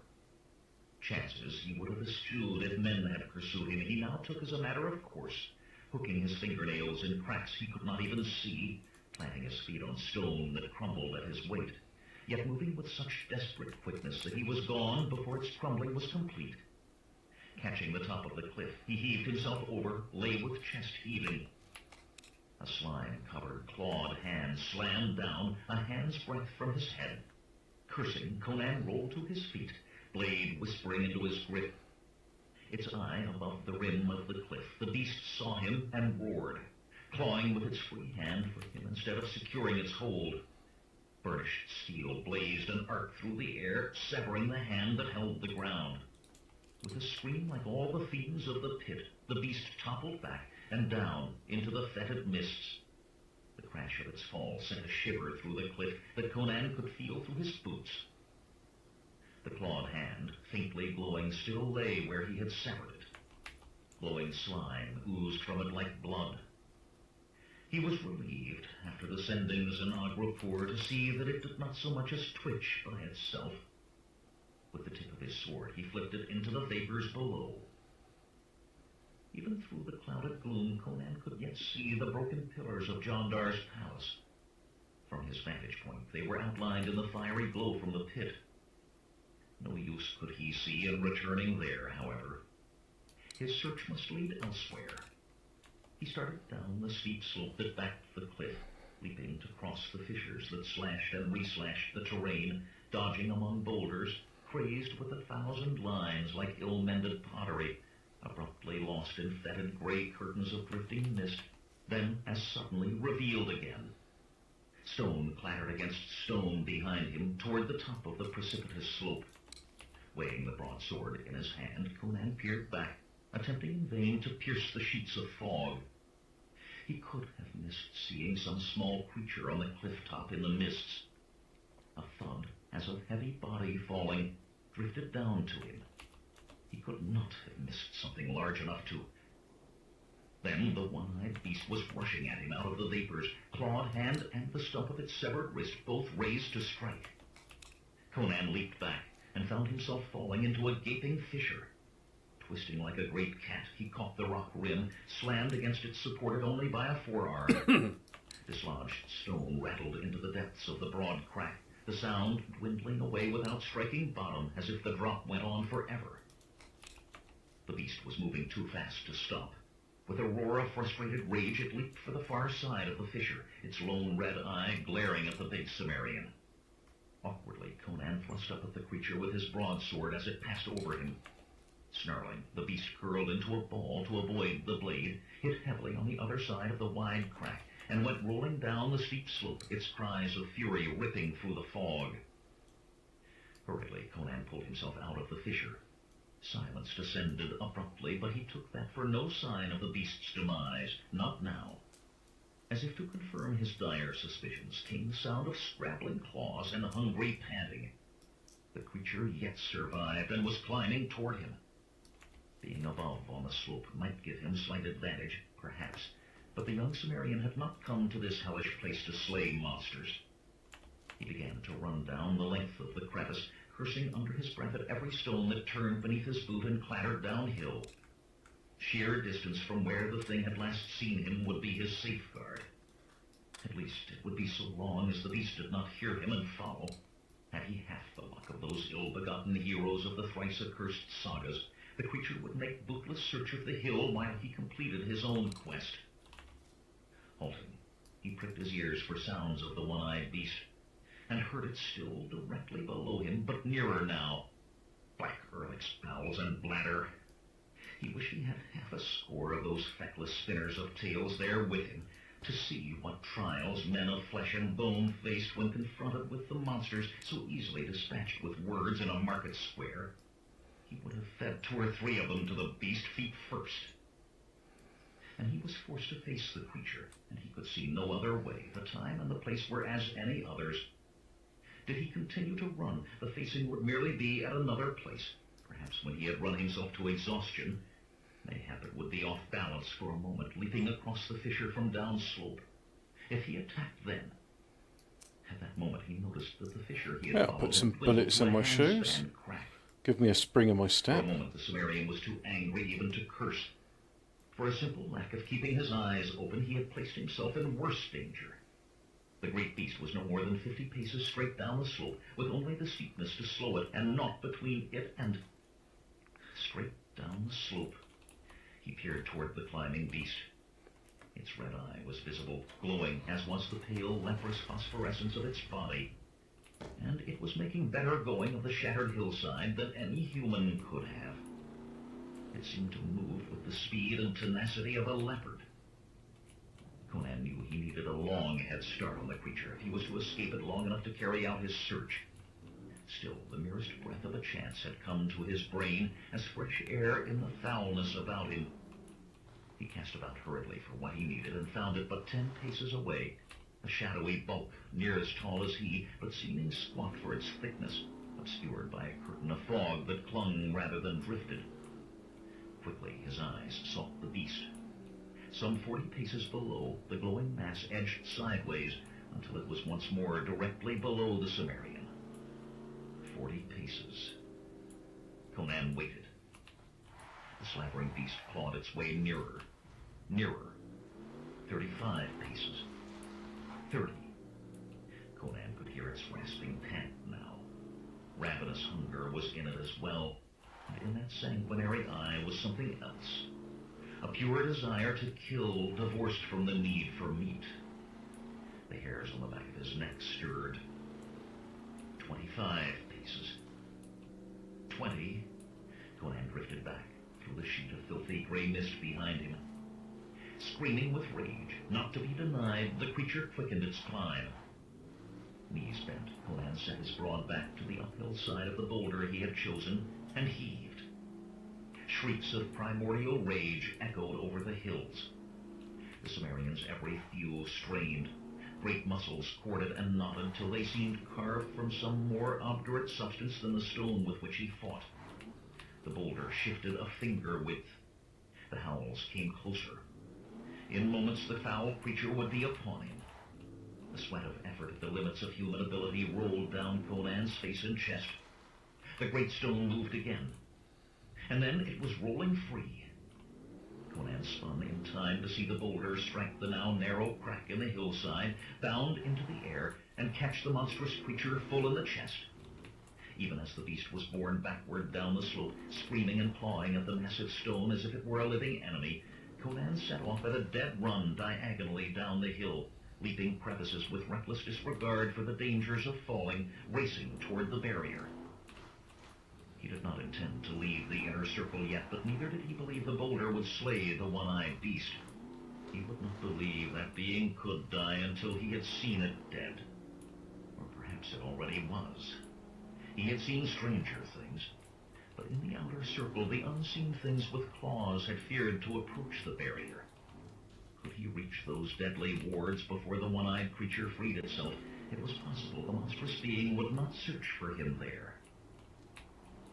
Chances he would have eschewed if men had pursued him, he now took as a matter of course, hooking his fingernails in cracks he could not even see, planting his feet on stone that crumbled at his weight, yet moving with such desperate quickness that he was gone before its crumbling was complete. Catching the top of the cliff, he heaved himself over, lay with chest heaving. A slime-covered, clawed hand slammed down a hand's breadth from his head. Cursing, Conan rolled to his feet, blade whispering into his grip. Its eye above the rim of the cliff, the beast saw him and roared, clawing with its free hand for him instead of securing its hold. Burnished steel blazed an arc through the air, severing the hand that held the ground. With a scream like all the fiends of the pit, the beast toppled back and down into the fetid mists. The crash of its fall sent a shiver through the cliff that Conan could feel through his boots. The clawed hand, faintly glowing, still lay where he had severed it. Glowing slime oozed from it like blood. He was relieved, after the sendings in Agrapur, to see that it did not so much as twitch by itself. With the tip of his sword, he flipped it into the vapors below. Even through the clouded gloom, Conan could yet see the broken pillars of John Dar's palace. From his vantage point, they were outlined in the fiery glow from the pit. No use could he see in returning there, however. His search must lead elsewhere. He started down the steep slope that backed the cliff, leaping to cross the fissures that slashed and reslashed the terrain, dodging among boulders, crazed with 1,000 lines like ill-mended pottery, abruptly lost in fetid gray curtains of drifting mist, then as suddenly revealed again. Stone clattered against stone behind him toward the top of the precipitous slope. Weighing the broadsword in his hand, Conan peered back, attempting in vain to pierce the sheets of fog. He could have missed seeing some small creature on the cliff top in the mists. A thud, as of heavy body falling, drifted down to him. He could not have missed something large enough to... Then the one-eyed beast was rushing at him out of the vapors, clawed hand and the stump of its severed wrist both raised to strike. Conan leaped back and found himself falling into a gaping fissure. Twisting like a great cat, he caught the rock rim, slammed against it supported only by a forearm. Dislodged stone rattled into the depths of the broad crack, the sound dwindling away without striking bottom, as if the drop went on forever. The beast was moving too fast to stop. With a roar of frustrated rage, it leaped for the far side of the fissure, its lone red eye glaring at the big Cimmerian. Awkwardly, Conan thrust up at the creature with his broadsword as it passed over him. Snarling, the beast curled into a ball to avoid the blade, hit heavily on the other side of the wide crack, and went rolling down the steep slope, its cries of fury ripping through the fog. Hurriedly, Conan pulled himself out of the fissure. Silence descended abruptly, but he took that for no sign of the beast's demise, not now. As if to confirm his dire suspicions, came the sound of scrabbling claws and hungry panting. The creature yet survived and was climbing toward him. Being above on the slope might give him slight advantage, perhaps, but the young Cimmerian had not come to this hellish place to slay monsters. He began to run down the length of the crevice, cursing under his breath at every stone that turned beneath his boot and clattered downhill. Sheer distance from where the thing had last seen him would be his safeguard. At least it would be so long as the beast did not hear him and follow. Had he half the luck of those ill-begotten heroes of the thrice-accursed sagas, the creature would make bootless search of the hill while he completed his own quest. Halting, he pricked his ears for sounds of the one-eyed beast, and heard it still directly below him, but nearer now. Black Erlic's bowels and bladder. He wished he had half a score of those feckless spinners of tales there with him, to see what trials men of flesh and bone faced when confronted with the monsters so easily dispatched with words in a market square. He would have fed 2 or 3 of them to the beast feet first. And he was forced to face the creature, and he could see no other way. The time and the place were as any others. Did he continue to run, the facing would merely be at another place. Perhaps when he had run himself to exhaustion, mayhap it would be off balance for a moment, leaping across the fissure from downslope. If he attacked then... At that moment he noticed that the fissure he had Yeah, followed put some had dwindled bullets to in a my hand-span shoes. crack. Give me a spring in my For a step. moment the Cimmerian was too angry even to curse. For a simple lack of keeping his eyes open, he had placed himself in worse danger. The great beast was no more than 50 paces straight down the slope, with only the steepness to slow it, and naught between it and... Straight down the slope, he peered toward the climbing beast. Its red eye was visible, glowing, as was the pale, leprous phosphorescence of its body. And it was making better going of the shattered hillside than any human could have. It seemed to move with the speed and tenacity of a leopard. Conan knew he needed a long head start on the creature if he was to escape it long enough to carry out his search. Still, the merest breath of a chance had come to his brain as fresh air in the foulness about him. He cast about hurriedly for what he needed and found it but 10 paces away, a shadowy bulk, near as tall as he, but seeming squat for its thickness, obscured by a curtain of fog that clung rather than drifted. Quickly his eyes sought the beast. Some 40 paces below, the glowing mass edged sideways until it was once more directly below the Cimmerian. 40 paces. Conan waited. The slavering beast clawed its way nearer. Nearer. 35 paces. 30. Conan could hear its rasping pant now. Ravenous hunger was in it as well, and in that sanguinary eye was something else. A pure desire to kill, divorced from the need for meat. The hairs on the back of his neck stirred. 25 paces. 20. Conan drifted back through the sheet of filthy gray mist behind him. Screaming with rage, not to be denied, the creature quickened its climb. Knees bent, Conan set his broad back to the uphill side of the boulder he had chosen and heaved. Shrieks of primordial rage echoed over the hills. The Cimmerian's every thew strained. Great muscles corded and knotted till they seemed carved from some more obdurate substance than the stone with which he fought. The boulder shifted a finger width. The howls came closer. In moments the foul creature would be upon him. The sweat of effort at the limits of human ability rolled down Conan's face and chest. The great stone moved again. And then it was rolling free. Conan spun in time to see the boulder strike the now narrow crack in the hillside, bound into the air, and catch the monstrous creature full in the chest. Even as the beast was borne backward down the slope, screaming and clawing at the massive stone as if it were a living enemy, Conan set off at a dead run diagonally down the hill, leaping crevices with reckless disregard for the dangers of falling, racing toward the barrier. He did not intend to leave the inner circle yet, but neither did he believe the boulder would slay the one-eyed beast. He would not believe that being could die until he had seen it dead. Or perhaps it already was. He had seen stranger things, but in the outer circle the unseen things with claws had feared to approach the barrier. Could he reach those deadly wards before the one-eyed creature freed itself? It was possible the monstrous being would not search for him there.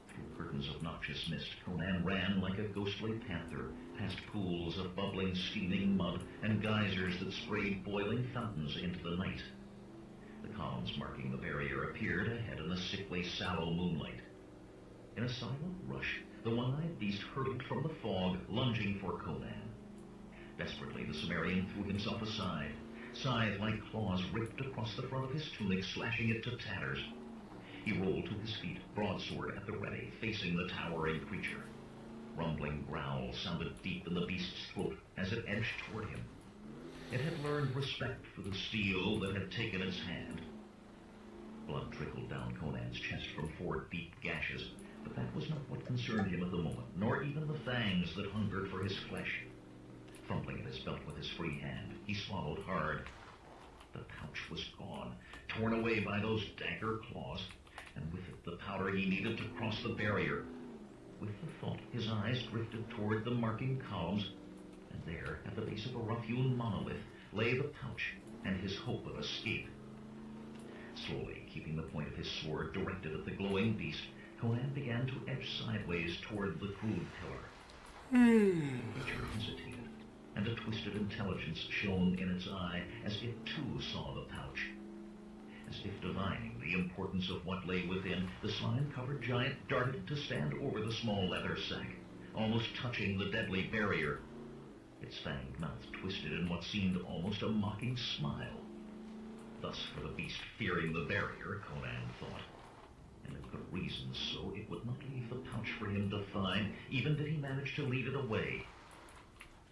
Through curtains of noxious mist, Conan ran like a ghostly panther, past pools of bubbling, steaming mud and geysers that sprayed boiling fountains into the night. The columns marking the barrier appeared ahead in the sickly, sallow moonlight. In a silent rush, the one-eyed beast hurtled from the fog, lunging for Conan. Desperately, the Cimmerian threw himself aside. Scythe-like claws ripped across the front of his tunic, slashing it to tatters. He rolled to his feet, broadsword at the ready, facing the towering creature. Rumbling growls sounded deep in the beast's throat as it edged toward him. It had learned respect for the steel that had taken its hand. Blood trickled down Conan's chest from 4 deep gashes, but that was not what concerned him at the moment, nor even the fangs that hungered for his flesh. Fumbling at his belt with his free hand, he swallowed hard. The pouch was gone, torn away by those dagger claws, and with it the powder he needed to cross the barrier. With the thought, his eyes drifted toward the marking columns, and there, at the base of a rough-hewn monolith, lay the pouch and his hope of escape. Slowly, keeping the point of his sword directed at the glowing beast, Conan began to edge sideways toward the crude pillar. The creature hesitated, and a twisted intelligence shone in its eye as it too saw the pouch. As if divining the importance of what lay within, the slime-covered giant darted to stand over the small leather sack, almost touching the deadly barrier. Its fanged mouth twisted in what seemed almost a mocking smile. Thus for the beast fearing the barrier, Conan thought. And if good reasons, so it would not leave the pouch for him to find, even did he manage to lead it away.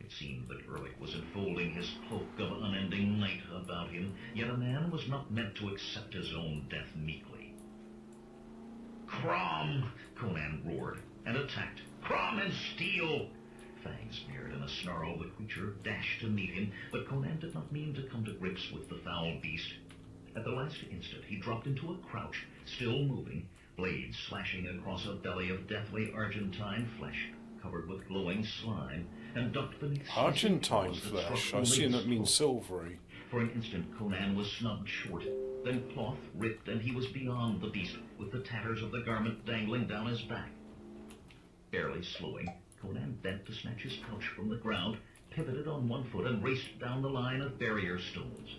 It seemed that Ehrlich was enfolding his cloak of unending night about him, yet a man was not meant to accept his own death meekly. Crom! Conan roared, and attacked. Crom and steel! Fangs smeared in a snarl, the creature dashed to meet him, but Conan did not mean to come to grips with the foul beast. At the last instant, he dropped into a crouch, still moving, blades slashing across a belly of deathly Argentine flesh, covered with glowing slime, and ducked beneath Argentine flesh? I assume that means silvery. For an instant, Conan was snubbed short. Then cloth ripped, and he was beyond the beast, with the tatters of the garment dangling down his back. Barely slowing, Conan bent to snatch his pouch from the ground, pivoted on one foot, and raced down the line of barrier stones.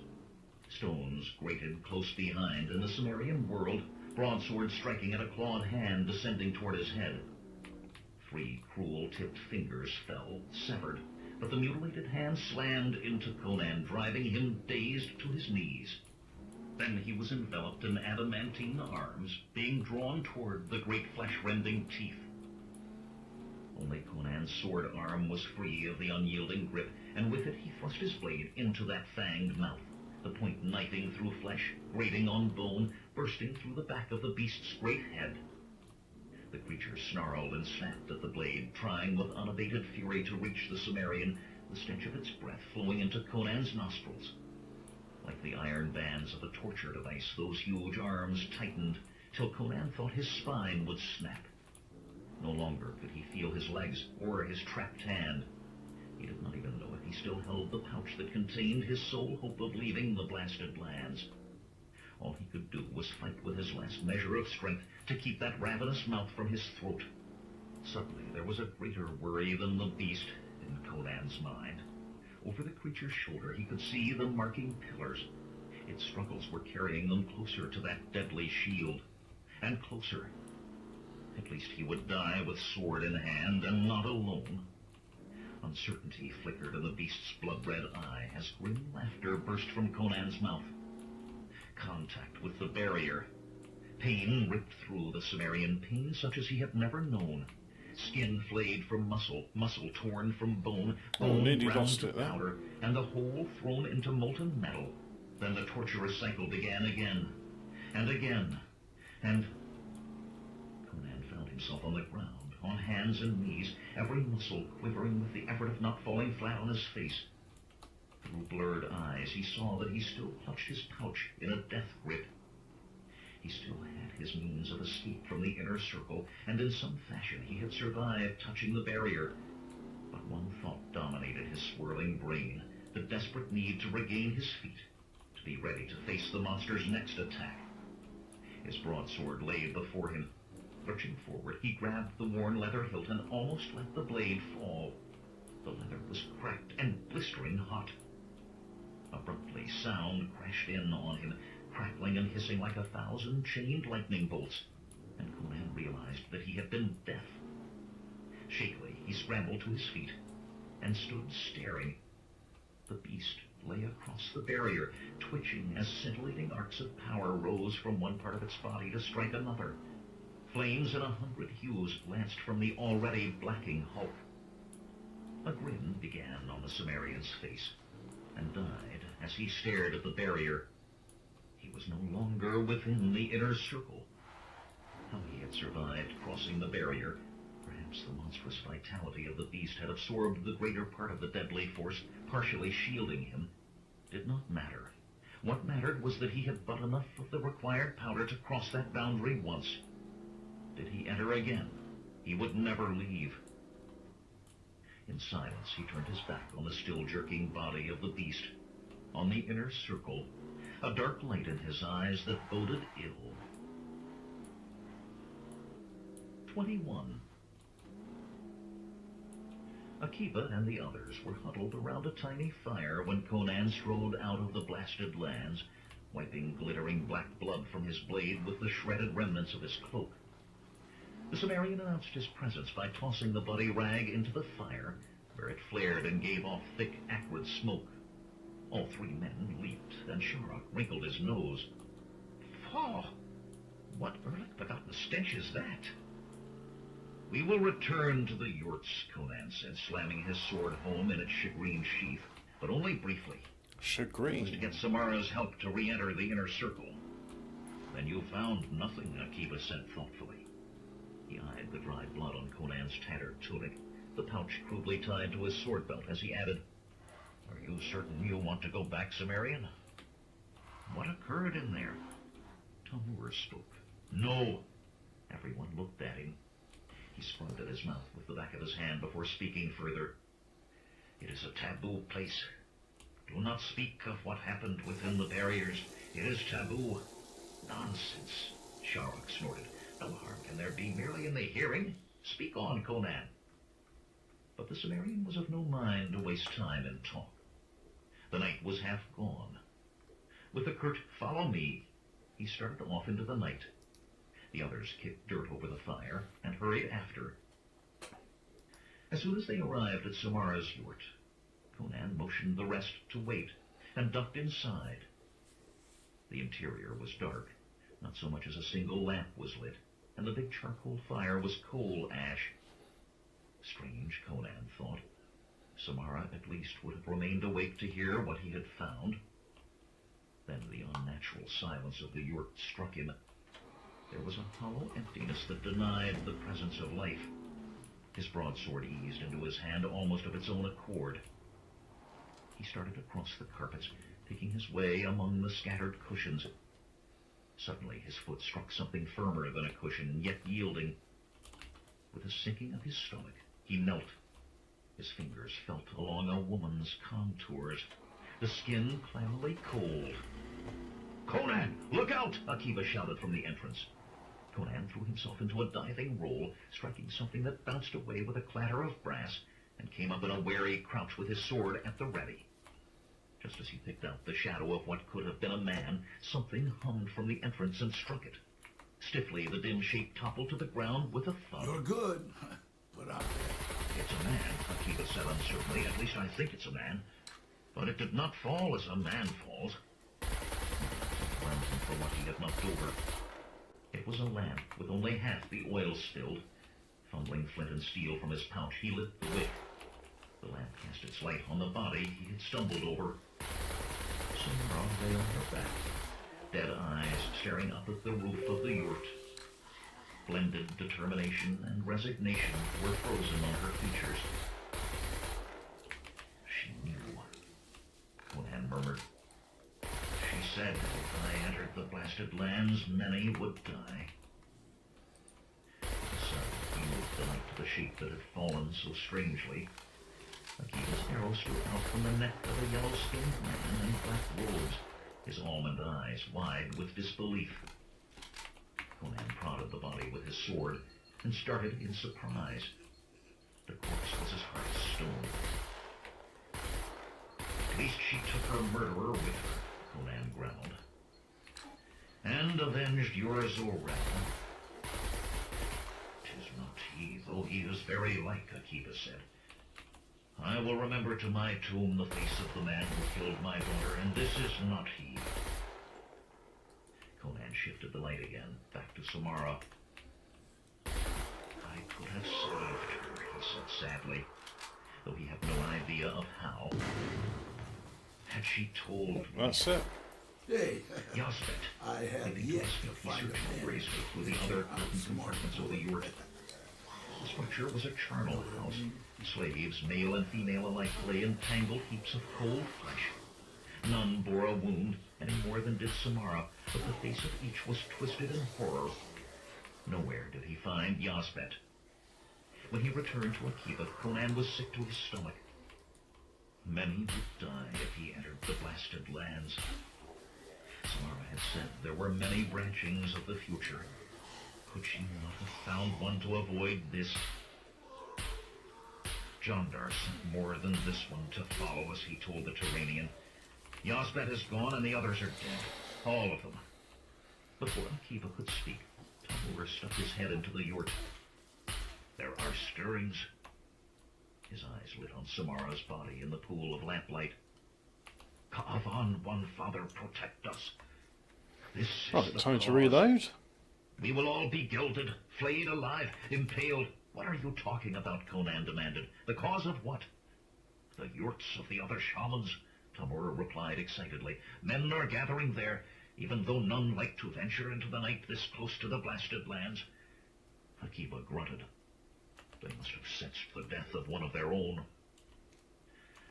Stones grated close behind, in the Cimmerian world, broadsword striking at a clawed hand descending toward his head. 3 cruel-tipped fingers fell, severed, but the mutilated hand slammed into Conan, driving him dazed to his knees. Then he was enveloped in adamantine arms, being drawn toward the great flesh-rending teeth. Only Conan's sword arm was free of the unyielding grip, and with it he thrust his blade into that fanged mouth, the point knifing through flesh, grating on bone, bursting through the back of the beast's great head. The creature snarled and snapped at the blade, trying with unabated fury to reach the Cimmerian, the stench of its breath flowing into Conan's nostrils. Like the iron bands of a torture device, those huge arms tightened, till Conan thought his spine would snap. No longer could he feel his legs or his trapped hand. He did not even know if he still held the pouch that contained his sole hope of leaving the blasted lands. All he could do was fight with his last measure of strength to keep that ravenous mouth from his throat. Suddenly there was a greater worry than the beast in Conan's mind. Over the creature's shoulder he could see the marking pillars. Its struggles were carrying them closer to that deadly shield. And closer. At least he would die with sword in hand and not alone. Uncertainty flickered in the beast's blood-red eye as grim laughter burst from Conan's mouth. Contact with the barrier. Pain ripped through the Cimmerian, pain such as he had never known. Skin flayed from muscle, muscle torn from bone, bone ground to powder, and the whole thrown into molten metal. Then the torturous cycle began again, and again, and... Conan found himself on the ground, on hands and knees, every muscle quivering with the effort of not falling flat on his face. Through blurred eyes, he saw that he still clutched his pouch in a death grip. He still had his means of escape from the inner circle, and in some fashion he had survived touching the barrier. But one thought dominated his swirling brain, the desperate need to regain his feet, to be ready to face the monster's next attack. His broadsword lay before him. Lurching forward, he grabbed the worn leather hilt and almost let the blade fall. The leather was cracked and blistering hot. Abruptly, sound crashed in on him, crackling and hissing like 1,000 chained lightning bolts, and Conan realized that he had been deaf. Shakily, he scrambled to his feet and stood staring. The beast lay across the barrier, twitching as scintillating arcs of power rose from one part of its body to strike another. Flames in 100 hues glanced from the already blacking hulk. A grin began on the Cimmerian's face, and died as he stared at the barrier. He was no longer within the inner circle. How he had survived crossing the barrier, perhaps the monstrous vitality of the beast had absorbed the greater part of the deadly force, partially shielding him, did not matter. What mattered was that he had but enough of the required powder to cross that boundary once. Did he enter again, he would never leave. In silence, he turned his back on the still jerking body of the beast, on the inner circle, a dark light in his eyes that boded ill. 21. Akiba and the others were huddled around a tiny fire when Conan strode out of the blasted lands, wiping glittering black blood from his blade with the shredded remnants of his cloak. The Cimmerian announced his presence by tossing the bloody rag into the fire, where it flared and gave off thick, acrid smoke. All three men leaped, and Sharok wrinkled his nose. Faugh! What early-begotten stench is that? We will return to the yurts, Conan said, slamming his sword home in its shagreen sheath, but only briefly. Shagreen? To get Samara's help to re-enter the inner circle. Then you found nothing, Akiba said thoughtfully. He eyed the dried blood on Conan's tattered tunic, the pouch crudely tied to his sword belt, as he added, Are you certain you want to go back, Cimmerian? What occurred in there? Tamur spoke. No. Everyone looked at him. He scrubbed at his mouth with the back of his hand before speaking further. It is a taboo place. Do not speak of what happened within the barriers. It is taboo. Nonsense, Sharok snorted. No harm can there be merely in the hearing. Speak on, Conan. But the Cimmerian was of no mind to waste time in talk. The night was half gone. With a curt, follow me, he started off into the night. The others kicked dirt over the fire and hurried after. As soon as they arrived at Samara's yurt, Conan motioned the rest to wait and ducked inside. The interior was dark. Not so much as a single lamp was lit, and the big charcoal fire was coal ash. Strange, Conan thought. Samara at least would have remained awake to hear what he had found. Then the unnatural silence of the yurt struck him. There was a hollow emptiness that denied the presence of life. His broadsword eased into his hand almost of its own accord. He started across the carpets, picking his way among the scattered cushions. Suddenly his foot struck something firmer than a cushion, yet yielding. With a sinking of his stomach, he knelt. His fingers felt along a woman's contours, the skin clammily cold. "Conan, look out!" Akiba shouted from the entrance. Conan threw himself into a diving roll, striking something that bounced away with a clatter of brass, and came up in a wary crouch with his sword at the ready. Just as he picked out the shadow of what could have been a man, something hummed from the entrance and struck it. Stiffly, the dim shape toppled to the ground with a thud. You're good, but I'm... "It's a man," Akiba said uncertainly. "At least I think it's a man. But it did not fall as a man falls." Cleansing for what he had knocked over. It was a lamp with only half the oil spilled. Fumbling flint and steel from his pouch, he lit the wick. The lamp cast its light on the body he had stumbled over. Samara lay on her back, dead eyes staring up at the roof of the yurt. Blended determination and resignation were frozen on her features. "She knew," Conan murmured. "She said if I entered the blasted lands, many would die." The sun healed the night to the shape that had fallen so strangely. Akiba's arrow stood out from the neck of a yellow-skinned man in black robes, his almond eyes wide with disbelief. Conan prodded the body with his sword and started in surprise. The corpse was as hard as stone. "At least she took her murderer with her," Conan growled, "and avenged your Zoran." "'Tis not he, though he is very like," Akiba said. "I will remember to my tomb the face of the man who killed my daughter, and this is not he." Conan shifted the light again, back to Samara. "I could have saved her," he said sadly, though he had no idea of how. Had she told me? That's it. Hey, Yasbet, I have leaping yet his to feet, he find searched a man. furiously through the other curtain compartments of the yurt. The structure was a charnel house. Slaves, male and female alike, lay in tangled heaps of cold flesh. None bore a wound any more than did Samara, but the face of each was twisted in horror. Nowhere did he find Yasbet. When he returned to Akiba, Conan was sick to his stomach. Many would die if he entered the blasted lands. Samara had said there were many branchings of the future. Could she not have found one to avoid this? Jandar sent more than this one to follow us, he told the Turanian. Yasbet is gone and the others are dead. All of them. Before Akiba could speak, Tamur stuck his head into the yurt. "There are stirrings." His eyes lit on Samara's body in the pool of lamplight. "Ka'avan, one father, protect us. This is Right, the time to cause. reload. We will all be gilded, flayed alive, impaled." "What are you talking about?" Conan demanded. "The cause of what?" "The yurts of the other shamans," Tamura replied excitedly. "Men are gathering there, even though none like to venture into the night this close to the blasted lands." Akiba grunted. They must have sensed the death of one of their own.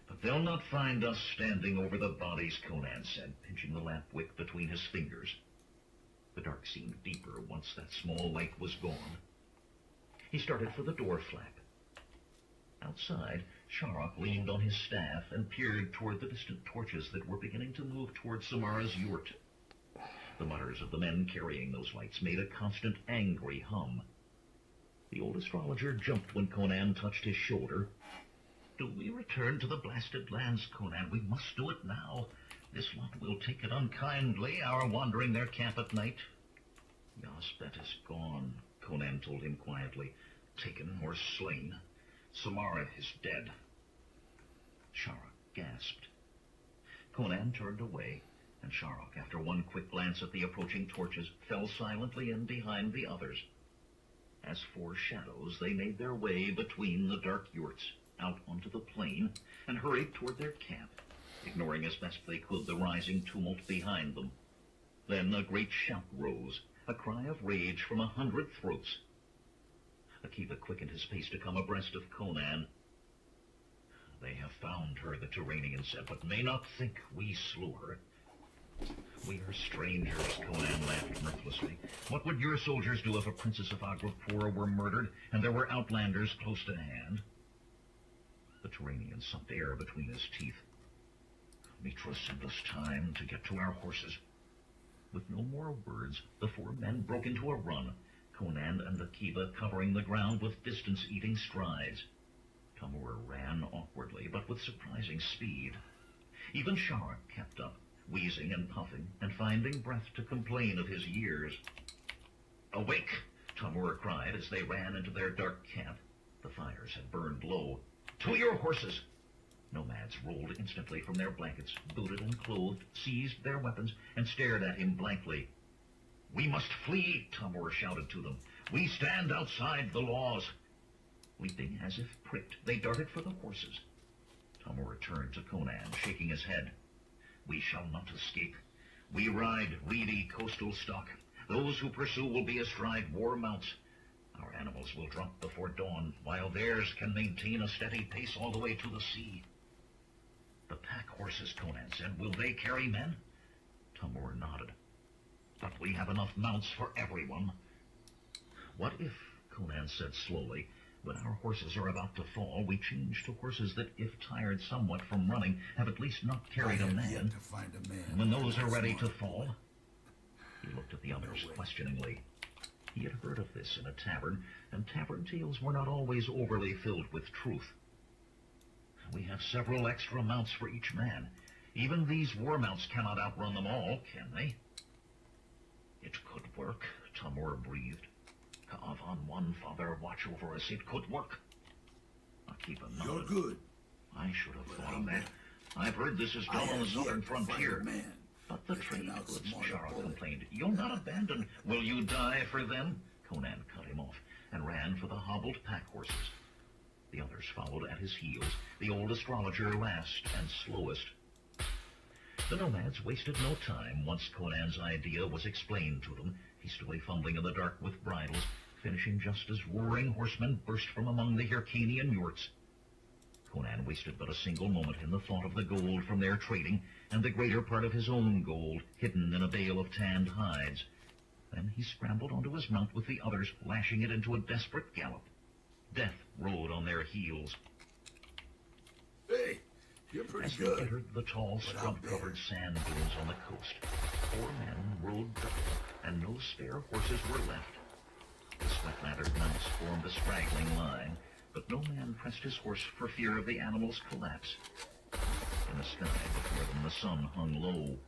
"But they'll not find us standing over the bodies," Conan said, pinching the lamp wick between his fingers. The dark seemed deeper once that small light was gone. He started for the door flap. Outside, Sharok leaned on his staff and peered toward the distant torches that were beginning to move toward Samara's yurt. The mutters of the men carrying those lights made a constant angry hum. The old astrologer jumped when Conan touched his shoulder. "Do we return to the blasted lands, Conan? We must do it now. This lot will take it unkindly, our wandering their camp at night." "Yasbet is gone," Conan told him quietly. "Taken or slain. Samara is dead." Sharok gasped. Conan turned away, and Sharok, after one quick glance at the approaching torches, fell silently in behind the others. As four shadows, they made their way between the dark yurts, out onto the plain, and hurried toward their camp, ignoring as best they could the rising tumult behind them. Then a great shout rose, a cry of rage from 100 throats. Akiba quickened his pace to come abreast of Conan. "They have found her," the Turanian said, "but may not think we slew her." "We are strangers," Conan laughed mirthlessly. "What would your soldiers do if a princess of Agrapur were murdered and there were outlanders close to hand?" The Turanian sucked air between his teeth. "Mitra sent us time to get to our horses." With no more words, the four men broke into a run, Conan and Akiba covering the ground with distance-eating strides. Tamur ran awkwardly, but with surprising speed. Even Sharok kept up, wheezing and puffing, and finding breath to complain of his years. "Awake!" Tamur cried as they ran into their dark camp. The fires had burned low. "To your horses!" Nomads rolled instantly from their blankets, booted and clothed, seized their weapons, and stared at him blankly. "We must flee," Tamur shouted to them. "We stand outside the laws." Leaping as if pricked, they darted for the horses. Tamur turned to Conan, shaking his head. "We shall not escape. We ride reedy coastal stock. Those who pursue will be astride war mounts. Our animals will drop before dawn, while theirs can maintain a steady pace all the way to the sea." "The pack horses," Conan said, "will they carry men?" Tamur nodded. "But we have enough mounts for everyone." "What if," Conan said slowly, "when our horses are about to fall, we change to horses that, if tired somewhat from running, have at least not carried a man? Yet to find a man. And when those are ready to fall?" He looked at the others questioningly. He had heard of this in a tavern, and tavern tales were not always overly filled with truth. "We have several extra mounts for each man. Even these war mounts cannot outrun them all, can they?" "It could work," Tamur breathed. "Ka'avan one, Father, watch over us. It could work." Akiba nodded. You're good. "I should have thought of that. I've heard this is done on the southern frontier." Man. "But the trade Lifting out goods," smaller Sharok bullet. complained. "You'll not abandon. Will you die for them?" Conan cut him off and ran for the hobbled pack horses. The others followed at his heels, the old astrologer last and slowest. The nomads wasted no time once Conan's idea was explained to them, hastily fumbling in the dark with bridles, finishing just as roaring horsemen burst from among the Hyrcanian yurts. Conan wasted but a single moment in the thought of the gold from their trading, and the greater part of his own gold hidden in a bale of tanned hides. Then he scrambled onto his mount with the others, lashing it into a desperate gallop. Death rode on their heels. Hey, you're pretty As they good. entered the tall, scrub-covered sand dunes on the coast, 4 men rode double, and no spare horses were left. The sweat-lathered mounts formed a straggling line, but no man pressed his horse for fear of the animal's collapse. In the sky before them the sun hung low.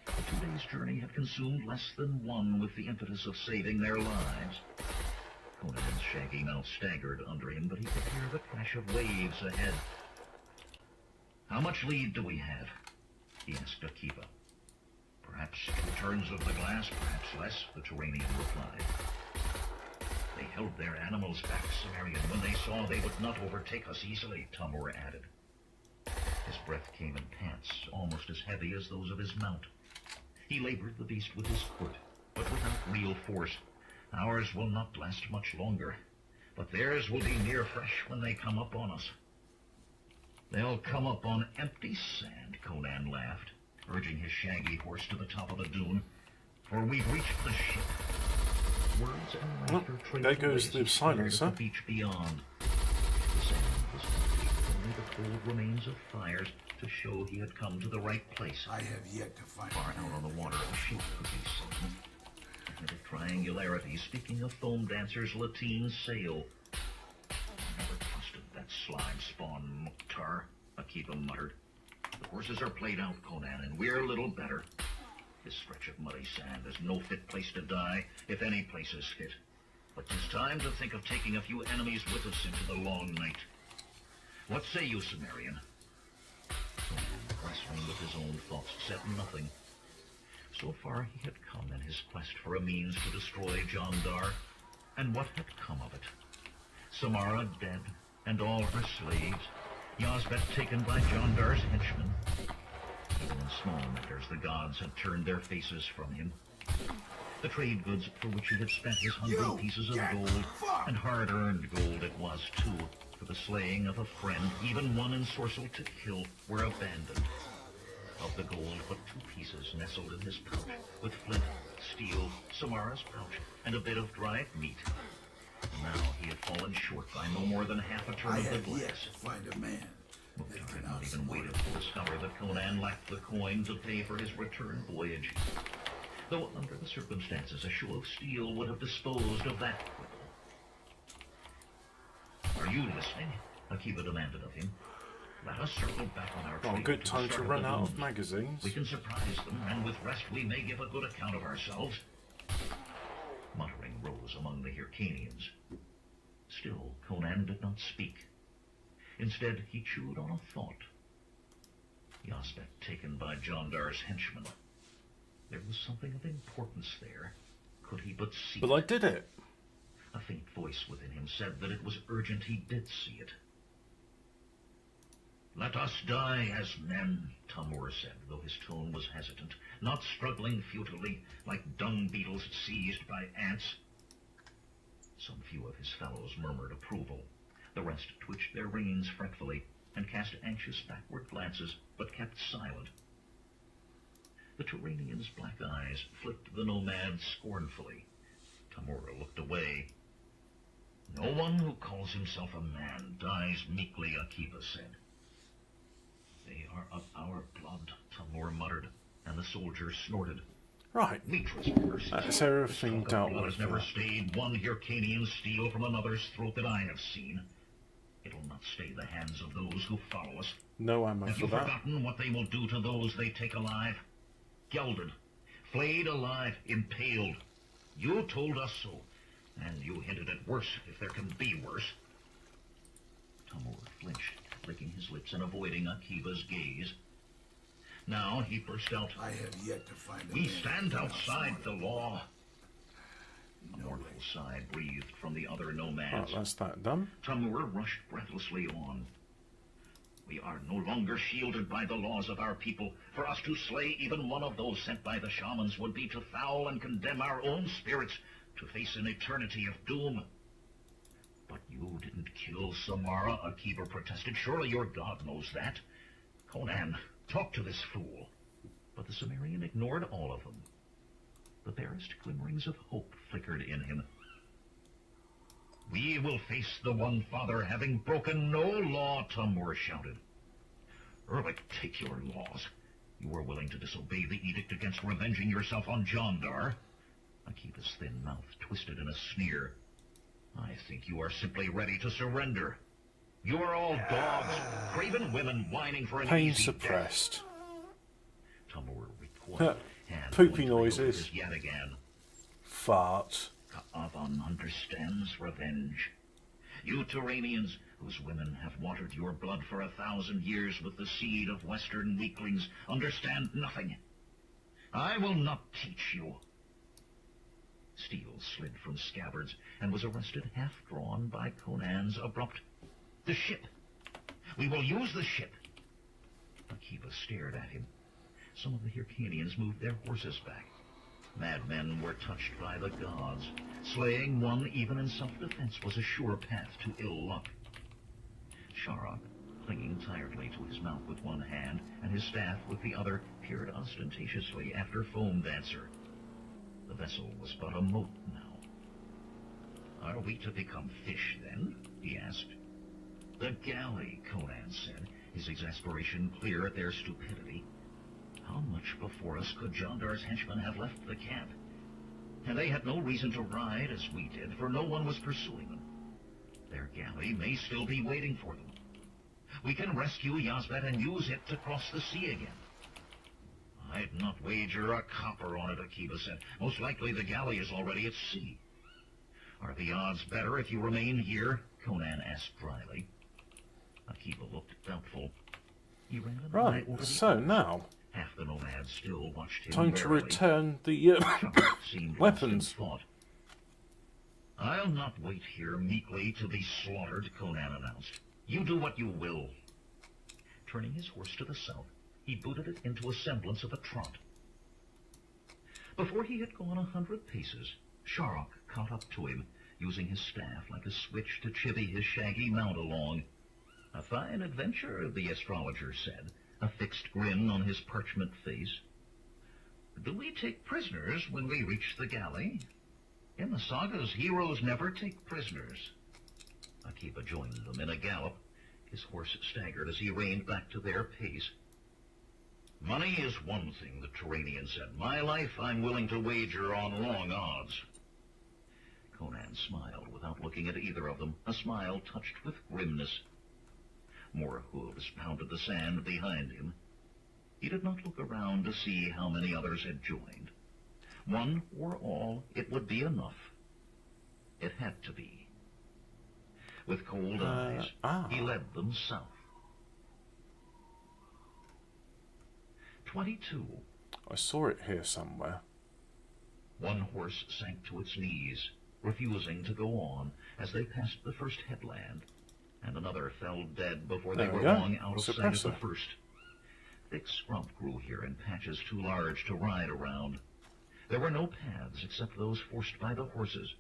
The 2 days' journey had consumed less than one with the impetus of saving their lives. Conan's shaggy mount staggered under him, but he could hear the crash of waves ahead. "How much lead do we have?" he asked Akiba. "Perhaps 2 turns of the glass, perhaps less," the Turanian replied. "They held their animals back, Cimmerian, when they saw they would not overtake us easily," Tamur added. His breath came in pants, almost as heavy as those of his mount. He labored the beast with his foot, but without real force. "Ours will not last much longer, but theirs will be near fresh when they come up on us." "They'll come up on empty sand," Conan laughed, urging his shaggy horse to the top of the dune, "for we've reached the ship." Words and laughter trailed there goes away the as he stared at silencer. the beach beyond. The sand was empty, with only the cold remains of fires to show he had come to the right place. I have yet to find Far a out man. on the water, a ship could be seen. A bit of triangularity, speaking of foam dancers' lateen sail. "I never trusted that slime spawn, Mukhtar," Akiba muttered. "The horses are played out, Conan, and we're little better. This stretch of muddy sand is no fit place to die, if any place is fit. But 'tis time to think of taking a few enemies with us into the long night. What say you, Cimmerian?" Conan, wrestling with his own thoughts, said nothing, So far he had come in his quest for a means to destroy Jandar, and what had come of it? Samara dead, and all her slaves, Yazbek taken by Jandar's henchmen. Even in small matters the gods had turned their faces from him. The trade goods for which he had spent his 100 pieces of gold, and hard-earned gold it was, too, for the slaying of a friend, even one ensorcelled to kill, were abandoned. Of the gold, but 2 pieces nestled in his pouch, with flint, steel, Samara's pouch, and a bit of dried meat. Now he had fallen short by no more than half a turn I of the have glass. yet to find a man that Mukhtar can had not even outsmart waited him. to discover that Conan lacked the coin to pay for his return voyage. Though under the circumstances, a show of steel would have disposed of that quibble. "Are you listening?" Akiba demanded of him. "Let us circle back on our Oh, trade good to the time to start run the out of moon. magazines. We can surprise them, and with rest we may give a good account of ourselves." Muttering rose among the Hyrcanians. Still, Conan did not speak. Instead, he chewed on a thought. Yazbek taken by Jandar's henchmen. There was something of importance there. Could he but see But I did it. A faint voice within him said that it was urgent he did see it. "Let us die as men," Tamur said, though his tone was hesitant, not struggling futilely like dung beetles seized by ants. Some few of his fellows murmured approval. The rest twitched their reins fretfully and cast anxious backward glances, but kept silent. The Turanian's black eyes flicked the nomad scornfully. Tamura looked away. "No one who calls himself a man dies meekly," Akiba said. "They are of our blood," Tamur muttered, and the soldier snorted. Right. "Mitra's curses. That's everything This dealt blood with. has never stayed one Hyrcanian steal from another's throat that I have seen. It'll not stay the hands of those who follow us. No ammo Have for you that. forgotten what they will do to those they take alive? Gelded, flayed alive, impaled. You told us so, and you hinted at worse, if there can be worse." Tamur flinched, licking his lips and avoiding Akiba's gaze. Now he burst out, I have yet to find a "We man stand that can outside outsmart the him. law." A No mournful way. sigh breathed from the other Right, nomads. that's that done. Tamur rushed breathlessly on. "We are no longer shielded by the laws of our people. For us to slay even one of those sent by the shamans would be to foul and condemn our own spirits to face an eternity of doom." "But you didn't kill Samara," Akiba protested. "Surely your god knows that." "Conan, talk to this fool." But the Sumerian ignored all of them. The barest glimmerings of hope flickered in him. "We will face the One Father, having broken no law," Tamur shouted. "Erlik, take your laws. You were willing to disobey the edict against revenging yourself on Jandar." Akiba's thin mouth twisted in a sneer. "I think you are simply ready to surrender. You are all dogs, craven women whining for an Pain easy death." suppressed. Tamur recoiled, hand Poopy pointed over noises. his Yadigan. Farts. Ka'avan understands revenge. You Turanians, whose women have watered your blood for 1,000 years with the seed of Western weaklings, understand nothing. I will not teach you. Steel slid from scabbards and was arrested half-drawn by Conan's abrupt, "The ship! We will use the ship!" Akiba stared at him. Some of the Hyrcanians moved their horses back. Madmen were touched by the gods. Slaying one even in self-defense was a sure path to ill luck. Sharak, clinging tiredly to his mount with one hand and his staff with the other, peered ostentatiously after Foam Dancer. The vessel was but a mote now. "Are we to become fish, then?" he asked. "The galley," Conan said, his exasperation clear at their stupidity. How much before us could Jandar's henchmen have left the camp? And they had no reason to ride as we did, for no one was pursuing them. Their galley may still be waiting for them. We can rescue Yazbet and use it to cross the sea again. "I'd not wager a copper on it," Akiba said. "Most likely the galley is already at sea." "Are the odds better if you remain here?" Conan asked dryly. Akiba looked doubtful. He ran an eye over Right, the so others. now, Half the nomads still watched him Time to warily. return the Sharok seemed weapons. lost in thought. I'll not wait here meekly to be slaughtered, Conan announced. You do what you will. Turning his horse to the south, he booted it into a semblance of a trot. Before he had gone 100 paces, Sharok caught up to him, using his staff like a switch to chivvy his shaggy mount along. A fine adventure, the astrologer said, a fixed grin on his parchment face. Do we take prisoners when we reach the galley? In the sagas, heroes never take prisoners. Akiba joined them in a gallop. His horse staggered as he reined back to their pace. Money is one thing, the Turanian said. My life I'm willing to wager on long odds. Conan smiled without looking at either of them, a smile touched with grimness. More hooves pounded the sand behind him. He did not look around to see how many others had joined. One or all, it would be enough. It had to be. With cold eyes, he led them south. 22. I saw it here somewhere. One horse sank to its knees, refusing to go on as they passed the first headland, and another fell dead before they were long out of sight of the first. Thick scrub grew here in patches too large to ride around. There were no paths except those forced by the horses.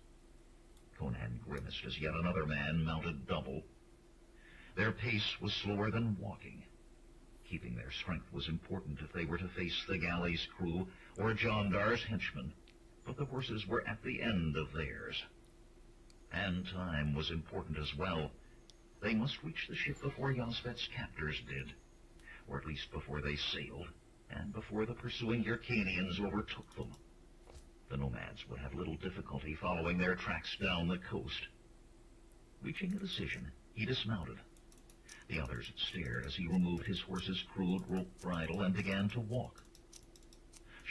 Conan grimaced as yet another man mounted double. Their pace was slower than walking. Keeping their strength was important if they were to face the galley's crew or Jondar's henchmen, but the horses were at the end of theirs. And time was important as well. They must reach the ship before Yosvet's captors did, or at least before they sailed, and before the pursuing Hyrcanians overtook them. The nomads would have little difficulty following their tracks down the coast. Reaching a decision, he dismounted. The others stared as he removed his horse's crude rope bridle and began to walk.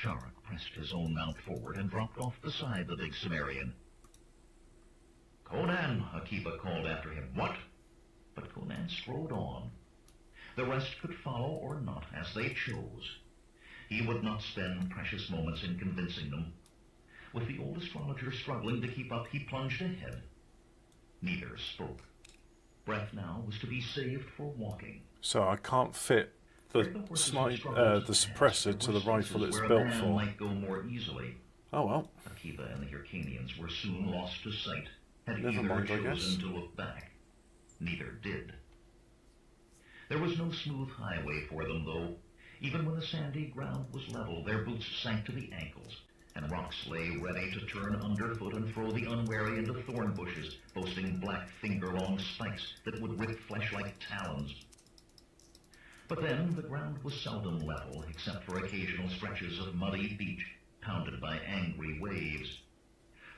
Sharok pressed his own mount forward and dropped off beside the big Cimmerian. Conan, Akiba called after him. What? But Conan strode on. The rest could follow or not, as they chose. He would not spend precious moments in convincing them. With the old astrologer struggling to keep up, he plunged ahead. Neither spoke. Breath now was to be saved for walking. So I can't fit the suppressor to the rifle it's built for. Might go more easily. Oh well. Akiba and the Hyrcanians were soon lost to sight, had Never either mind, I guess. chosen to look back. Neither did. There was no smooth highway for them, though. Even when the sandy ground was level, their boots sank to the ankles, and rocks lay ready to turn underfoot and throw the unwary into thorn bushes, boasting black finger-long spikes that would rip flesh like talons. But then the ground was seldom level, except for occasional stretches of muddy beach, pounded by angry waves.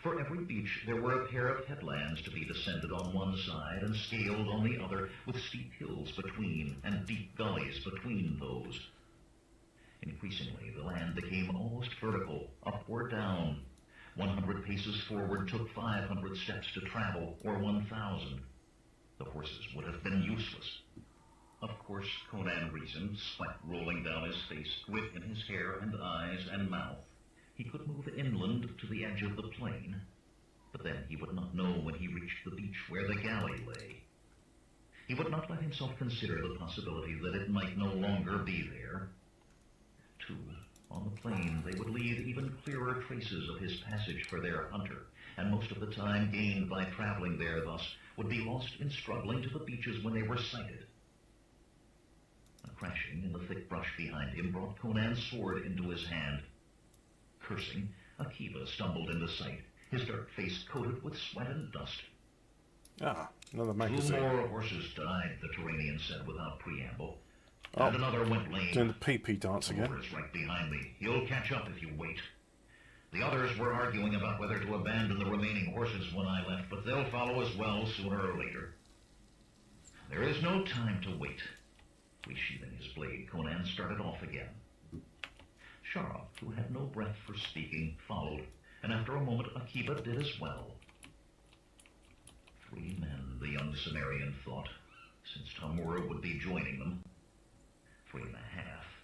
For every beach there were a pair of headlands to be descended on one side and scaled on the other, with steep hills between and deep gullies between those. Increasingly, the land became almost vertical, up or down. 100 paces forward took 500 steps to travel, or 1,000. The horses would have been useless. Of course, Conan reasoned, sweat rolling down his face, grit in his hair and eyes and mouth. He could move inland to the edge of the plain, but then he would not know when he reached the beach where the galley lay. He would not let himself consider the possibility that it might no longer be there. Too, on the plain they would leave even clearer traces of his passage for their hunter, and most of the time gained by traveling there thus would be lost in struggling to the beaches when they were sighted. A crashing in the thick brush behind him brought Conan's sword into his hand. Cursing, Akiba stumbled into sight, his dark face coated with sweat and dust. Ah, another 2 magazine. more horses died, the Turanian said without preamble. And another went lame. Doing the pee-pee dance again. Is right behind me. You'll catch up if you wait. The others were arguing about whether to abandon the remaining horses when I left, but they'll follow as well sooner or later. There is no time to wait. Resheathing his blade, Conan started off again. Sharok, who had no breath for speaking, followed, and after a moment Akiba did as well. 3 men, the young Cimmerian thought, since Tamura would be joining them. 3.5,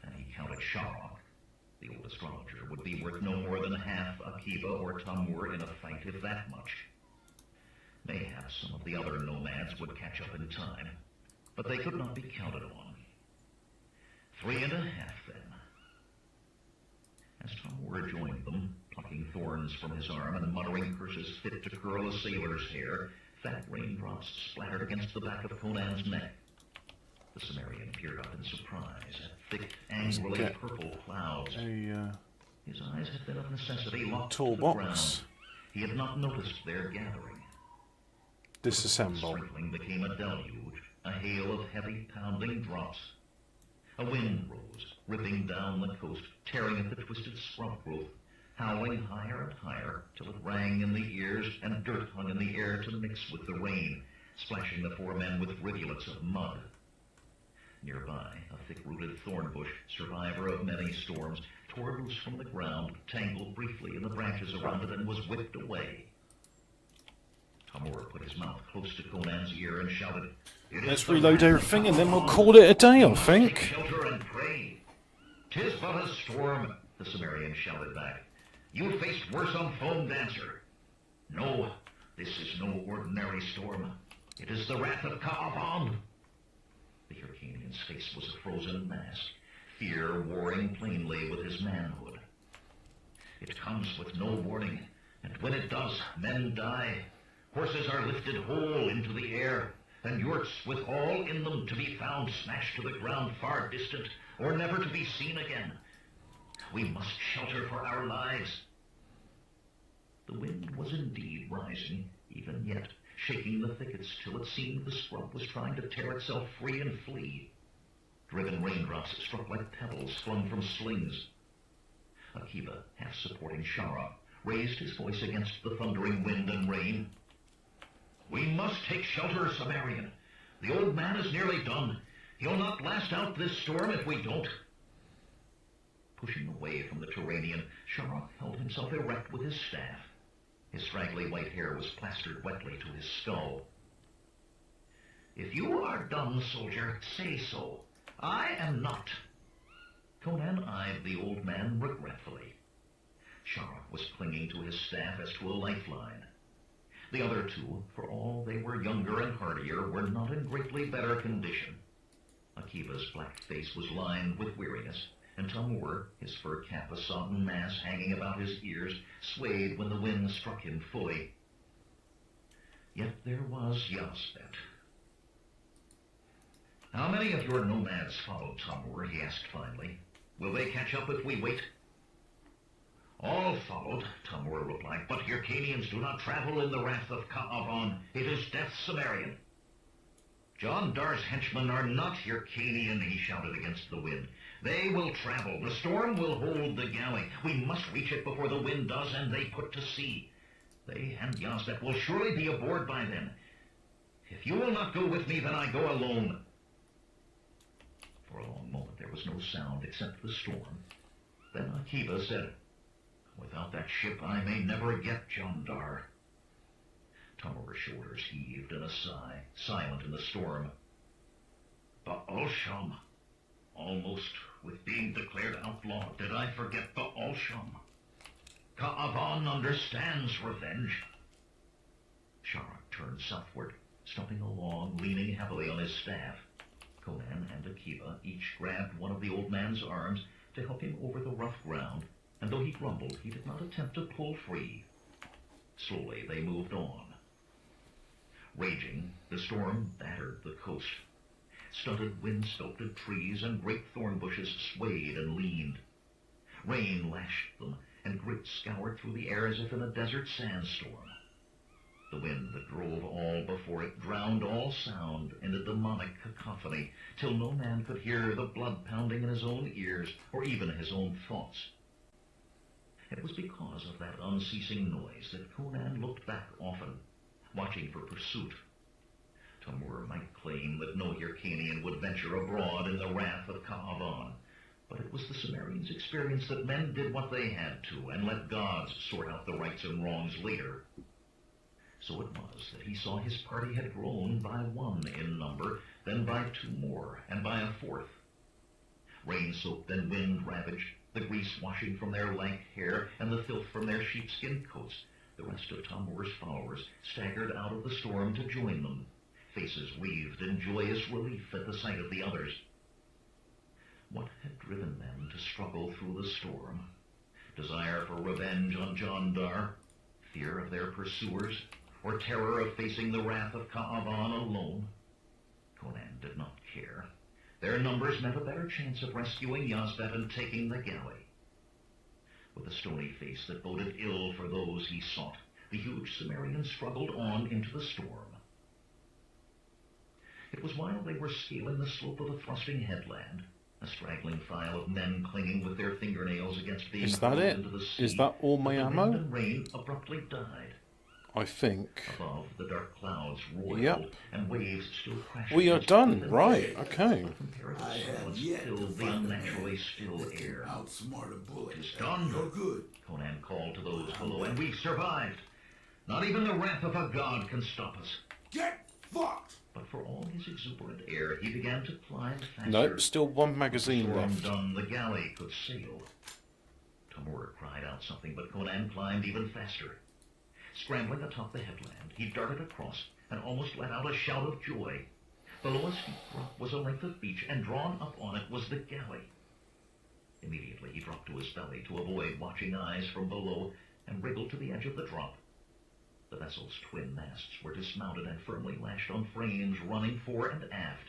and he counted Sharok, the old astrologer, would be worth no more than half Akiba or Tamur in a fight, if that much. Mayhap some of the other nomads would catch up in time, but they could not be counted on. 3.5 then. As Tamur joined them, plucking thorns from his arm and muttering curses fit to curl a sailor's hair, fat raindrops splattered against the back of Conan's neck. The Cimmerian peered up in surprise at thick, angrily purple clouds. His eyes had been of necessity locked to the ground. He had not noticed their gathering. Disassemble. The sprinkling became a deluge, a hail of heavy, pounding drops. A wind rose, ripping down the coast, tearing at the twisted scrub growth, howling higher and higher till it rang in the ears and dirt hung in the air to mix with the rain, splashing the 4 men with rivulets of mud. Nearby, a thick-rooted thorn bush, survivor of many storms, tore loose from the ground, tangled briefly in the branches around it, and was whipped away. Tamur put his mouth close to Conan's ear and shouted, Let's reload everything and then we'll call it a day, I think. Take shelter and pray. 'Tis but a storm, the Cimmerian shouted back. You faced worse on Foam Dancer. No, this is no ordinary storm. It is the wrath of Ka'avan. The Hyrcanian's face was a frozen mask, fear warring plainly with his manhood. It comes with no warning, and when it does, men die. Horses are lifted whole into the air, and yurts with all in them to be found smashed to the ground far distant, or never to be seen again. We must shelter for our lives. The wind was indeed rising, even yet, shaking the thickets till it seemed the scrub was trying to tear itself free and flee. Driven raindrops struck like pebbles flung from slings. Akiba, half supporting Sharok, raised his voice against the thundering wind and rain. We must take shelter, Cimmerian. The old man is nearly done. He'll not last out this storm if we don't. Pushing away from the Turanian, Sharok held himself erect with his staff. His straggly white hair was plastered wetly to his skull. If you are done, soldier, say so. I am not. Conan eyed the old man regretfully. Sharok was clinging to his staff as to a lifeline. The other two, for all they were younger and hardier, were not in greatly better condition. Akiba's black face was lined with weariness, and Tamur, his fur cap a sodden mass hanging about his ears, swayed when the wind struck him fully. Yet there was Yazbet. How many of your nomads followed Tamur? He asked finally. Will they catch up if we wait? All followed, Tamur replied, but Hyrcanians do not travel in the wrath of Ka'avan. It is death Cimmerian. John Dar's henchmen are not Hyrcanian, he shouted against the wind. They will travel. The storm will hold the galley. We must reach it before the wind does, and they put to sea. They and Yazbek will surely be aboard by then. If you will not go with me, then I go alone. For a long moment there was no sound except the storm. Then Akiba said, Without that ship I may never get John Dar. Tamur's shoulders heaved in a sigh, silent in the storm. Ba'al-Sham. Almost, with being declared outlaw, did I forget Ba'al-Sham. Ka'avan understands revenge. Sharok turned southward, stumping along, leaning heavily on his staff. Conan and Akiba each grabbed one of the old man's arms to help him over the rough ground, and though he grumbled, he did not attempt to pull free. Slowly they moved on. Raging, the storm battered the coast. Stunted, wind-sculpted trees and great thorn bushes swayed and leaned. Rain lashed them, and grit scoured through the air as if in a desert sandstorm. The wind that drove all before it drowned all sound in a demonic cacophony, till no man could hear the blood pounding in his own ears, or even his own thoughts. It was because of that unceasing noise that Conan looked back often, watching for pursuit. Tamur might claim that no Hyrcanian would venture abroad in the wrath of Ka'avan, but it was the Cimmerian's experience that men did what they had to, and let gods sort out the rights and wrongs later. So it was that he saw his party had grown by one in number, then by two more, and by a fourth. rain-soaked and wind-ravaged, the grease washing from their lank hair and the filth from their sheepskin coats. The rest of Tom Moore's followers staggered out of the storm to join them, faces wreathed in joyous relief at the sight of the others. What had driven them to struggle through the storm? Desire for revenge on John Dar? Fear of their pursuers? Or terror of facing the wrath of Ka'avan alone? Conan did not care. Their numbers meant a better chance of rescuing Yazdat and taking the galley. With a stony face that boded ill for those he sought, the huge Cimmerian struggled on into the storm. It was while they were scaling the slope of a thrusting headland, a straggling file of men clinging with their fingernails against being Is that hurled it? into the sea, Is that all my that the ammo? wind and rain abruptly died. I think. Above, the dark clouds roiled, Yep. and waves still crashed. We are against done. the Right. wind. Okay. Comparative I have silence yet to filled the find a unnaturally man still who can air. outsmart a bullet. It's done. You're good. Conan called to those below, and we survived. Not even the wrath of a god can stop us. Get fucked! But for all his exuberant air, he began to climb faster. Nope, still one magazine Storm left. done, the galley could sail. Tamur cried out something, but Conan climbed even faster. Scrambling atop the headland, he darted across and almost let out a shout of joy. Below a steep drop was a length of beach, and drawn up on it was the galley. Immediately he dropped to his belly to avoid watching eyes from below and wriggled to the edge of the drop. The vessel's twin masts were dismounted and firmly lashed on frames running fore and aft.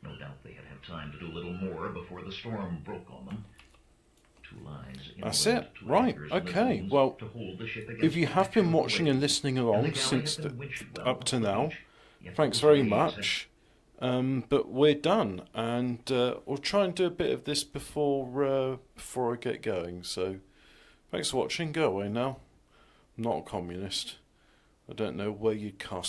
No doubt they had had time to do little more before the storm broke on them. Two lines That's inland, it. two Right. anchors in the Okay. booms Well, to hold the ship against if you the have been action of the watching and waves. listening And the along galley since had been winched well up to off the now, beach, yet thanks the very waves had- much. But we're done, and we'll try and do a bit of this before I get going. So, thanks for watching. Go away now. I'm not a communist. I don't know where you'd cast